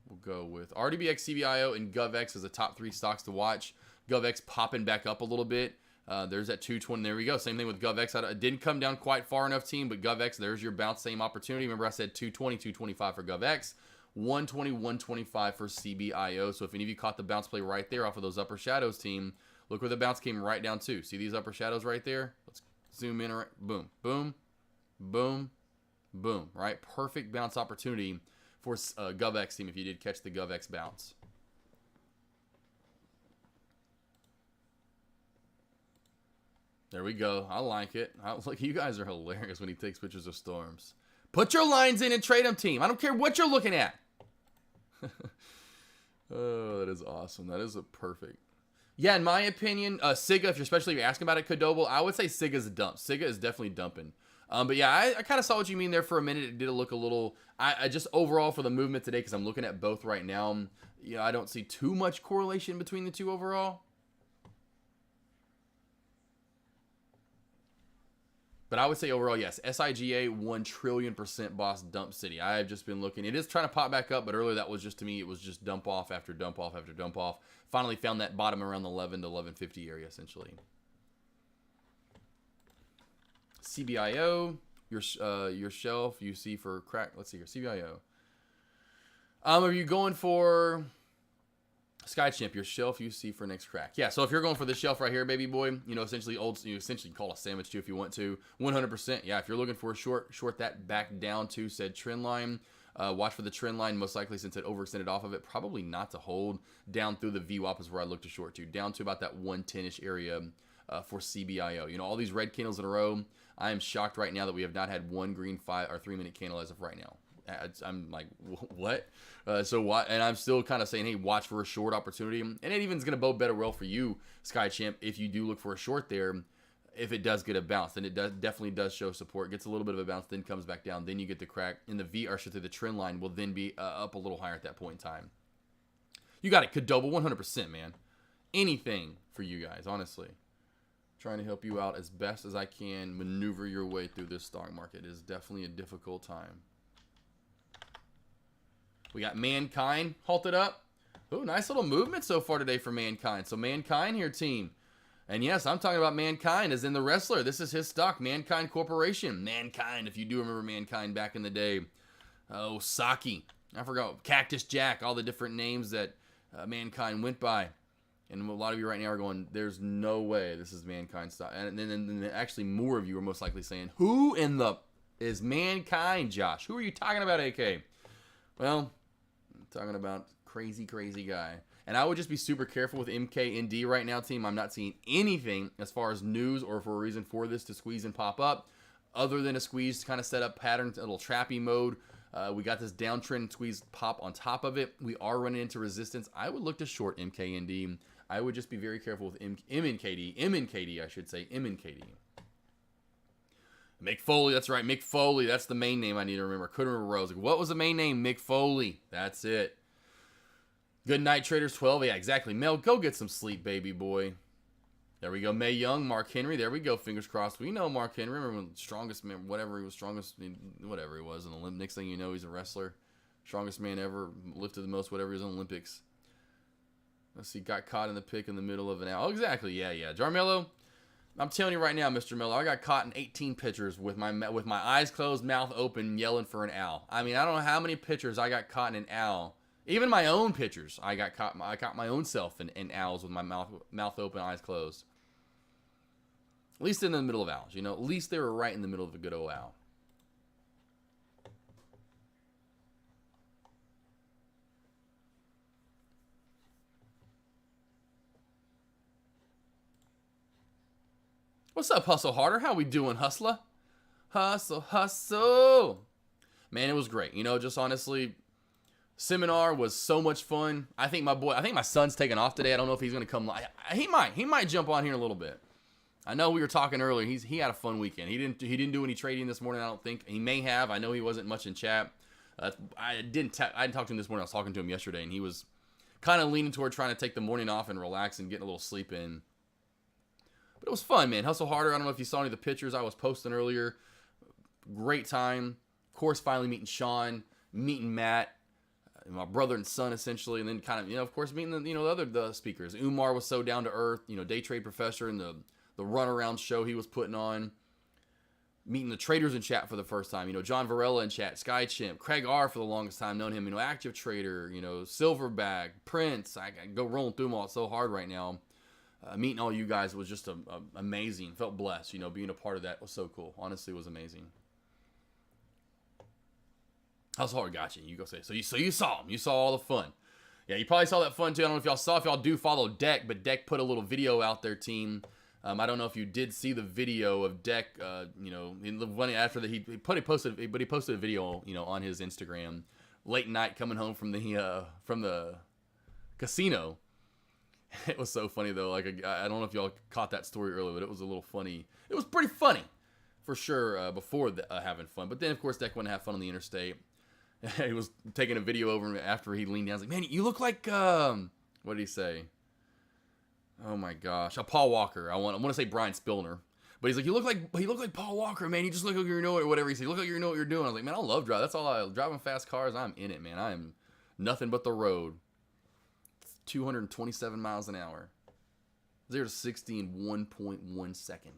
Speaker 4: We'll go with RDBX, CBIO, and GovX as the top 3 stocks to watch. GovX popping back up a little bit. There's that 220. There we go. Same thing with GovX. It didn't come down quite far enough, team, but GovX, there's your bounce. Same opportunity. Remember I said 220, 225 for GovX. 120, 125 for CBIO. So if any of you caught the bounce play right there off of those upper shadows, team, look where the bounce came right down to. See these upper shadows right there? Let's zoom in. Boom, boom, boom, boom. Right? Perfect bounce opportunity for GovX, team, if you did catch the GovX bounce. There we go. I like it. Look, you guys are hilarious when he takes pictures of storms. Put your lines in and trade them, team. I don't care what you're looking at. Oh, that is awesome. That is a perfect. Yeah, in my opinion, Siga, especially if you're asking about it, Kodobo, I would say Siga's a dump. Siga is definitely dumping. But yeah, I kind of saw what you mean there for a minute. It did look a little, I just overall for the movement today, because I'm looking at both right now, you know, I don't see too much correlation between the two overall. But I would say overall, yes, SIGA 1 trillion% boss dump city. I have just been looking. It is trying to pop back up, but earlier that was just, to me, it was just dump off after dump off after dump off. Finally found that bottom around the 11 to 1150 area, essentially. CBIO, your shelf you see for crack. Let's see here, CBIO. Are you going for Sky Champ, your shelf you see for next crack? Yeah, so if you're going for this shelf right here, baby boy, you know, essentially you essentially call a sandwich too if you want to. 100%. Yeah, if you're looking for a short that back down to said trend line. Watch for the trend line, most likely since it overextended off of it. Probably not to hold. Down through the VWAP is where I look to short to. Down to about that 110-ish area for CBIO. You know, all these red candles in a row. I am shocked right now that we have not had one green 5 or 3 minute candle as of right now. I'm like, what? And I'm still kind of saying, hey, watch for a short opportunity. And it even is going to bode better well for you, Sky Champ, if you do look for a short there. If it does get a bounce, then it definitely does show support. Gets a little bit of a bounce, then comes back down. Then you get the crack. And the V, or should say the trend line, will then be up a little higher at that point in time. You got it, Kodobo, 100%, man. Anything for you guys, honestly. Trying to help you out as best as I can maneuver your way through this stock market. It is definitely a difficult time. We got Mankind halted up. Oh, nice little movement so far today for Mankind. So Mankind here, team. And yes, I'm talking about Mankind as in the wrestler. This is his stock, Mankind Corporation. Mankind, if you do remember Mankind back in the day. Oh, Saki. I forgot. Cactus Jack. All the different names that Mankind went by. And a lot of you right now are going, there's no way this is Mankind stock. And then actually more of you are most likely saying, who in the is Mankind, Josh? Who are you talking about, AK? Well, I'm talking about crazy guy. And I would just be super careful with MKND right now, team. I'm not seeing anything as far as news or for a reason for this to squeeze and pop up, other than a squeeze kind of set up pattern, a little trappy mode. We got this downtrend squeeze pop on top of it. We are running into resistance. I would look to short MKND. I would just be very careful with MNKD, I should say, MNKD. Mick Foley, that's right, Mick Foley. That's the main name I need to remember. Couldn't remember. I was like, what was the main name? Mick Foley. That's it. Good night, Traders 12. Yeah, exactly. Mel, go get some sleep, baby boy. There we go. Mae Young, Mark Henry. There we go. Fingers crossed. We know Mark Henry. Remember when strongest man, whatever he was, whatever he was in the Olympics. Next thing you know, he's a wrestler. Strongest man ever. Lifted the most, whatever he was in the Olympics. Let's see. Got caught in the pick in the middle of an owl. Oh, exactly. Yeah. Jarmello. I'm telling you right now, Mr. Miller, I got caught in 18 pictures with my eyes closed, mouth open, yelling for an owl. I mean, I don't know how many pictures I got caught in an owl. Even my own pictures, I caught my own self in owls with my mouth open, eyes closed. At least in the middle of owls, you know. At least they were right in the middle of a good old owl. What's up, Hustle Harder? How we doing, Hustler? Hustle. Man, it was great. You know, just honestly, seminar was so much fun. I think my son's taking off today. I don't know if he's going to come live. He might jump on here in a little bit. I know we were talking earlier. He had a fun weekend. He didn't do any trading this morning, I don't think. He may have. I know he wasn't much in chat. I didn't talk to him this morning. I was talking to him yesterday, and he was kind of leaning toward trying to take the morning off and relax and getting a little sleep in. But it was fun, man. Hustle Harder. I don't know if you saw any of the pictures I was posting earlier. Great time. Of course, finally meeting Sean. meeting Matt, my brother and son essentially, and then kind of, of course meeting the other speakers. Umar was so down to earth, Day Trade Professor and the runaround show he was putting on. Meeting the traders in chat for the first time, John Varela in chat, Sky Chimp, Craig R for the longest time, known him, Active Trader, Silverback, Prince. I go rolling through them all so hard right now. Meeting all you guys was just amazing. Felt blessed, being a part of that was so cool. Honestly, it was amazing. How's hard got you? You go say. So you saw him. You saw all the fun. Yeah, you probably saw that fun too. I don't know if y'all saw. If y'all do follow Deck, but Deck put a little video out there, team. I don't know if you did see the video of Deck. After that he posted a video, on his Instagram, late night coming home from the casino. It was so funny though. Like I don't know if y'all caught that story earlier, but it was a little funny. It was pretty funny, for sure. Before having fun, but then of course Deck went to have fun on the interstate. He was taking a video over after he leaned down. He's like, "Man, you look like what did he say? Oh my gosh, Paul Walker. I want to say Brian Spillner, but he's like, he look like Paul Walker, man. You just look like you know it, or whatever he said. Look like you know what you're doing." I was like, man, I love driving. That's all driving fast cars. I'm in it, man. I am nothing but the road. 227 miles an hour, 0 to 60 in 1.1 second.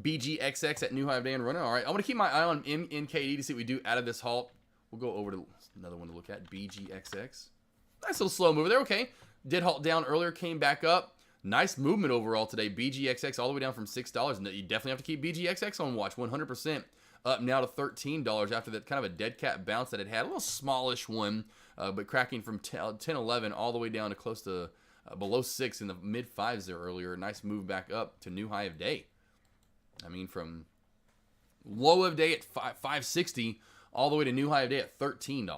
Speaker 4: BGXX at New Hive Day and running. All right, I'm gonna keep my eye on MNKD to see what we do out of this halt. We'll go over to another one to look at. BGXX. Nice little slow mover there. Okay. Did halt down earlier, came back up. Nice movement overall today. BGXX all the way down from $6. And you definitely have to keep BGXX on watch. 100% up now to $13 after that kind of a dead cat bounce that it had. A little smallish one, but cracking from 10.11 all the way down to close to below 6 in the mid 5s there earlier. Nice move back up to new high of day. I mean, from low of day at 560 all the way to new high of day at $13.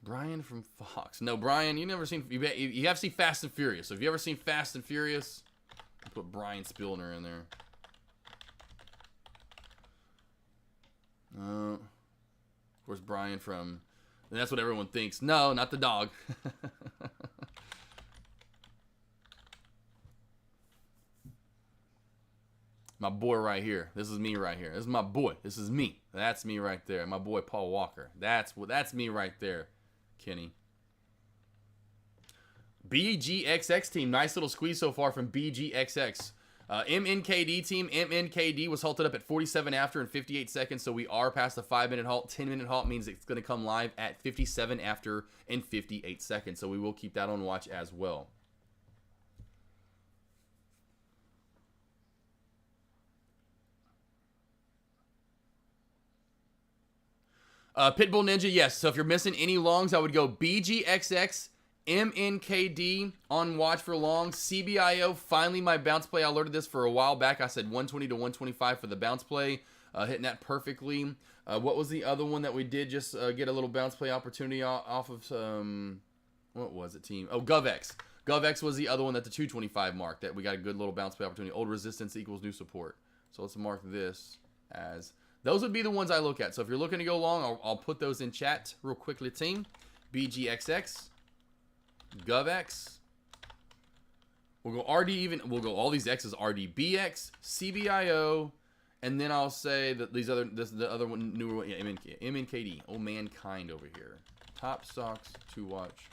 Speaker 4: Brian from Fox. No, Brian, you never seen. You have seen Fast and Furious. So have you ever seen Fast and Furious? I'll put Brian Spillner in there. Of course, Brian from. And that's what everyone thinks. No, not the dog. My boy right here. This is me right here. This is my boy. This is me. That's me right there. My boy Paul Walker. That's me right there. Kenny. BGXX team. Nice little squeeze so far from BGXX. MNKD team. MNKD was halted up at 47 after in 58 seconds. So we are past the 5-minute halt. 10-minute halt means it's going to come live at 57 after in 58 seconds. So we will keep that on watch as well. Pitbull Ninja, yes. So if you're missing any longs, I would go BGXX, MNKD on watch for longs. CBIO, finally my bounce play. I alerted this for a while back. I said 120 to 125 for the bounce play. Hitting that perfectly. What was the other one that we did just get a little bounce play opportunity off of? What was it, team? Oh, GovX. GovX was the other one at the 225 mark that we got a good little bounce play opportunity. Old resistance equals new support. So let's mark this as... Those would be the ones I look at. So if you're looking to go long, I'll put those in chat real quickly, team. BGXX, GovX. We'll go RD even. We'll go all these X's. RDBX, CBIO, and then I'll say that the other one, newer one, yeah, MNKD. Oh, mankind over here. Top stocks to watch,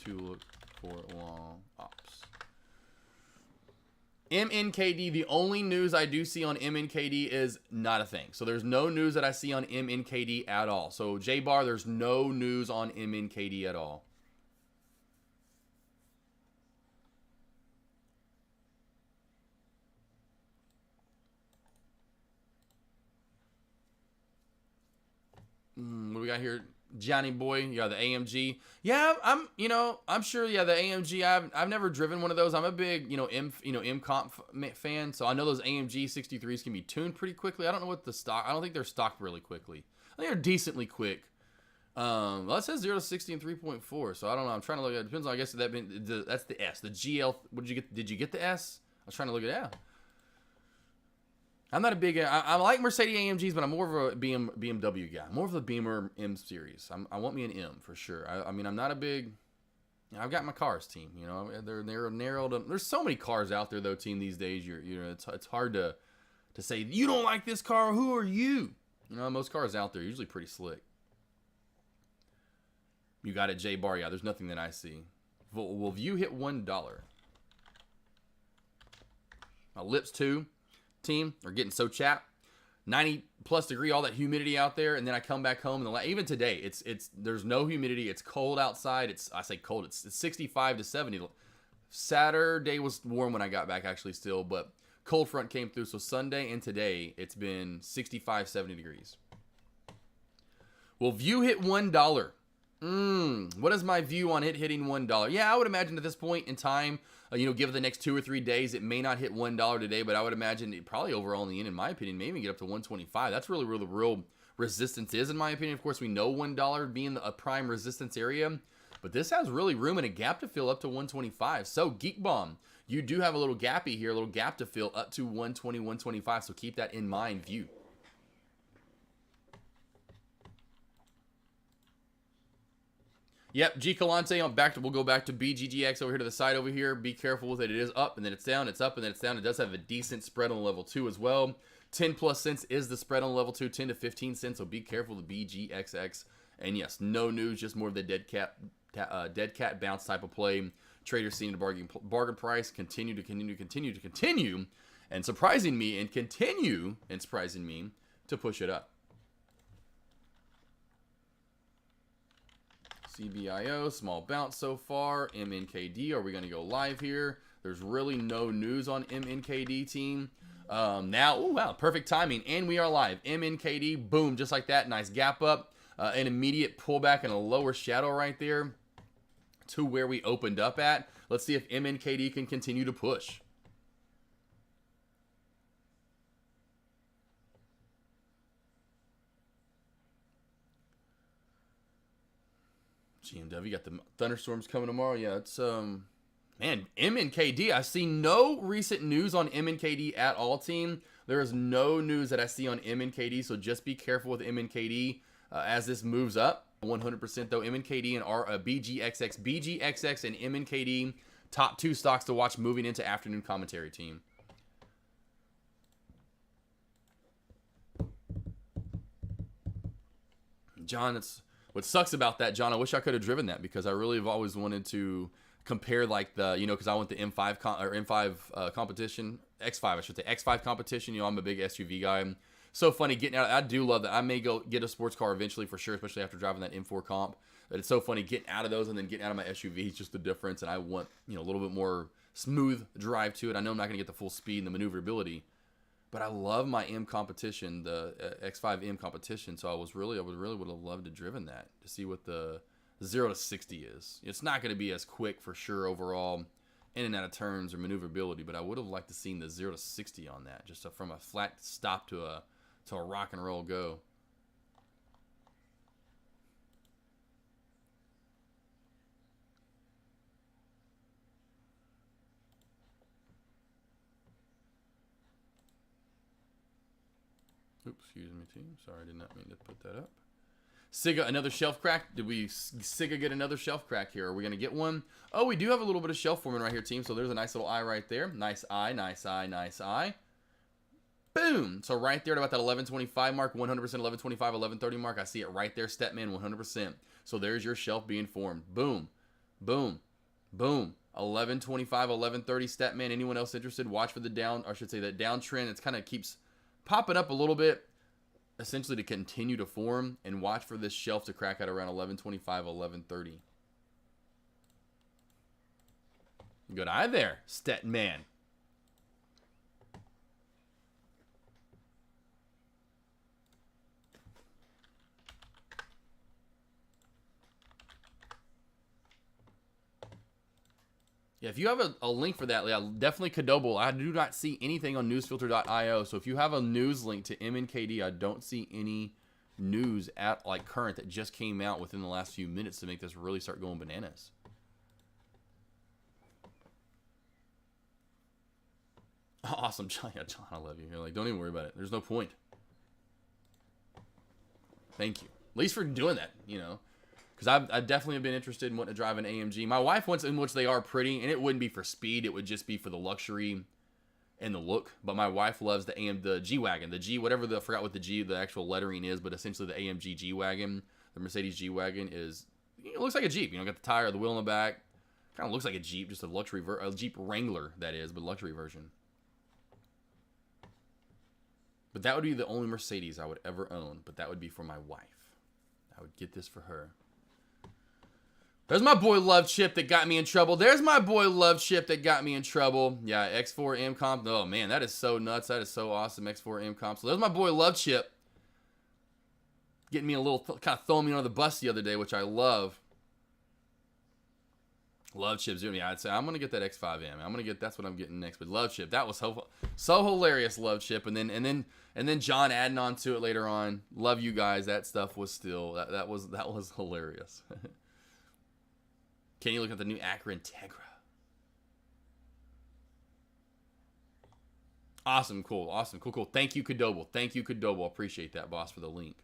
Speaker 4: to look for long ops. MNKD, the only news I do see on MNKD is not a thing. So there's no news that I see on MNKD at all. So J-Bar, there's no news on MNKD at all. What do we got here? Johnny Boy, yeah, the AMG. Yeah, I'm sure. Yeah, the AMG. I've never driven one of those. I'm a big, M comp fan, so I know those AMG 63s can be tuned pretty quickly. I don't know what the stock. I don't think they're stocked really quickly. I think they're decently quick. Well, it says 0 to 60 in 3.4, so I don't know. I'm trying to look at it. Depends on, I guess that's the S. The GL. What did you get? Did you get the S? I was trying to look at it. Yeah. I'm not a big... I like Mercedes AMGs, but I'm more of a BMW guy. More of the Beamer M series. I want me an M for sure. I mean, I'm not a big... I've got my cars team. They're narrowed. There's so many cars out there though, team, these days. It's hard to to say, you don't like this car, who are you? You know, most cars out there are usually pretty slick. You got it, J Bar. Yeah, there's nothing that I see. Will view hit $1? My lips too, team, are getting so chapped. 90 plus degree, all that humidity out there, and then I come back home and even today, it's there's no humidity. It's cold outside. I say cold. It's 65 to 70. Saturday was warm when I got back actually still, but cold front came through. So Sunday and today it's been 65, 70 degrees. Will view hit $1? What is my view on it hitting $1? Yeah, I would imagine at this point in time, give it the next 2 or 3 days, it may not hit $1 today, but I would imagine it probably overall in the end, in my opinion, maybe get up to 125. That's really where the real resistance is, in my opinion. Of course, we know $1 being a prime resistance area, but this has really room and a gap to fill up to 125. So Geek Bomb, you do have a little gappy here, a little gap to fill up to 120, 125. So keep that in mind, view. Yep, G Calante, we'll go back to BGGX over here to the side over here. Be careful with it. It is up and then it's down. It's up and then it's down. It does have a decent spread on level 2 as well. 10 plus cents is the spread on level 2, 10 to 15 cents. So be careful with the BGXX. And yes, no news, just more of the dead cat bounce type of play. Traders seeing the bargain price continue and surprising me to push it up. CBIO, small bounce so far. MNKD, are we going to go live here? There's really no news on MNKD, team. Now, oh wow, perfect timing, and we are live. MNKD, boom, just like that, nice gap up. An immediate pullback and a lower shadow right there to where we opened up at. Let's see if MNKD can continue to push. GMW got the thunderstorms coming tomorrow. Yeah, it's man, MNKD. I see no recent news on MNKD at all, team. There is no news that I see on MNKD, so just be careful with MNKD as this moves up. 100% though, MNKD and BGXX and MNKD, top 2 stocks to watch moving into afternoon commentary, team. John, it's what sucks about that, John. I wish I could have driven that because I really have always wanted to compare like the, because I went the M5 competition, X5, I should say, X5 competition. I'm a big SUV guy. So funny getting out. I do love that. I may go get a sports car eventually for sure, especially after driving that M4 comp. But it's so funny getting out of those and then getting out of my SUV. It's just the difference, and I want a little bit more smooth drive to it. I know I'm not going to get the full speed and the maneuverability, but I love my M competition, the X5 M competition. So I really would have loved to driven that to see what the 0 to 60 is. It's not going to be as quick for sure overall in and out of turns or maneuverability, but I would have liked to seen the 0 to 60 on that, just from a flat stop to a rock and roll go. Oops, excuse me, team. Sorry, I did not mean to put that up. Siga, another shelf crack. Did we, Siga, get another shelf crack here? Are we going to get one? Oh, we do have a little bit of shelf forming right here, team. So there's a nice little eye right there. Nice eye, nice eye, nice eye. Boom. So right there at about that 1125 mark, 100% 1125, 1130 mark. I see it right there, Stepman, 100%. So there's your shelf being formed. Boom, boom, boom. 1125, 1130 Stepman. Anyone else interested? Watch for the down, or I should say that downtrend. It kind of keeps popping up a little bit, essentially to continue to form, and watch for this shelf to crack out around 1125, 1130. Good eye there, Stetman. Yeah, if you have a link for that, yeah, definitely Cadobo. I do not see anything on newsfilter.io. So if you have a news link to MNKD, I don't see any news at like current that just came out within the last few minutes to make this really start going bananas. Awesome, John. Yeah, John, I love you. You're like, don't even worry about it. There's no point. Thank you. At least for doing that, Because I definitely have been interested in wanting to drive an AMG. My wife wants, in which they are pretty, and it wouldn't be for speed. It would just be for the luxury and the look, but my wife loves the G-Wagon, the G, whatever I forgot what the actual lettering is, but essentially the AMG G-Wagon, the Mercedes G-Wagon it looks like a Jeep. You know, got the tire, the wheel in the back. Kind of looks like a Jeep, just a Jeep Wrangler, that is, but luxury version. But that would be the only Mercedes I would ever own, but that would be for my wife. I would get this for her. There's my boy Love Chip that got me in trouble. There's my boy Love Chip that got me in trouble. Yeah, X4M comp. Oh, man, that is so nuts. That is so awesome, X4M comp. So there's my boy Love Chip getting me a little, kind of throwing me under the bus the other day, which I love. Love Chip. Yeah, I'd say I'm going to get that X5M. That's what I'm getting next. But Love Chip, that was so hilarious, Love Chip. And then John adding on to it later on. Love you guys. That stuff was still, that was hilarious. Can you look at the new Acura Integra? Awesome, cool. Thank you, Kadoble. Appreciate that, boss, for the link.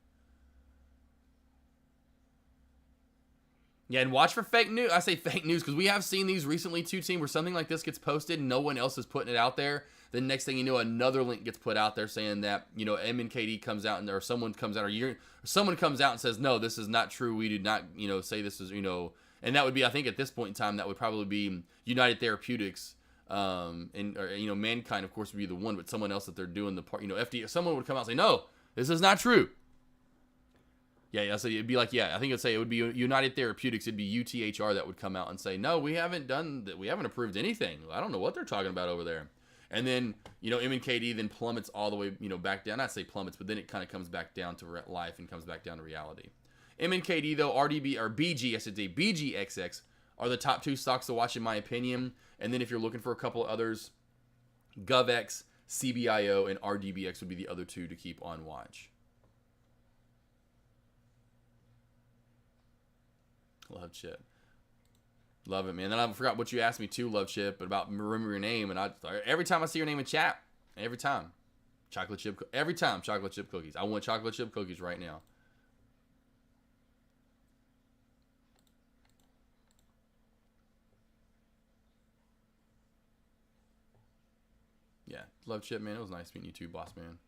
Speaker 4: Yeah, and watch for fake news. I say fake news because we have seen these recently too, team, where something like this gets posted and no one else is putting it out there. The next thing you know, another link gets put out there saying that, you know, MNKD comes out or someone comes out or someone comes out and says, no, this is not true. We did not, you know, say this is, you know, and that would be, I think at this point in time, that would probably be United Therapeutics, or, you know, Mankind, of course, would be the one, but someone else that they're doing the part, you know, FDA, someone would come out and say, no, this is not true. Yeah, so it'd be like, yeah, I think it'd say it would be United Therapeutics, it'd be UTHR that would come out and say, no, we haven't approved anything. I don't know what they're talking about over there. And then, you know, MNKD then plummets all the way, you know, back down. Not say plummets, but then it kind of comes back down to life and comes back down to reality. MNKD, though, RDB, or BG, I should say, BGXX, are the top two stocks to watch, in my opinion. And then if you're looking for a couple others, GovX, CBIO, and RDBX would be the other two to keep on watch. Love Chip. Love it, man. Then I forgot what you asked me too, Love Chip, but about remember your name. And every time I see your name in chat, every time, chocolate chip cookies. I want chocolate chip cookies right now. Yeah, Love Chip, man. It was nice meeting you too, boss man.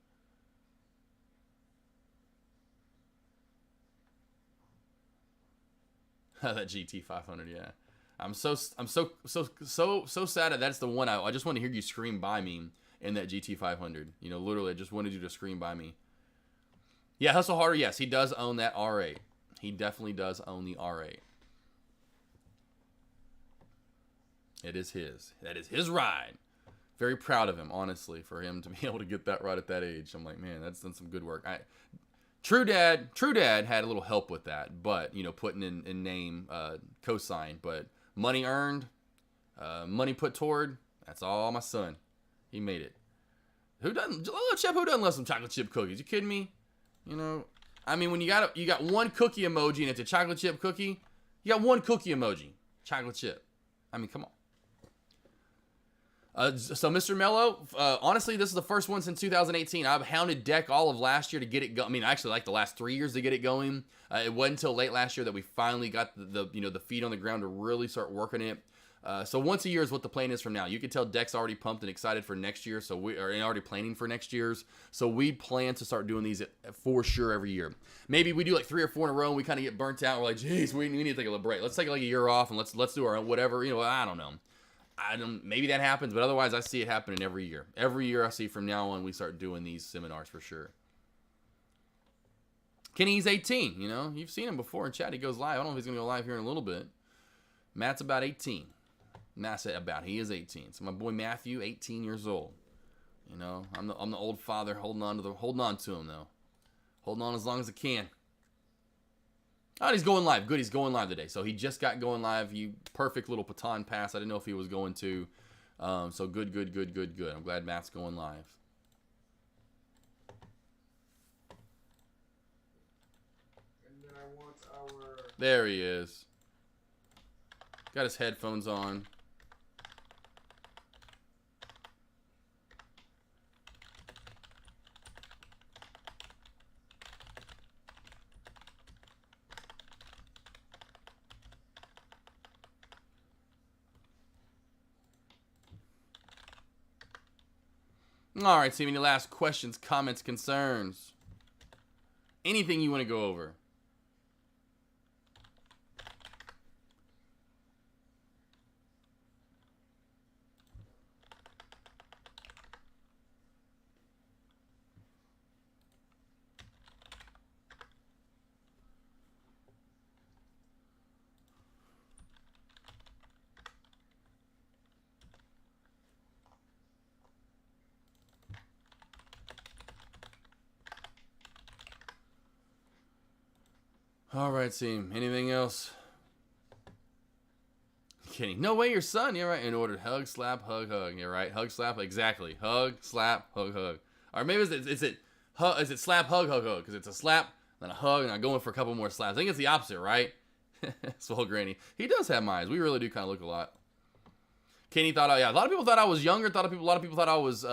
Speaker 4: That GT500, yeah. I'm so sad that that's the one I just want to hear you scream by me in that GT500. You know, literally, I just wanted you to scream by me. Yeah, Hustle Harder, yes, he does own that R8. He definitely does own the R8. It is his. That is his ride. Very proud of him, honestly, for him to be able to get that right at that age. I'm like, man, that's done some good work. True Dad had a little help with that, but, you know, putting in name, cosign, but money earned, money put toward, that's all my son. He made it. Who doesn't love some chocolate chip cookies? You kidding me? You know, I mean, when you got one cookie emoji and it's a chocolate chip cookie, you got one cookie emoji, chocolate chip. I mean, come on. So Mr. Mello, honestly, this is the first one since 2018. I've hounded Deck all of last year to get it going. I mean, actually, like the last 3 years to get it going. It wasn't until late last year that we finally got the feet on the ground to really start working it. So once a year is what the plan is from now. You can tell Deck's already pumped and excited for next year, so we are already planning for next year's. So we plan to start doing these for sure every year. Maybe we do like 3 or 4 in a row and we kind of get burnt out. We're like, geez, we need to take a little break. Let's take like a year off and let's do our own whatever. You know, I don't know. Maybe that happens, but otherwise I see it happening every year. Every year I see from now on we start doing these seminars for sure. Kenny's 18, you know. You've seen him before in chat. He goes live. I don't know if he's going to go live here in a little bit. Matt's about 18. Matt said about. He is 18. So my boy Matthew, 18 years old. You know, I'm the old father holding on to him though. Holding on as long as I can. Oh, he's going live. Good, he's going live today. So he just got going live. Perfect little baton pass. I didn't know if he was going to. So good. I'm glad Matt's going live.
Speaker 5: And then I want our...
Speaker 4: There he is. Got his headphones on. All right, see any last questions, comments, concerns? Anything you want to go over? All right, team. Anything else? Kidding. No way, your son. You're right. In order. Hug, slap, hug, hug. You're right. Hug, slap. Exactly. Hug, slap, hug, hug. Or maybe is it slap, hug, hug, hug? Because it's a slap, then a hug, and I'm going for a couple more slaps. I think it's the opposite, right? Swole Granny. He does have my eyes. We really do kind of look a lot. Kenny thought, yeah, a lot of people thought I was younger. A lot of people thought I was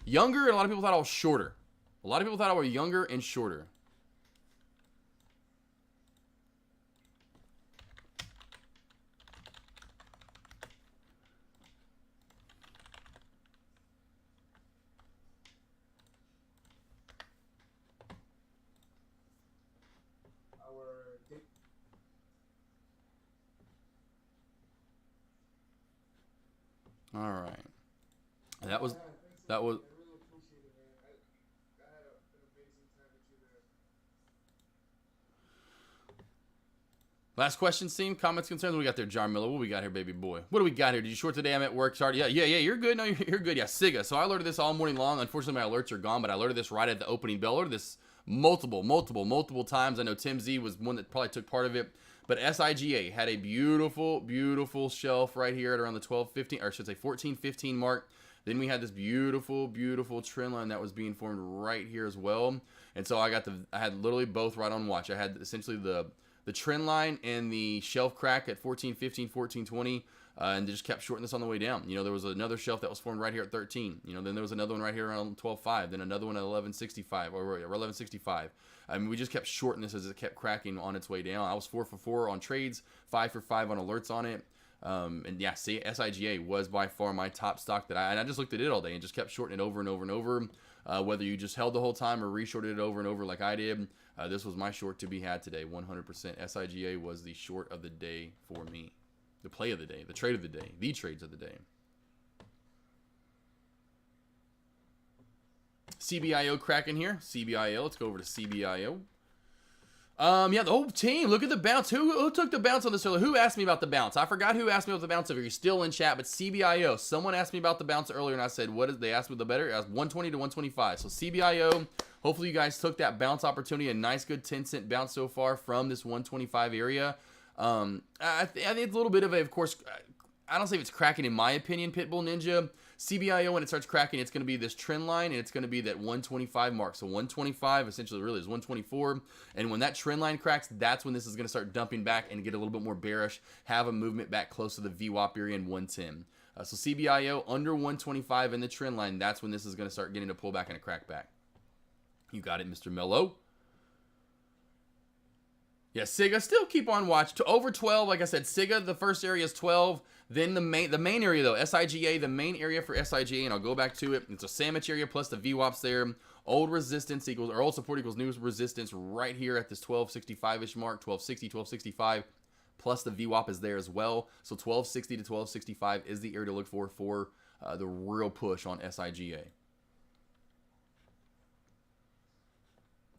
Speaker 4: younger, and a lot of people thought I was shorter. A lot of people thought I was younger and shorter.
Speaker 5: Our date.
Speaker 4: All right. That was.
Speaker 5: I really appreciate it, man. I had an amazing time with you there.
Speaker 4: Last question, team. Comments, concerns. What we got there, John Miller? What we got here, baby boy? What do we got here? Did you short today? I'm at work. Sorry. Yeah. You're good. No, you're good. Yeah, Siga. So I alerted this all morning long. Unfortunately, my alerts are gone, but I alerted this right at the opening bell. I alerted this multiple times. I know Tim Z was one that probably took part of it. But SIGA had a beautiful, beautiful shelf right here at around the 12-15, or I should say 14-15 mark. Then we had this beautiful, beautiful trend line that was being formed right here as well. And so I had literally both right on watch. I had essentially the trend line and the shelf crack at 14-15, 14-20. And they just kept shorting this on the way down. You know, there was another shelf that was formed right here at 13. You know, then there was another one right here around 12.5. Then another one at 11.65 or 11.65. I mean, we just kept shorting this as it kept cracking on its way down. I was 4 for 4 on trades, 5 for 5 on alerts on it. And yeah, see, SIGA was by far my top stock and I just looked at it all day and just kept shorting it over and over and over. Whether you just held the whole time or re-shorted it over and over like I did, this was my short to be had today, 100%. SIGA was the short of the day for me. The play of the day, the trade of the day, the trades of the day. CBIO cracking here. CBIO, let's go over to CBIO. Yeah, the whole team. Look at the bounce. Who took the bounce on this earlier? Who asked me about the bounce? I forgot who asked me about the bounce. If you're still in chat, but CBIO. Someone asked me about the bounce earlier, and I said, "What is?" They asked me the better. It was 120 to 125. So CBIO. Hopefully you guys took that bounce opportunity. A nice, good 10-cent bounce so far from this 125 area. I think it's a little bit of a, of course, I don't say if it's cracking in my opinion, Pitbull Ninja. CBIO, when it starts cracking, it's going to be this trend line, and it's going to be that 125 mark. So 125 essentially really is 124. And when that trend line cracks, that's when this is going to start dumping back and get a little bit more bearish, have a movement back close to the VWAP area in 110. So CBIO under 125 in the trend line, that's when this is going to start getting a pullback and a crackback. You got it, Mr. Mello. Yeah, Siga, still keep on watch. To over 12, like I said, Siga, the first area is 12. Then the main area, though, SIGA, the main area for SIGA, and I'll go back to it. It's a sandwich area plus the VWAPs there. Old resistance equals, or old support equals new resistance right here at this 1265-ish mark, 1260, 1265. Plus the VWAP is there as well. So 1260 to 1265 is the area to look for the real push on SIGA.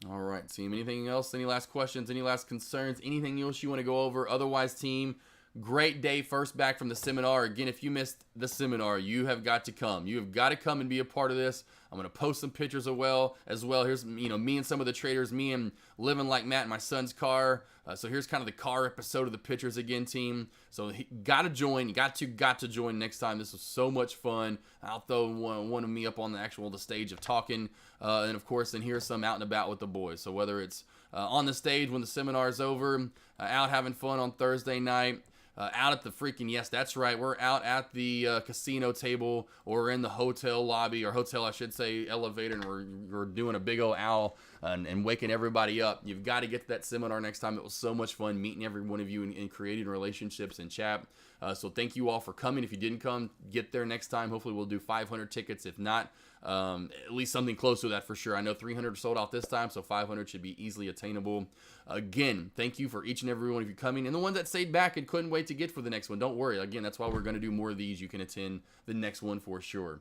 Speaker 4: All right, team. Anything else? Any last questions? Any last concerns? Anything else you want to go over? Otherwise, team, great day first back from the seminar. Again, if you missed the seminar, you have got to come. You have got to come and be a part of this. I'm going to post some pictures as well. Here's, me and some of the traders, me and Living Like Matt in my son's car. So here's kind of the car episode of the pictures again, team. So got to join. Got to join next time. This was so much fun. I'll throw one of me up on the stage of talking. And of course, then here's some out and about with the boys. So whether it's on the stage when the seminar is over, out having fun on Thursday night, out at the freaking, yes, that's right, we're out at the casino table or in the hotel lobby, or hotel, I should say, elevator, and we're doing a big old owl and waking everybody up. You've got to get to that seminar next time. It was so much fun meeting every one of you and creating relationships in chat. So thank you all for coming. If you didn't come, get there next time. Hopefully we'll do 500 tickets. If not, at least something close to that for sure. I know 300 sold out this time, so 500 should be easily attainable. Again, thank you for each and every one of you coming, and the ones that stayed back and couldn't wait to get for the next one. Don't worry. Again, that's why we're going to do more of these. You can attend the next one for sure.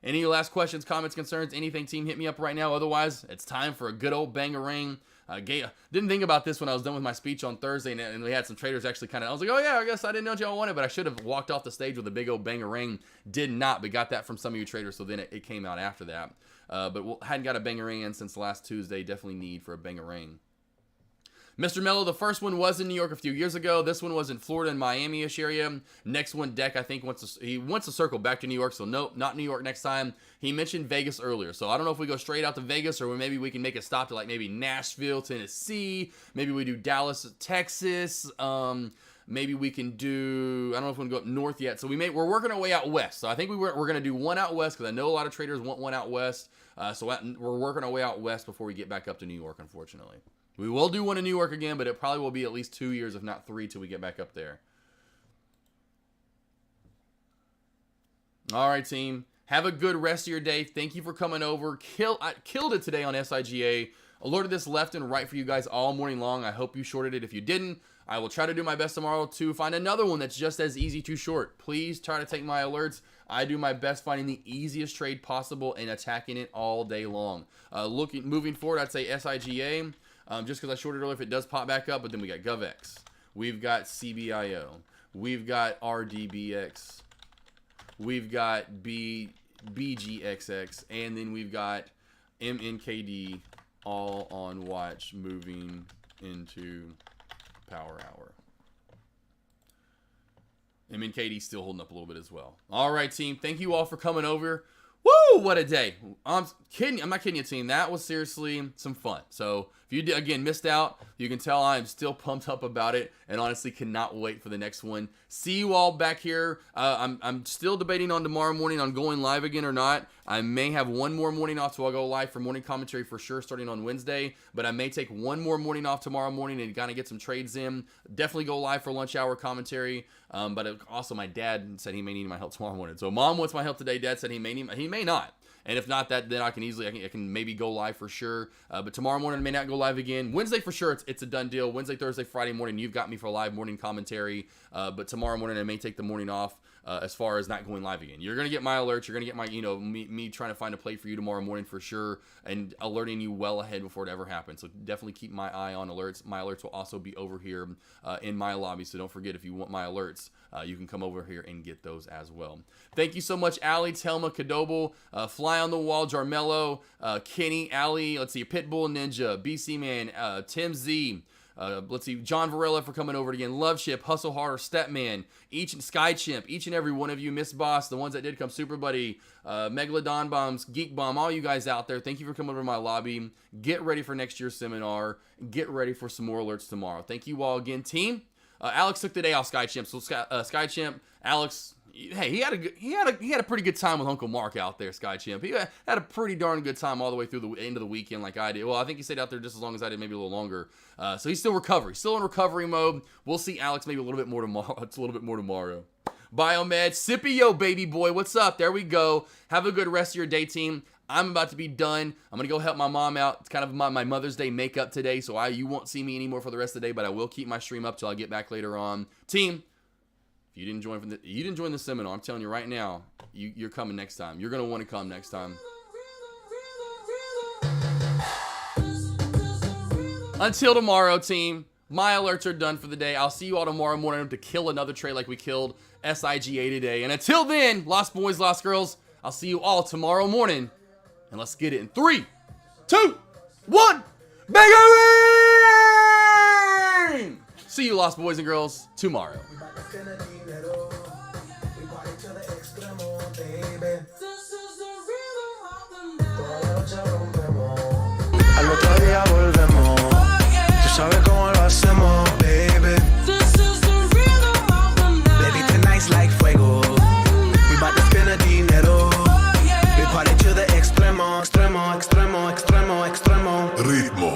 Speaker 4: Any last questions, comments, concerns, anything, team, hit me up right now. Otherwise, it's time for a good old bang-a-ring. Didn't think about this when I was done with my speech on Thursday, and we had some traders actually kind of, I was like, oh yeah, I guess I didn't know what y'all wanted, but I should have walked off the stage with a big old bang-a-ring. Did not, but got that from some of you traders, so then it came out after that. But hadn't got a bang-a-ring in since last Tuesday. Definitely need for a bang-a-ring. Mr. Mello, the first one was in New York a few years ago. This one was in Florida and Miami-ish area. Next one, Deck, I think he wants to circle back to New York, so nope, not New York next time. He mentioned Vegas earlier, so I don't know if we go straight out to Vegas or maybe we can make a stop to like maybe Nashville, Tennessee. Maybe we do Dallas, Texas. Maybe we can do, I don't know if we're going to go up north yet. So we're working our way out west. So I think we're going to do one out west because I know a lot of traders want one out west. So we're working our way out west before we get back up to New York, unfortunately. We will do one in New York again, but it probably will be at least 2 years, if not 3, till we get back up there. All right, team. Have a good rest of your day. Thank you for coming over. I killed it today on SIGA. Alerted this left and right for you guys all morning long. I hope you shorted it. If you didn't, I will try to do my best tomorrow to find another one that's just as easy to short. Please try to take my alerts. I do my best finding the easiest trade possible and attacking it all day long. Moving forward, I'd say SIGA. Just because I shorted earlier, if it does pop back up, but then we got GovX. We've got CBIO. We've got RDBX. We've got BGXX. And then we've got MNKD all on watch moving into Power Hour. MNKD still holding up a little bit as well. All right, team. Thank you all for coming over. Woo, what a day. I'm not kidding you, team. That was seriously some fun. So if you, again, missed out, you can tell I'm still pumped up about it and honestly cannot wait for the next one. See you all back here. I'm still debating on tomorrow morning on going live again or not. I may have one more morning off, so I'll go live for morning commentary for sure starting on Wednesday. But I may take one more morning off tomorrow morning and kind of get some trades in. Definitely go live for lunch hour commentary. But also my dad said he may need my help tomorrow morning. So mom wants my help today. Dad said he may not. And if not that, then I can maybe go live for sure. But tomorrow morning I may not go live again. Wednesday for sure, it's a done deal. Wednesday, Thursday, Friday morning, you've got me for live morning commentary. But tomorrow morning I may take the morning off as far as not going live again. You're gonna get my alerts. You're gonna get my, me trying to find a play for you tomorrow morning for sure, and alerting you well ahead before it ever happens. So definitely keep my eye on alerts. My alerts will also be over here in my lobby. So don't forget, if you want my alerts, you can come over here and get those as well. Thank you so much, Ali, Telma, Kadoble, Fly on the Wall, Jarmello, Kenny, Ali, let's see, Pitbull Ninja, BC Man, Tim Z, let's see, John Varela for coming over again, Love Ship, Hustle Harder, Stepman, Sky Chimp, each and every one of you, Miss Boss, the ones that did come, Super Buddy, Megalodon Bombs, Geek Bomb, all you guys out there, thank you for coming over to my lobby. Get ready for next year's seminar. Get ready for some more alerts tomorrow. Thank you all again, team. Alex took the day off, Sky Chimp. So Sky Chimp, Alex, hey, he had a pretty good time with Uncle Mark out there, Sky Chimp. He had a pretty darn good time all the way through the end of the weekend, like I did. Well, I think he stayed out there just as long as I did, maybe a little longer. So he's still recovering, still in recovery mode. We'll see Alex maybe a little bit more tomorrow. It's a little bit more tomorrow. Biomed, Scipio, baby boy, what's up? There we go. Have a good rest of your day, team. I'm about to be done. I'm going to go help my mom out. It's kind of my Mother's Day makeup today, so you won't see me anymore for the rest of the day, but I will keep my stream up till I get back later on. Team, if you didn't join the seminar, I'm telling you right now, you're coming next time. You're going to want to come next time. Until tomorrow, team, my alerts are done for the day. I'll see you all tomorrow morning to kill another trade like we killed SIGA today. And until then, Lost Boys, Lost Girls, I'll see you all tomorrow morning. And let's get it in 3, 2, 1. Bang! See you, Lost Boys and Girls, tomorrow.
Speaker 6: Al otro día volvemos. Tú sabes cómo lo hacemos, baby. Baby, tonight's like fuego. We bout to spend the dinero. We party to the extremo, extremo, extremo, extremo, extremo.
Speaker 1: Ritmo.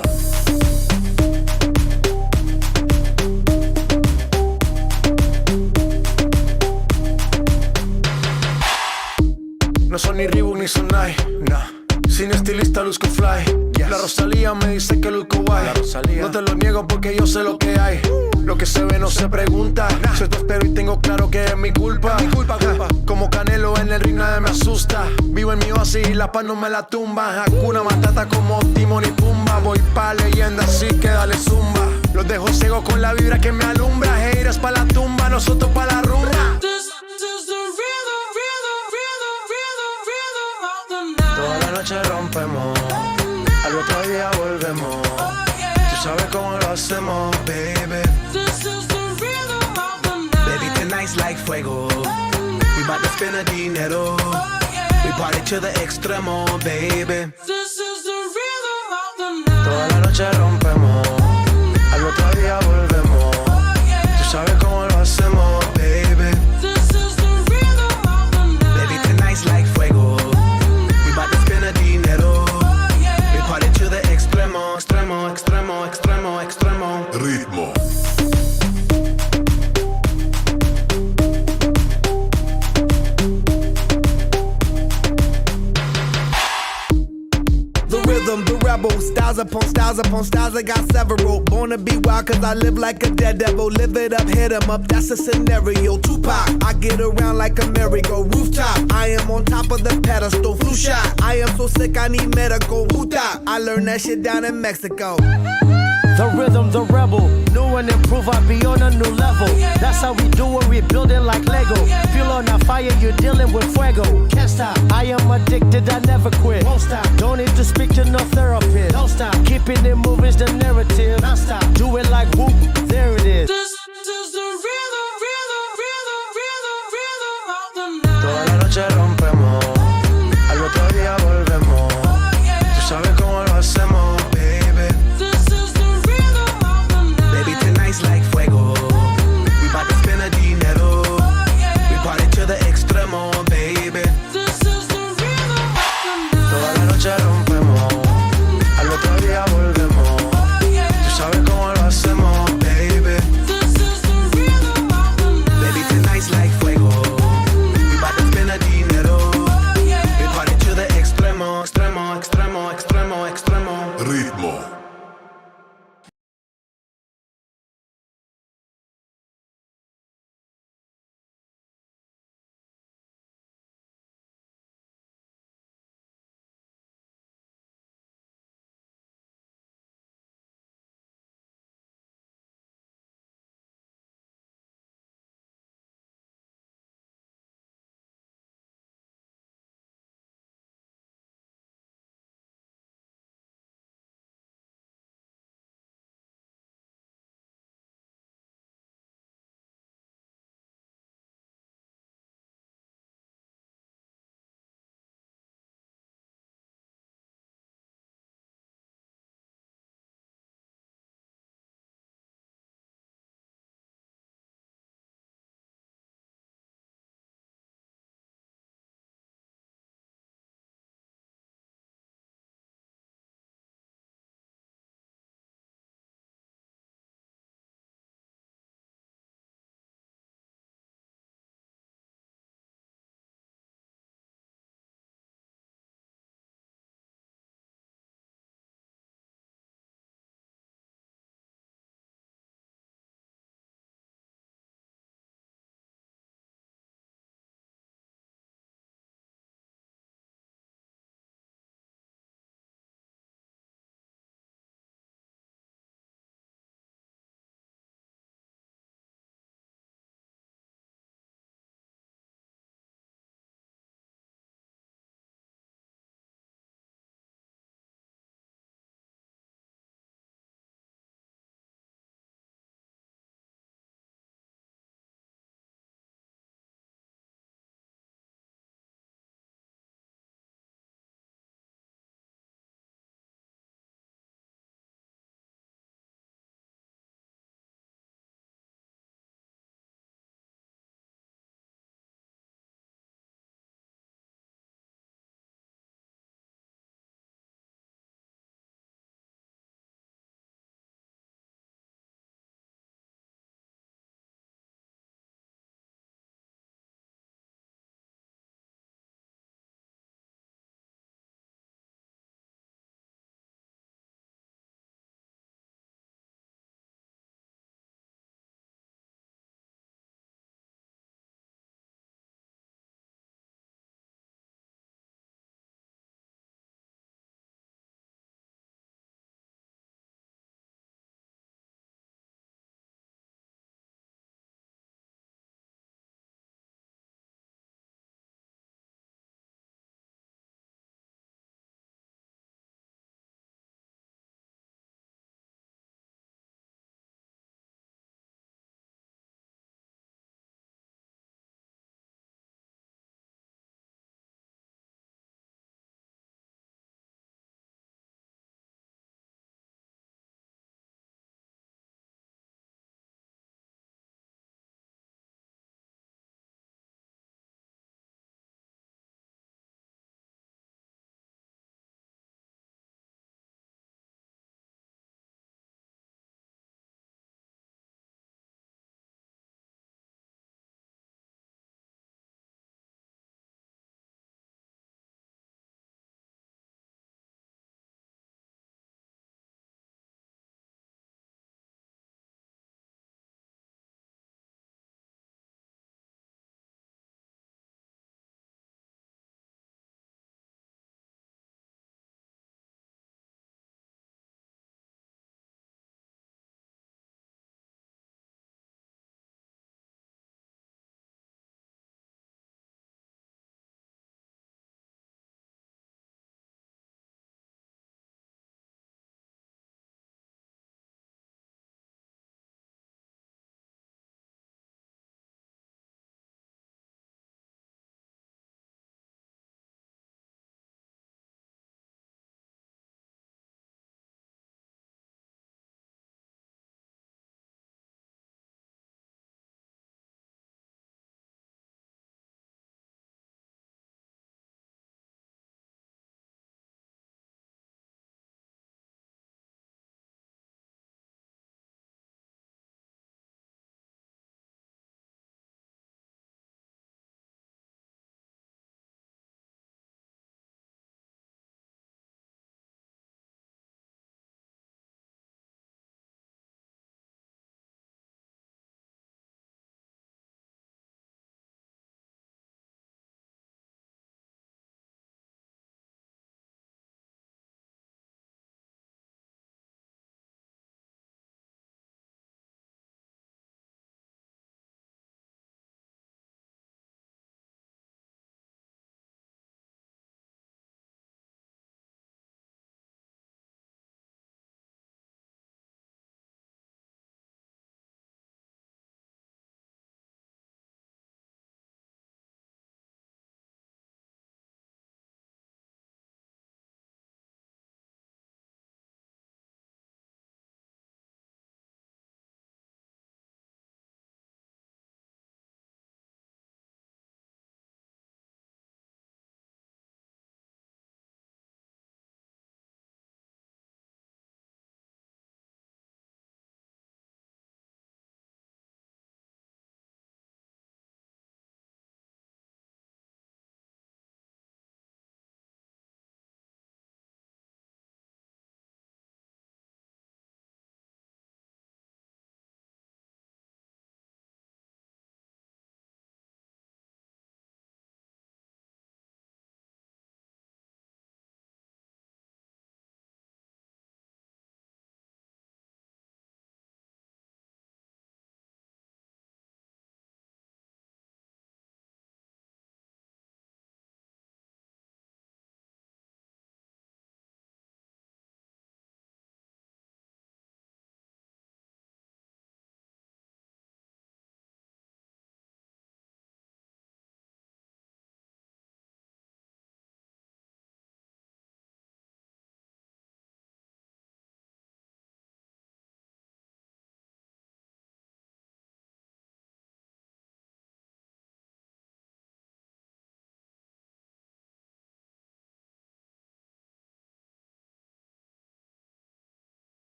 Speaker 6: No son ni Reebok ni Sonai, nah. Sin estilista luzco fly, yes. La Rosalía me dice que luzco guay. No te lo niego porque yo sé lo que hay. Lo que se ve no se pregunta. Soy tu espero y tengo claro que es mi culpa. Como Canelo en el ring nadie me asusta. Vivo en mi oasis y la paz no me la tumba. Hakuna Matata como Timon y Pumba. Voy pa' leyenda así que dale zumba. Los dejo ciego con la vibra que me alumbra. Haters pa' la tumba, nosotros pa' la rumba. Toda la noche rompemos, al otro día volvemos. Tú sabes cómo lo hacemos, baby. Baby, tonight's like fuego. We bout to spend the dinero. We party to the extremo, baby. Toda la noche rompemos, al otro día volvemos. Tú sabes cómo lo hacemos, baby. Baby, tonight's like fuego. Dinero. We party to the extremo, extremo, extremo, extremo, extremo.
Speaker 1: Ritmo.
Speaker 7: The rhythm, the rebel, styles upon styles upon styles, I got several. Born to be wild cause I live like a dead devil. Live it up, hit 'em up, that's a scenario. Tupac, I get around like a merry-go. Rooftop, I am on top of the pedestal. Flu shot, I am so sick I need medical. Hoota, I learned that shit down in Mexico.
Speaker 8: The rhythm, the rebel, new and improve, I be on a new level. That's how we do it, we build it like Lego. Feel on a fire, you're dealing with fuego. Can't stop, I am addicted, I never quit. Won't stop, don't need to speak to no therapist. Don't stop, keeping it moving's the narrative. Non stop, do it like whoop,